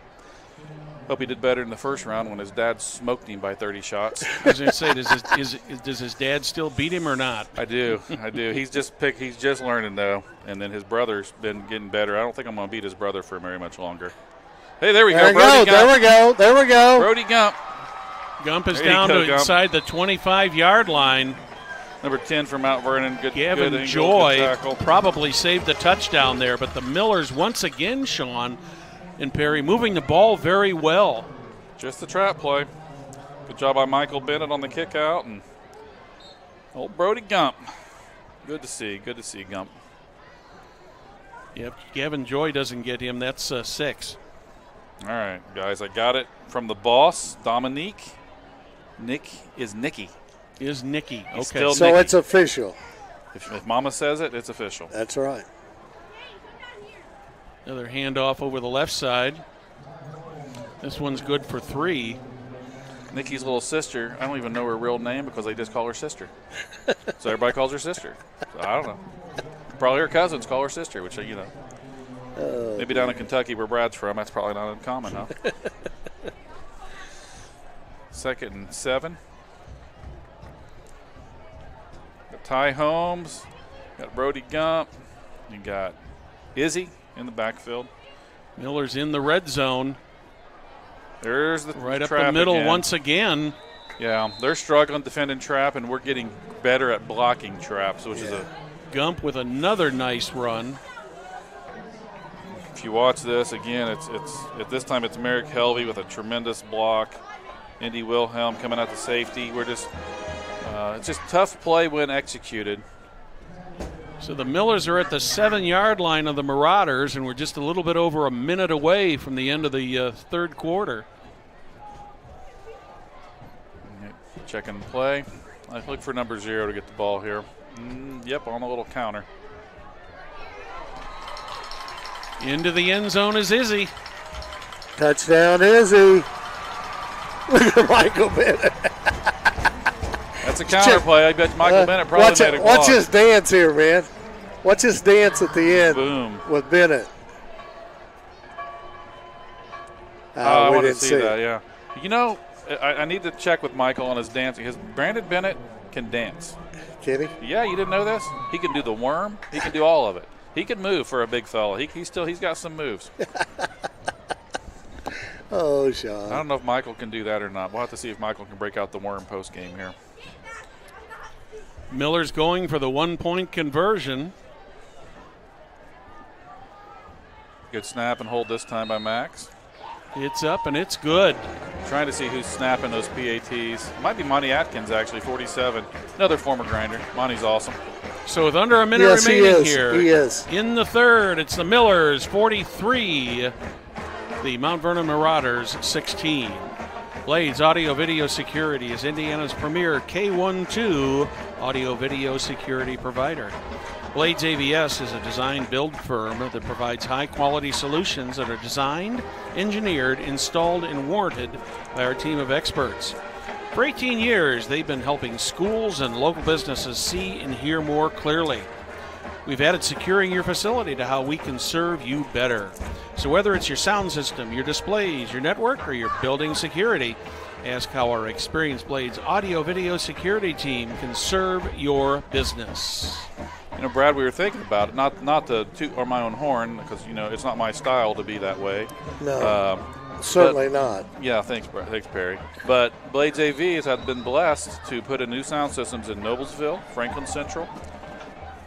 Hope he did better in the first round when his dad smoked him by 30 shots. I was going to say, does his dad still beat him or not? I do. He's just learning though, and then his brother's been getting better. I don't think I'm going to beat his brother for very much longer. Hey, there we go. There we go. Brody Gump. Gump is down to inside the 25-yard line. Number 10 from Mount Vernon. Gavin Joy probably saved the touchdown there, but the Millers once again, Sean and Perry, moving the ball very well. Just the trap play. Good job by Michael Bennett on the kick out, and old Brody Gump. Good to see Gump. Yep, Gavin Joy doesn't get him. That's 6. All right, guys, I got it from the boss, Dominique. Nick is Nicky. Is Nicky. Okay. So Nicky. It's official. If Mama says it, it's official. That's right. Another handoff over the left side. This one's good for 3. Nikki's little sister, I don't even know her real name because they just call her sister. So everybody calls her sister. So I don't know. Probably her cousins call her sister, which, maybe down in Kentucky where Brad's from, that's probably not uncommon, huh? 2nd and 7. Got Ty Holmes. Got Brody Gump. You got Izzy in the backfield. Miller's in the red zone. There's the right up trap the middle again. Once again. Yeah, they're struggling defending trap, and we're getting better at blocking traps, which is a Gump with another nice run. If you watch this again, it's at this time it's Merrick Helvey with a tremendous block. Indy Wilhelm coming out to safety. We're just it's just tough play when executed. So the Millers are at the 7-yard line of the Marauders, and we're just a little bit over a minute away from the end of the third quarter. Checking play. I look for number 0 to get the ball here. Yep, on a little counter. Into the end zone is Izzy. Touchdown, Izzy. Look at Michael Bennett. That's a counter play. I bet Michael Bennett probably made a block. Watch his dance here, man. Watch his dance at the end. Boom. With Bennett. I want to see that, yeah. I need to check with Michael on his dancing. Brandon Bennett can dance. Can he? Yeah, you didn't know this? He can do the worm. He can do all of it. He can move for a big fella. He's got some moves. Oh, Sean. I don't know if Michael can do that or not. We'll have to see if Michael can break out the worm post game here. Miller's going for the 1-point conversion. Good snap and hold this time by Max. It's up and it's good. Trying to see who's snapping those PATs. It might be Monty Atkins, actually, 47. Another former grinder. Monty's awesome. So with under a minute remaining here, he is. In the third, it's the Millers 43, the Mount Vernon Marauders 16. Blades Audio Video Security is Indiana's premier K12 audio video security provider. Blades AVS is a design-build firm that provides high-quality solutions that are designed, engineered, installed, and warranted by our team of experts. For 18 years, they've been helping schools and local businesses see and hear more clearly. We've added securing your facility to how we can serve you better. So whether it's your sound system, your displays, your network, or your building security, ask how our experienced Blades Audio Video Security team can serve your business. Brad, we were thinking about it, not to toot on my own horn, because, it's not my style to be that way. No, certainly not. Yeah, thanks, Brad. Thanks, Perry. But Blades AV has been blessed to put in new sound systems in Noblesville, Franklin Central,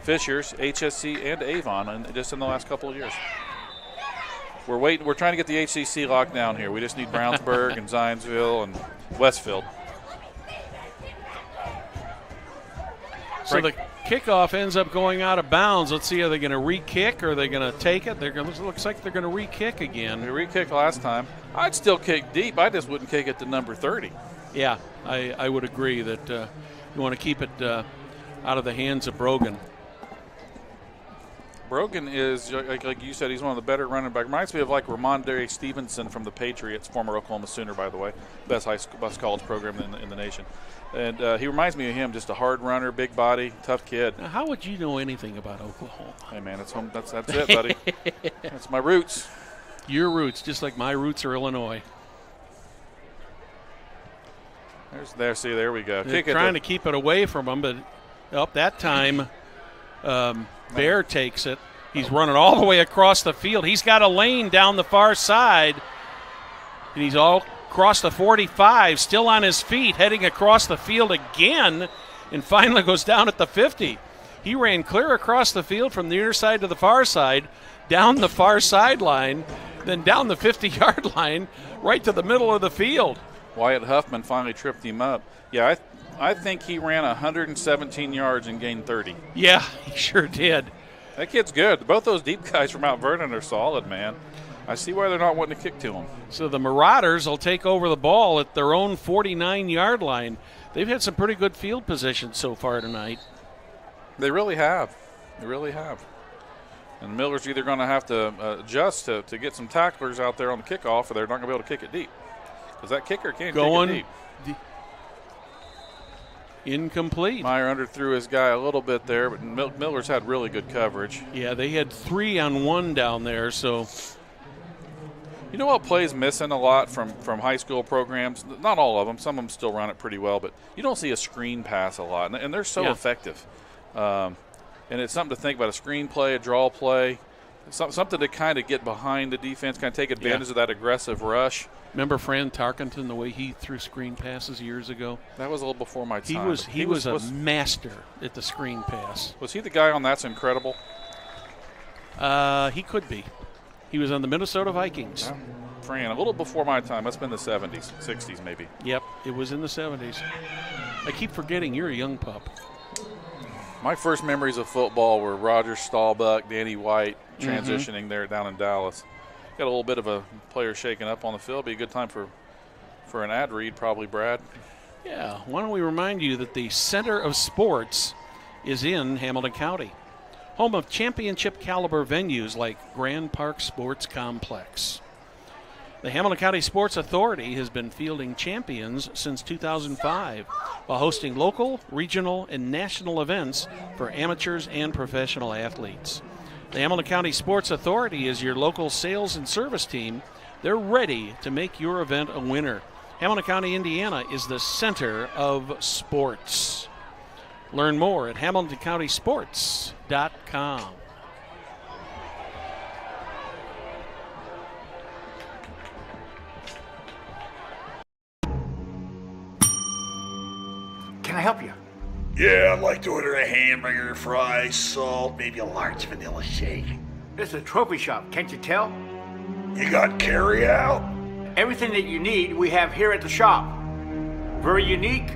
Fishers, HSC, and Avon, just in the last couple of years. We're trying to get the HCC locked down here. We just need Brownsburg and Zionsville and Westfield. So the kickoff ends up going out of bounds. Let's see, are they going to re-kick or are they going to take it? Looks like they're going to re-kick again. They re-kicked last time. I'd still kick deep. I just wouldn't kick it to number 30. Yeah, I would agree that you want to keep it out of the hands of Brogan. Brogan is, like you said, he's one of the better running back. Reminds me of like Ramondre Stevenson from the Patriots, former Oklahoma Sooner, by the way. Best college program in the nation. And he reminds me of him, just a hard runner, big body, tough kid. Now, how would you know anything about Oklahoma? Hey, man, that's it, buddy. That's my roots. Your roots, just like my roots are Illinois. There we go. They're trying to keep it away from him, but that time Bear takes it. He's running all the way across the field. He's got a lane down the far side, and he's all across the 45, still on his feet, heading across the field again, and finally goes down at the 50. He ran clear across the field from the near side to the far side, down the far sideline, then down the 50-yard line, right to the middle of the field. Wyatt Huffman finally tripped him up. Yeah, I think he ran 117 yards and gained 30. Yeah, he sure did. That kid's good. Both those deep guys from Mount Vernon are solid, man. I see why they're not wanting to kick to him. So the Marauders will take over the ball at their own 49-yard line. They've had some pretty good field position so far tonight. They really have. They really have. And Miller's either going to have to adjust to get some tacklers out there on the kickoff, or they're not going to be able to kick it deep. Because that kicker can't kick it deep. Incomplete. Meyer underthrew his guy a little bit there, but Miller's had really good coverage. Yeah, they had 3-on-1 down there, so. You know what plays missing a lot from high school programs? Not all of them. Some of them still run it pretty well, but you don't see a screen pass a lot, and they're so effective. And it's something to think about, a screen play, a draw play, something to kind of get behind the defense, kind of take advantage of that aggressive rush. Remember Fran Tarkenton, the way he threw screen passes years ago? That was a little before my time. He was a master at the screen pass. Was he the guy on That's Incredible? He could be. He was on the Minnesota Vikings. Yeah. Fran, a little before my time. That's been the 70s, 60s maybe. Yep, it was in the 70s. I keep forgetting you're a young pup. My first memories of football were Roger Staubach, Danny White, transitioning there down in Dallas. Got a little bit of a player shaking up on the field. Be a good time for an ad read, probably, Brad. Yeah. Why don't we remind you that the Center of Sports is in Hamilton County, home of championship caliber venues like Grand Park Sports Complex. The Hamilton County Sports Authority has been fielding champions since 2005 while hosting local, regional, and national events for amateurs and professional athletes. The Hamilton County Sports Authority is your local sales and service team. They're ready to make your event a winner. Hamilton County, Indiana is the center of sports. Learn more at HamiltonCountySports.com. Can I help you? Yeah, I'd like to order a hamburger, fries, salt, maybe a large vanilla shake. This is a trophy shop, can't you tell? You got carry out? Everything that you need, we have here at the shop. Very unique.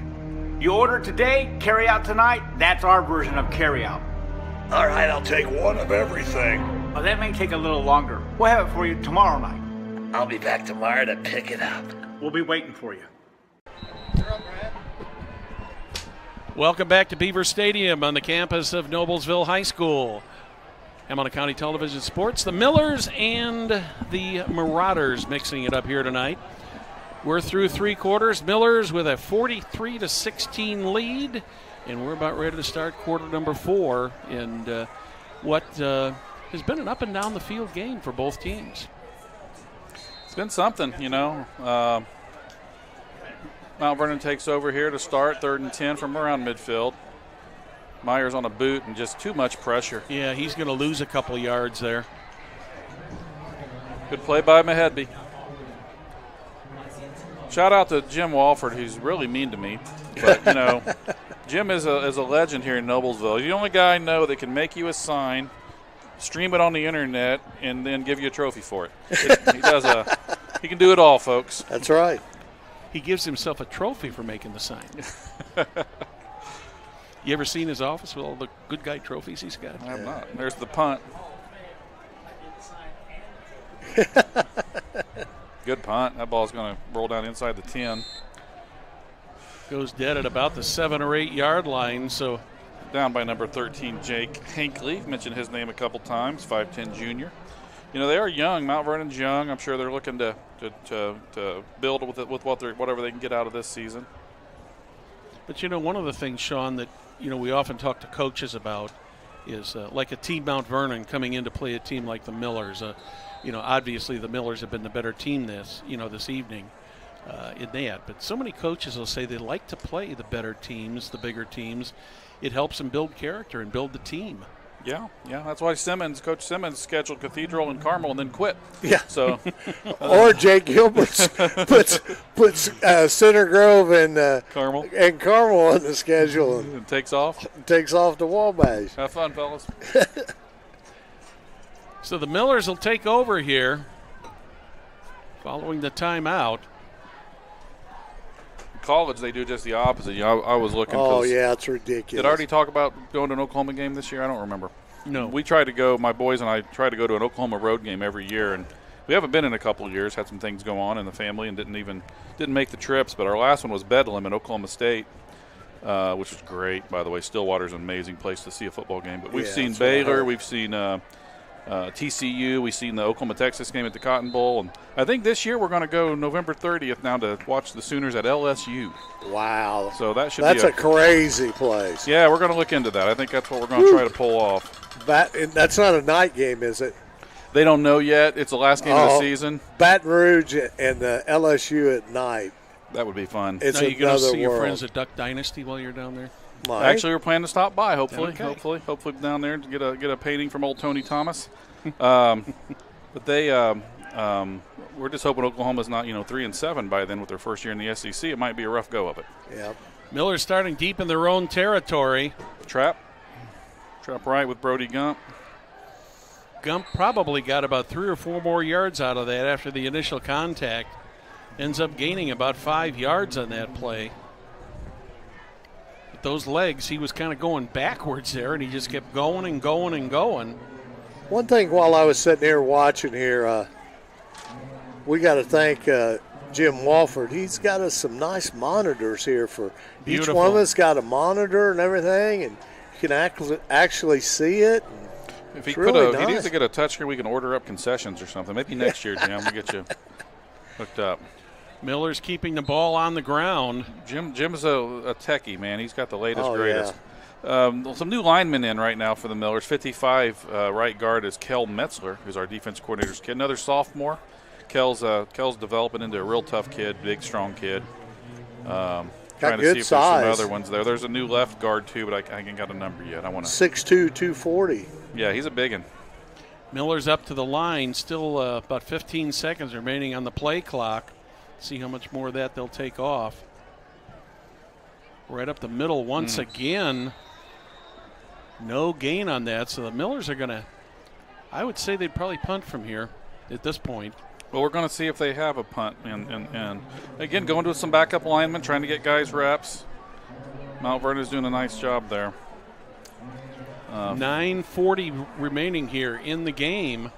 You order today, carry out tonight. That's our version of carry out. All right, I'll take one of everything. Well, that may take a little longer. We'll have it for you tomorrow night. I'll be back tomorrow to pick it up. We'll be waiting for you. Welcome back to Beaver Stadium on the campus of Noblesville High School. Hamilton County Television Sports, the Millers and the Marauders mixing it up here tonight. We're through three quarters. Millers with a 43-16 lead, and we're about ready to start quarter number 4 in what has been an up and down the field game for both teams. It's been something, you know. Mount Vernon takes over here to start, 3rd and 10 from around midfield. Myers on a boot and just too much pressure. Yeah, he's going to lose a couple yards there. Good play by Mahedby. Shout out to Jim Walford, who's really mean to me. But, you know, Jim is a legend here in Noblesville. He's the only guy I know that can make you a sign, stream it on the internet, and then give you a trophy for it. He can do it all, folks. That's right. He gives himself a trophy for making the sign. You ever seen his office with all the good guy trophies he's got? I have not. There's the punt. Good punt. That ball's going to roll down inside the 10. Goes dead at about the 7 or 8 yard line. So down by number 13, Jake Hinckley. Mentioned his name a couple times, 5'10 junior. You know, they are young. Mount Vernon's young. I'm sure they're looking to build with whatever they can get out of this season. But, you know, one of the things, Sean, that, you know, we often talk to coaches about is like a team Mount Vernon coming in to play a team like the Millers. You know, obviously the Millers have been the better team this evening in that. But so many coaches will say they like to play the better teams, the bigger teams. It helps them build character and build the team. Yeah. That's why Coach Simmons scheduled Cathedral and Carmel and then quit. Yeah. So, or Jake Gilbert puts Center Grove and Carmel on the schedule and takes off the Wabash. Have fun, fellas. So the Millers will take over here following the timeout. College, they do just the opposite. You know, I was looking. Oh, yeah, it's ridiculous. Did I already talk about going to an Oklahoma game this year? I don't remember. No. We tried to go, my boys and I tried to go to an Oklahoma road game every year, and we haven't been in a couple of years, had some things go on in the family and didn't make the trips. But our last one was Bedlam in Oklahoma State, which was great, by the way. Stillwater's an amazing place to see a football game. But we've seen Baylor, we've seen TCU. We've seen the Oklahoma-Texas game at the Cotton Bowl. And I think this year we're going to go November 30th now to watch the Sooners at LSU. Wow. So that's a crazy place. Yeah, we're going to look into that. I think that's what we're going to try to pull off. That's not a night game, is it? They don't know yet. It's the last game of the season. Baton Rouge and the LSU at night. That would be fun. It's now you going to see your world. friends at Duck Dynasty while you're down there? Actually, we're planning to stop by. Hopefully, Okay. hopefully down there to get a painting from old Tony Thomas. But they, we're just hoping Oklahoma's not 3-7 by then with their first year in the SEC. It might be a rough go of it. Yeah. Miller's starting deep in their own territory. Trap right with Brody Gump. Gump probably got about 3 or 4 more yards out of that after the initial contact. Ends up gaining about 5 yards on that play. But those legs, he was kind of going backwards there, and he just kept going and going and going. One thing while I was sitting here watching here, we got to thank Jim Walford. He's got us some nice monitors here for Beautiful. Each one of us got a monitor and everything, and you can actually see it. If he It's really he nice. needs to get a touchscreen, we can order up concessions or something. Maybe next year, Jim, we'll get you hooked up. Miller's keeping the ball on the ground. Jim's a techie, man. He's got the latest, greatest. Yeah. Some new linemen in right now for the Millers. 55 right guard is Kel Metzler, who's our defense coordinator's kid. Another sophomore. Kel's developing into a real tough kid, big, strong kid. Trying to good see if size. there's some other ones there. There's a new left guard, too, but I ain't got a number yet. I want to. 6'2", 240. Yeah, he's a big one. Miller's up to the line. Still about 15 seconds remaining on the play clock. See how much more of that they'll take off. Right up the middle once again. No gain on that. So the Millers are going to, I would say they'd probably punt from here at this point. Well, we're going to see if they have a punt. And again, going to some backup linemen, trying to get guys reps. Mount Vernon's doing a nice job there. 9:40 remaining here in the game.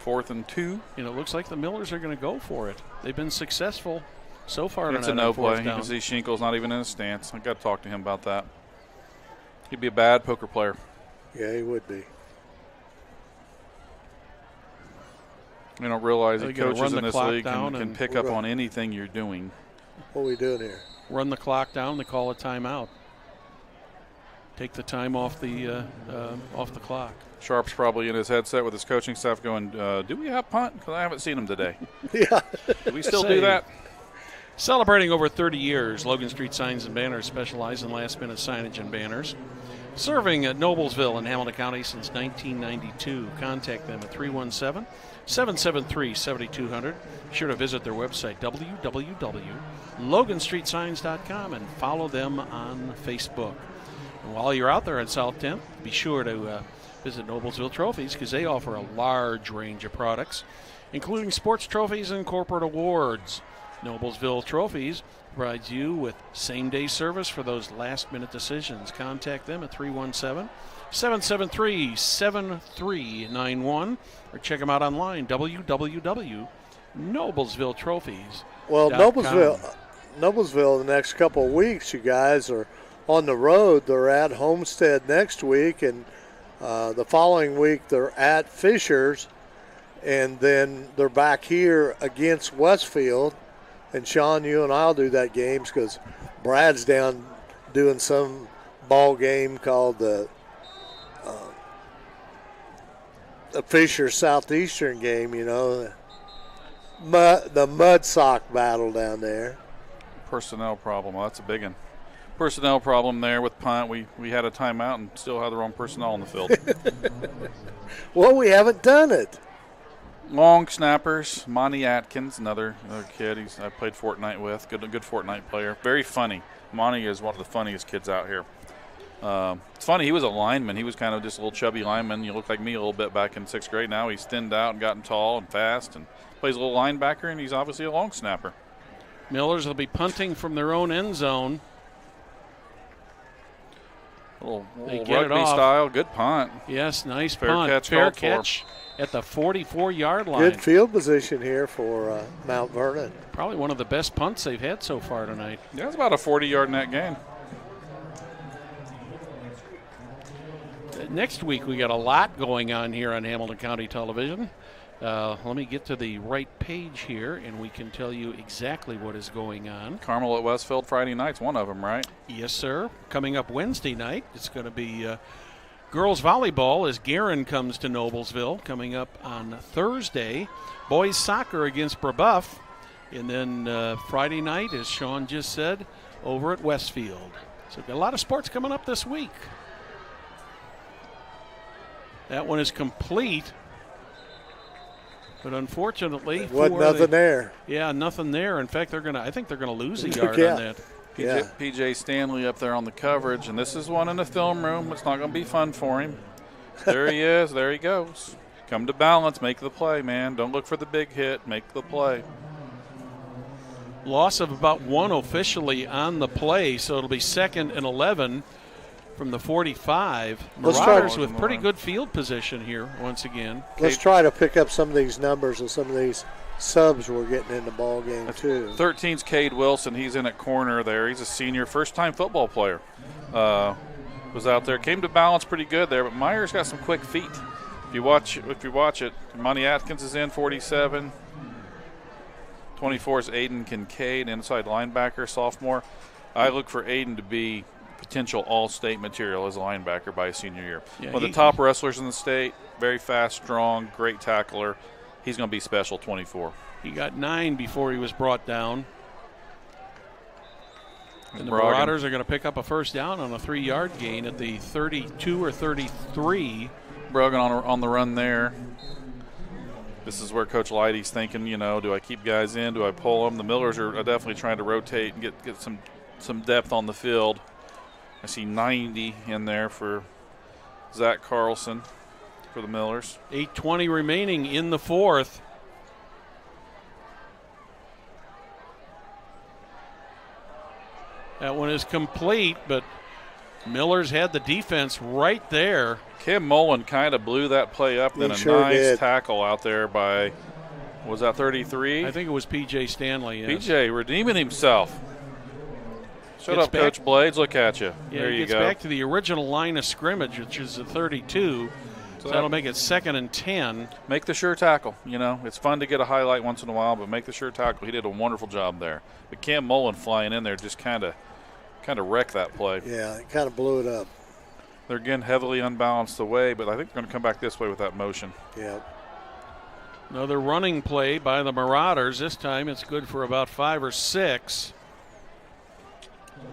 4th and 2. And it looks like the Millers are going to go for it. They've been successful so far. It's a no play. You can see Schinkel's not even in a stance. I've got to talk to him about that. He'd be a bad poker player. Yeah, he would be. You don't realize They that gotta coaches run in the this clock league down can and pick up on anything you're doing. What are we doing here? Run the clock down. They call a timeout. Take the time off the clock. Sharp's probably in his headset with his coaching staff going, do we have punt? Because I haven't seen him today. Yeah. Do we still do that? Celebrating over 30 years, Logan Street Signs and Banners specialize in last-minute signage and banners. Serving at Noblesville in Hamilton County since 1992. Contact them at 317-773-7200. Be sure to visit their website, www.loganstreetsigns.com, and follow them on Facebook. And while you're out there in South 10th, be sure to visit Noblesville Trophies because they offer a large range of products, including sports trophies and corporate awards. Noblesville Trophies provides you with same-day service for those last-minute decisions. Contact them at 317-773-7391 or check them out online, www.noblesvilletrophies.com. Well, Noblesville the next couple of weeks, you guys are on the road. They're at Homestead next week, and the following week they're at Fishers, and then they're back here against Westfield. And Sean, you and I'll do that games because Brad's down doing some ball game called the Fisher Southeastern game, you know, the mud sock battle down there. Personnel problem. Well, that's a big one. Personnel problem there with punt. We had a timeout and still have the wrong personnel on the field. Well, we haven't done it. Long snappers. Monty Atkins, another kid I played Fortnite with. Good Fortnite player. Very funny. Monty is one of the funniest kids out here. It's funny, he was a lineman. He was kind of just a little chubby lineman. You look like me a little bit back in 6th grade. Now he's thinned out and gotten tall and fast and plays a little linebacker, and he's obviously a long snapper. Millers will be punting from their own end zone. Little rugby style. Good punt. Yes, nice Fair punt. Fair catch at the 44-yard line. Good field position here for Mount Vernon. Probably one of the best punts they've had so far tonight. Yeah, it's about a 40-yard net gain. Next week we got a lot going on here on Hamilton County Television. Let me get to the right page here, and we can tell you exactly what is going on. Carmel at Westfield Friday night's one of them, right? Yes, sir. Coming up Wednesday night, it's going to be girls volleyball as Guerin comes to Noblesville. Coming up on Thursday, boys soccer against Brebeuf. And then Friday night, as Sean just said, over at Westfield. So got a lot of sports coming up this week. That one is complete. But unfortunately, wasn't nothing there. Yeah, nothing there. In fact, I think they're gonna lose a yard on that. PJ Stanley up there on the coverage, and this is one in the film room. It's not gonna be fun for him. There he is. There he goes. Come to balance. Make the play, man. Don't look for the big hit. Make the play. Loss of about one officially on the play, so it'll be 2nd and 11 from the 45. Marauders with pretty good field position here once again. Let's try to pick up some of these numbers and some of these subs we're getting in the ball game too. 13's Cade Wilson. He's in at corner there. He's a senior, first-time football player. Was out there, came to balance pretty good there, but Meyer's got some quick feet. If you watch it, Monty Atkins is in 47. 24 is Aiden Kincaid, inside linebacker, sophomore. I look for Aiden to be potential all-state material as a linebacker by his senior year. Yeah, one of the top wrestlers in the state, very fast, strong, great tackler. He's going to be special, 24. He got 9 before he was brought down. And the Marauders are going to pick up a first down on a 3-yard gain at the 32 or 33. Brogan on the run there. This is where Coach Leidy's thinking, do I keep guys in? Do I pull them? The Millers are definitely trying to rotate and get some depth on the field. I see 90 in there for Zach Carlson for the Millers. 8:20 remaining in the 4th. That one is complete, but Millers had the defense right there. Kim Mullen kind of blew that play up. Then a nice tackle out there by, was that 33? I think it was P.J. Stanley. Yes. P.J. redeeming himself. Shut up, Coach Blades. Look at you. Yeah, there you go. Gets back to the original line of scrimmage, which is the 32. So that'll make it 2nd and 10. Make the sure tackle. It's fun to get a highlight once in a while, but make the sure tackle. He did a wonderful job there. But Cam Mullen flying in there just kind of wrecked that play. Yeah, it kind of blew it up. They're again heavily unbalanced away, but I think they're going to come back this way with that motion. Yeah. Another running play by the Marauders. This time it's good for about 5 or 6.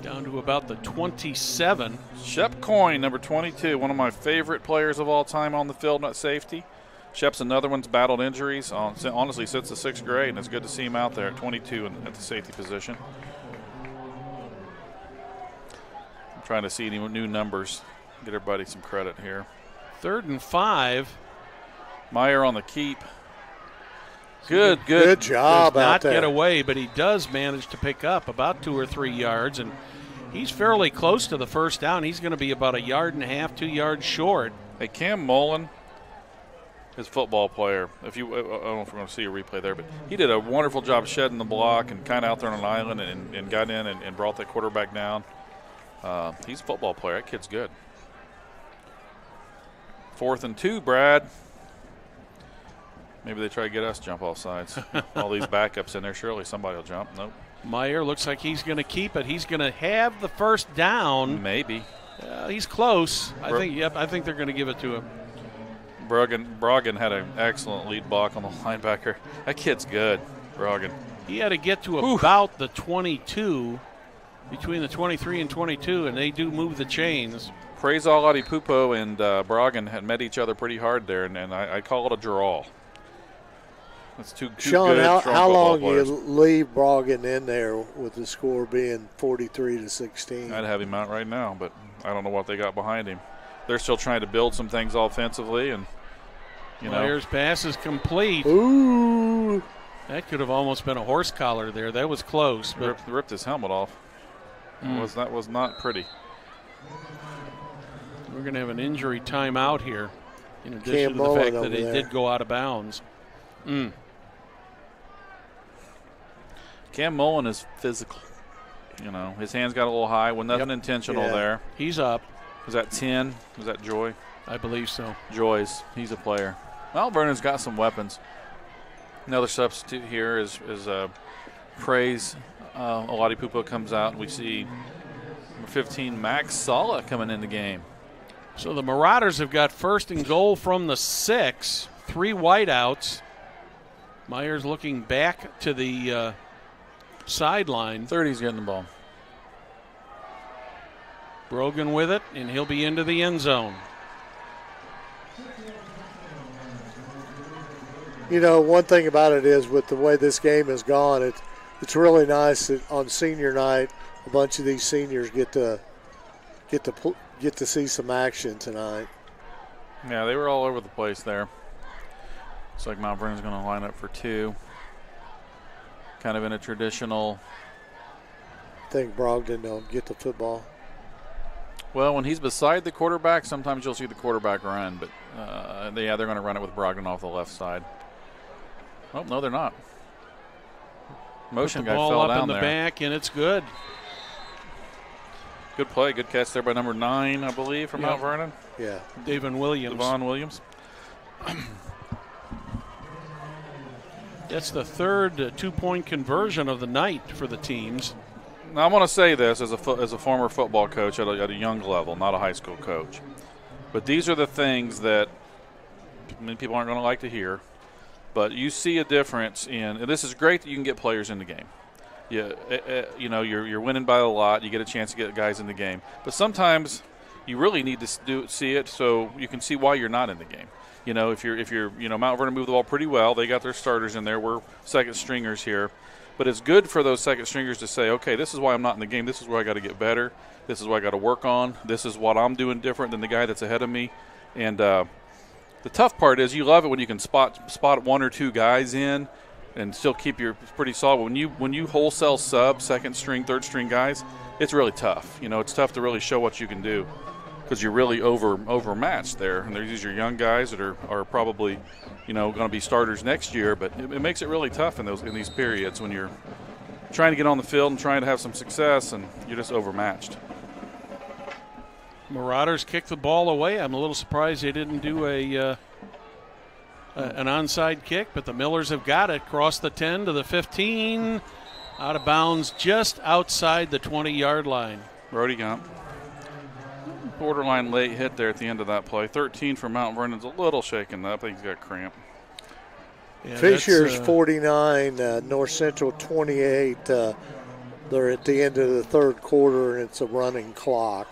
Down to about the 27. Shep Coyne, number 22, one of my favorite players of all time on the field at safety. Shep's another one's battled injuries, honestly, since the 6th grade, and it's good to see him out there at 22 at the safety position. I'm trying to see any new numbers, get everybody some credit here. 3rd and 5. Meyer on the keep. Good job does out not there. get away, but he does manage to pick up about 2 or 3 yards, and he's fairly close to the first down. He's going to be about 1.5 yards, 2 yards short. Hey, Cam Mullen, his football player, I don't know if we're going to see a replay there, but he did a wonderful job shedding the block and kind of out there on an island and got in and brought that quarterback down. He's a football player. That kid's good. 4th and 2, Brad. Maybe they try to get us to jump off sides. All these backups in there, surely somebody will jump. Nope. Meyer looks like he's going to keep it. He's going to have the first down. Maybe. He's close. I think they're going to give it to him. Broggan had an excellent lead block on the linebacker. That kid's good, Broggan. He had to get to about the 22, between the 23 and 22, and they do move the chains. Praise Aladi Pupo and Broggan had met each other pretty hard there, and I call it a draw. That's two Sean, good, how long players. you leave Broggan in there with the score being 43-16? I'd have him out right now, but I don't know what they got behind him. They're still trying to build some things offensively, and Myers' pass is complete. Ooh. That could have almost been a horse collar there. That was close. But ripped his helmet off. That was not pretty. We're going to have an injury timeout here, in addition to the fact that he did go out of bounds. Cam Mullen is physical. His hands got a little high. Well, nothing intentional there. He's up. Was that 10? Was that Joy? I believe so. Joy's. He's a player. Well, Vernon's got some weapons. Another substitute here is Praise. Oladipupo comes out, and we see number 15, Max Sala, coming in the game. So the Marauders have got 1st and goal from the 6, 3 wideouts. Myers looking back to the sideline. 30's getting the ball. Brogan with it, and he'll be into the end zone. One thing about it is with the way this game has gone, it's really nice that on senior night, a bunch of these seniors get to see some action tonight. Yeah, they were all over the place there. Looks like Mount Vernon's going to line up for 2. Kind of in a traditional. I think Brogdon don't get the football. Well, when he's beside the quarterback, sometimes you'll see the quarterback run, but they're going to run it with Brogdon off the left side. Oh, no, they're not. Motion guy fell down there. Ball up in the back, and it's good. Good play, good catch there by number 9, I believe, from Mount Vernon. Yeah. Devon Williams. Devon Williams. That's the 3rd 2-point conversion of the night for the teams. Now, I want to say this as a former football coach at a young level, not a high school coach. But these are the things that many people aren't going to like to hear. But you see a difference in, and this is great that you can get players in the game. You're winning by a lot. You get a chance to get guys in the game. But sometimes you really need to see it so you can see why you're not in the game. If you're Mount Vernon moved the ball pretty well. They got their starters in there. We're second stringers here. But it's good for those second stringers to say, okay, this is why I'm not in the game. This is where I got to get better. This is what I got to work on. This is what I'm doing different than the guy that's ahead of me. And the tough part is you love it when you can spot 1 or 2 guys in and still keep your pretty solid. When you wholesale sub, second string, third string guys, it's really tough. It's tough to really show what you can do because you're really overmatched there. And these are young guys that are probably going to be starters next year, but it makes it really tough in these periods when you're trying to get on the field and trying to have some success and you're just overmatched. Marauders kick the ball away. I'm a little surprised they didn't do an onside kick, but the Millers have got it. Cross the 10 to the 15. Out of bounds just outside the 20-yard line. Brody Gump. Borderline late hit there at the end of that play. 13 for Mount Vernon's a little shaken up. I think he's got cramp. Yeah, Fishers 49, North Central 28. They're at the end of the 3rd quarter, and it's a running clock.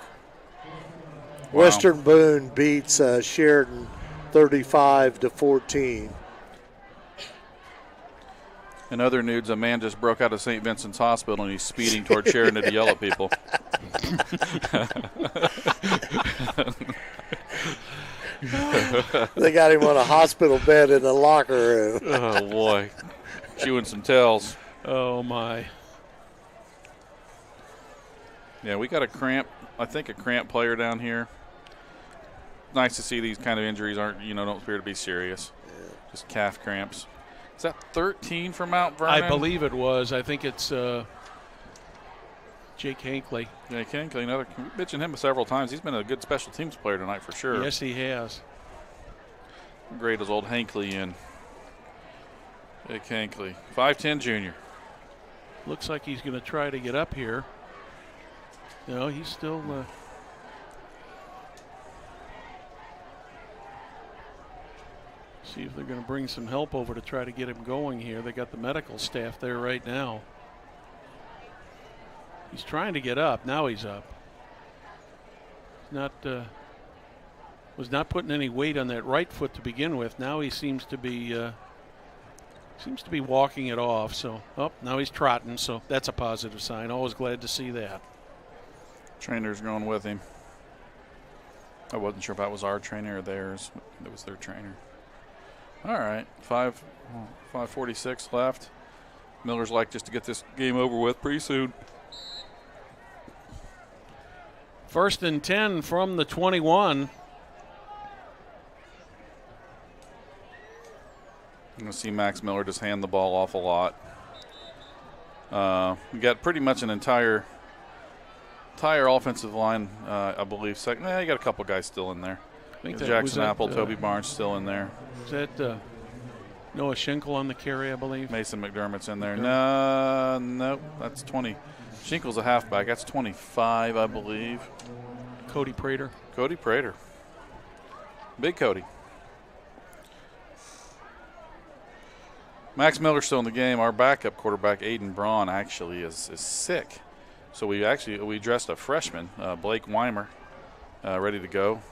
Wow. Western Boone beats Sheridan 35-14. In other news, a man just broke out of St. Vincent's Hospital and he's speeding toward Sheridan to yell at people. They got him on a hospital bed in the locker room. Oh, boy. Chewing some tails. Oh, my. Yeah, we got a cramp player down here. Nice to see these kind of injuries don't appear to be serious. Yeah. Just calf cramps. Is that 13 for Mount Vernon? I believe it was. I think it's Jake Hankley. Jake Hankley, we mentioned him several times. He's been a good special teams player tonight for sure. Yes, he has. Great as old Hankley in. Jake Hankley, 5'10" junior. Looks like he's going to try to get up here. No, he's still. See if they're going to bring some help over to try to get him going here. They got the medical staff there right now. He's trying to get up. Now he's up. Was not putting any weight on that right foot to begin with. Now he seems to be walking it off. So, now he's trotting. So that's a positive sign. Always glad to see that. Trainer's going with him. I wasn't sure if that was our trainer or theirs. It was their trainer. All right, 5:46 left. Miller's like just to get this game over with pretty soon. 1st and 10 from the 21. I'm going to see Max Miller just hand the ball off a lot. We got pretty much an entire offensive line, I believe. Second, you got a couple guys still in there. I think Jackson Apple, Toby Barnes still in there. Is that Noah Schinkel on the carry, I believe? Mason McDermott's in there. No, that's 20. Schinkel's a halfback. That's 25, I believe. Cody Prater. Big Cody. Max Miller's still in the game. Our backup quarterback, Aiden Braun, actually is sick. So we dressed a freshman, Blake Weimer, ready to go.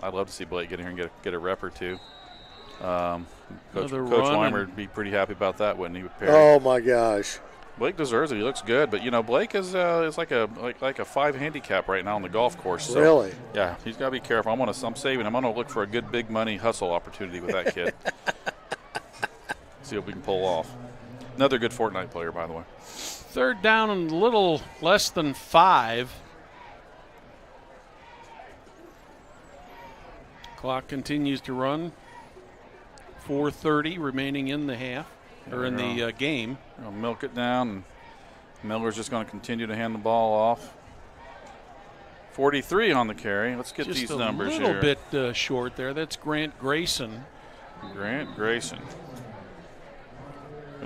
I'd love to see Blake get in here and get a rep or two. Coach Weimer would be pretty happy about that, wouldn't he? Oh my gosh! Blake deserves it. He looks good, but Blake is like a 5 handicap right now on the golf course. So, really? Yeah, he's got to be careful. I'm saving him. I'm going to look for a good big money hustle opportunity with that kid. See what we can pull off. Another good Fortnite player, by the way. 3rd down and a little less than 5. Clock continues to run. 4:30 remaining in the half, or in the game. We'll milk it down, and Miller's just going to continue to hand the ball off. 43 on the carry. Let's get these numbers here. Just a little bit short there. That's Grant Grayson. Going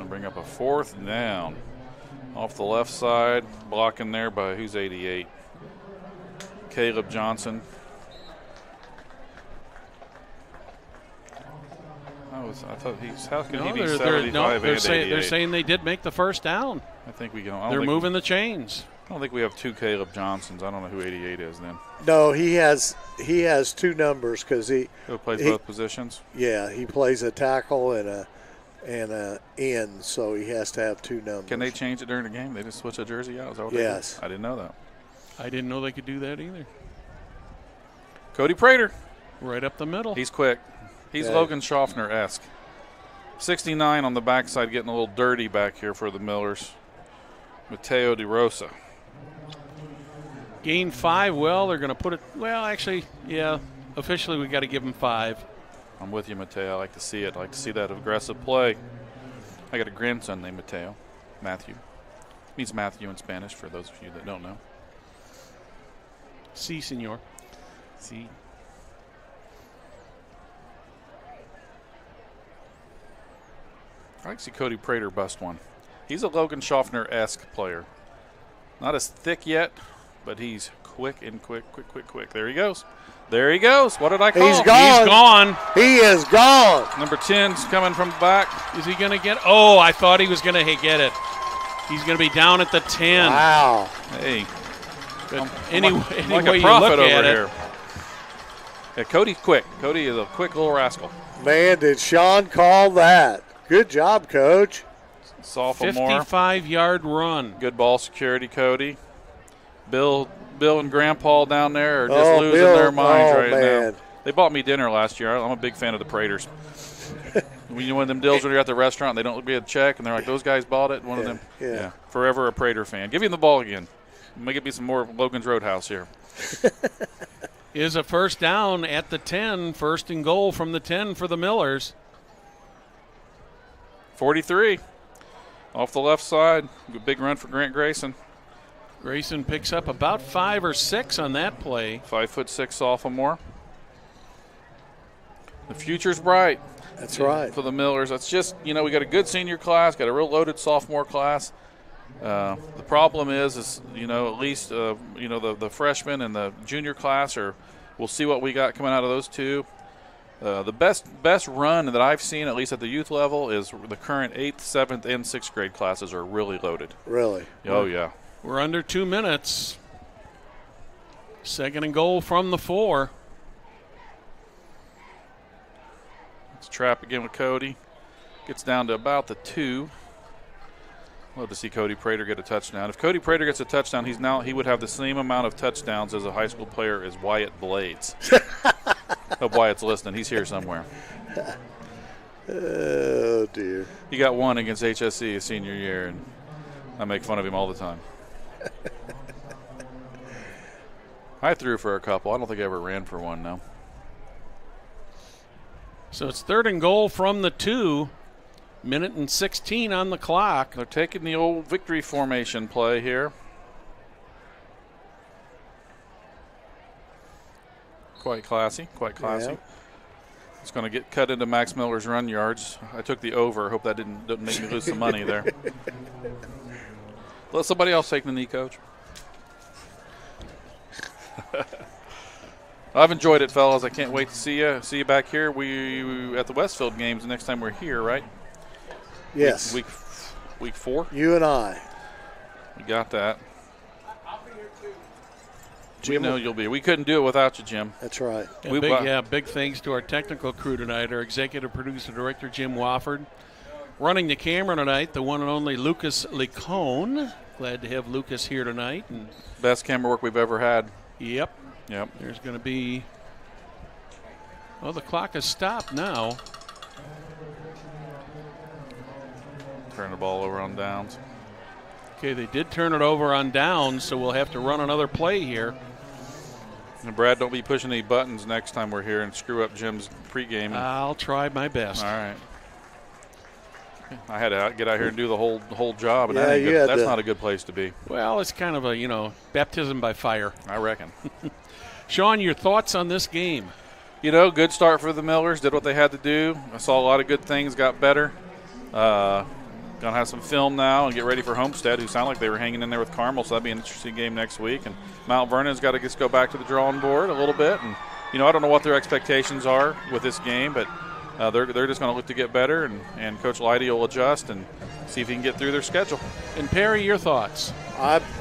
to bring up a 4th down. Off the left side, blocking there by who's 88? Caleb Johnson. I thought how can he be 75 and 88? They're saying they did make the 1st down. I think we go. They're moving the chains. I don't think we have 2 Caleb Johnsons. I don't know who 88 is then. No, he has 2 numbers because he plays both positions. Yeah, he plays a tackle and a end, so he has to have 2 numbers. Can they change it during the game? They just switch a jersey out? Is that what yes. They do? I didn't know that. I didn't know they could do that either. Cody Prater. Right up the middle. He's quick. He's Logan Schaffner-esque. 69 on the backside, getting a little dirty back here for the Millers. Mateo DeRosa. Gain 5. Well, they're going to put it. Well, actually, yeah. Officially, we got to give him 5. I'm with you, Mateo. I like to see it. I like to see that aggressive play. I got a grandson named Mateo. Matthew. Means Matthew in Spanish, for those of you that don't know. Si, senor. Si. I like to see Cody Prater bust one. He's a Logan Schaffner-esque player. Not as thick yet, but he's quick. There he goes. What did I call? He's gone. He is gone. Number 10's coming from the back. Is he going to get? Oh, I thought he was going to get it. He's going to be down at the 10. Wow. Hey. Anyway, like a prophet over here. Yeah, Cody's quick. Cody is a quick little rascal. Man, did Sean call that? Good job, Coach. Sophomore. 55-yard run. Good ball security, Cody. Bill and Grandpa down there are just losing their minds right now. They bought me dinner last year. I'm a big fan of the Praters. When one of them deals when you're at the restaurant and they don't get a check and they're like, those guys bought it. One of them. Yeah. Forever a Prater fan. Give him the ball again. Make it be some more Logan's Roadhouse here. Is a first down at the 10. First and goal from the 10 for the Millers. 43. Off the left side. Big run for Grant Grayson. Grayson picks up about 5 or 6 on that play. 5'6" sophomore. The future's bright. That's right. For the Millers. That's just, we got a good senior class, got a real loaded sophomore class. The problem is at least, the freshman and the junior class we'll see what we got coming out of those two. The best run that I've seen, at least at the youth level, is the current 8th, 7th, and 6th grade classes are really loaded. Really? Oh, yeah. We're under 2 minutes. Second and goal from the 4. It's a trap again with Cody. Gets down to about the 2. Love to see Cody Prater get a touchdown. If Cody Prater gets a touchdown, he would have the same amount of touchdowns as a high school player as Wyatt Blades. Hope Wyatt's listening. He's here somewhere. Oh, dear. He got one against HSC his senior year, and I make fun of him all the time. I threw for a couple. I don't think I ever ran for one, no. So it's third and goal from the 2. Minute and 16 on the clock. They're taking the old victory formation play here. Quite classy, quite classy. Yeah. It's going to get cut into Max Miller's run yards. I took the over. Hope that didn't make me lose some money there. Let somebody else take the knee, Coach. I've enjoyed it, fellas. I can't wait to see you back here. We at the Westfield games the next time we're here, right? Yes. Week 4. You and I. We got that. Jim, we know you'll be. We couldn't do it without you, Jim. That's right. Big thanks to our technical crew tonight. Our executive producer, director Jim Wofford. Running the camera tonight, the one and only Lucas Licone. Glad to have Lucas here tonight. And best camera work we've ever had. Yep. There's going to be. Well, the clock has stopped now. Turn the ball over on downs. Okay, they did turn it over on downs, so we'll have to run another play here. And Brad, don't be pushing any buttons next time we're here and screw up Jim's pregame. I'll try my best. All right. I had to get out here and do the whole job, and yeah, that's not a good place to be. Well, it's kind of a, baptism by fire. I reckon. Sean, your thoughts on this game? Good start for the Millers. Did what they had to do. I saw a lot of good things, got better. Going to have some film now and get ready for Homestead, who sound like they were hanging in there with Carmel, so that'd be an interesting game next week. And Mount Vernon's got to just go back to the drawing board a little bit. And, I don't know what their expectations are with this game, but they're just going to look to get better, and Coach Leidy will adjust and see if he can get through their schedule. And Perry, your thoughts?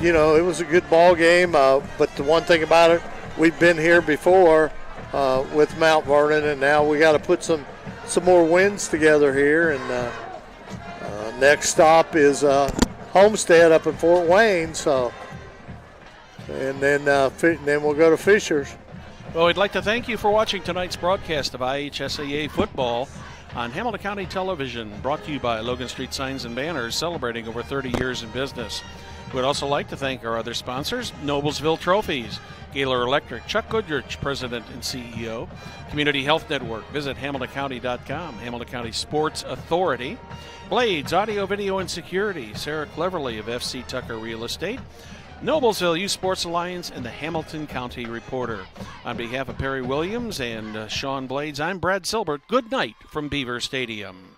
It was a good ball game, but the one thing about it, we've been here before with Mount Vernon, and now we got to put some more wins together here. And next stop is Homestead up in Fort Wayne. So, and then we'll go to Fishers. Well, we'd like to thank you for watching tonight's broadcast of IHSAA football on Hamilton County Television, brought to you by Logan Street Signs and Banners, celebrating over 30 years in business. We'd also like to thank our other sponsors, Noblesville Trophies, Gaylor Electric, Chuck Goodrich, President and CEO, Community Health Network, visit HamiltonCounty.com, Hamilton County Sports Authority, Blades, Audio, Video, and Security, Sarah Cleverly of FC Tucker Real Estate, Noblesville Youth Sports Alliance, and the Hamilton County Reporter. On behalf of Perry Williams and Sean Blades, I'm Brad Silbert. Good night from Beaver Stadium.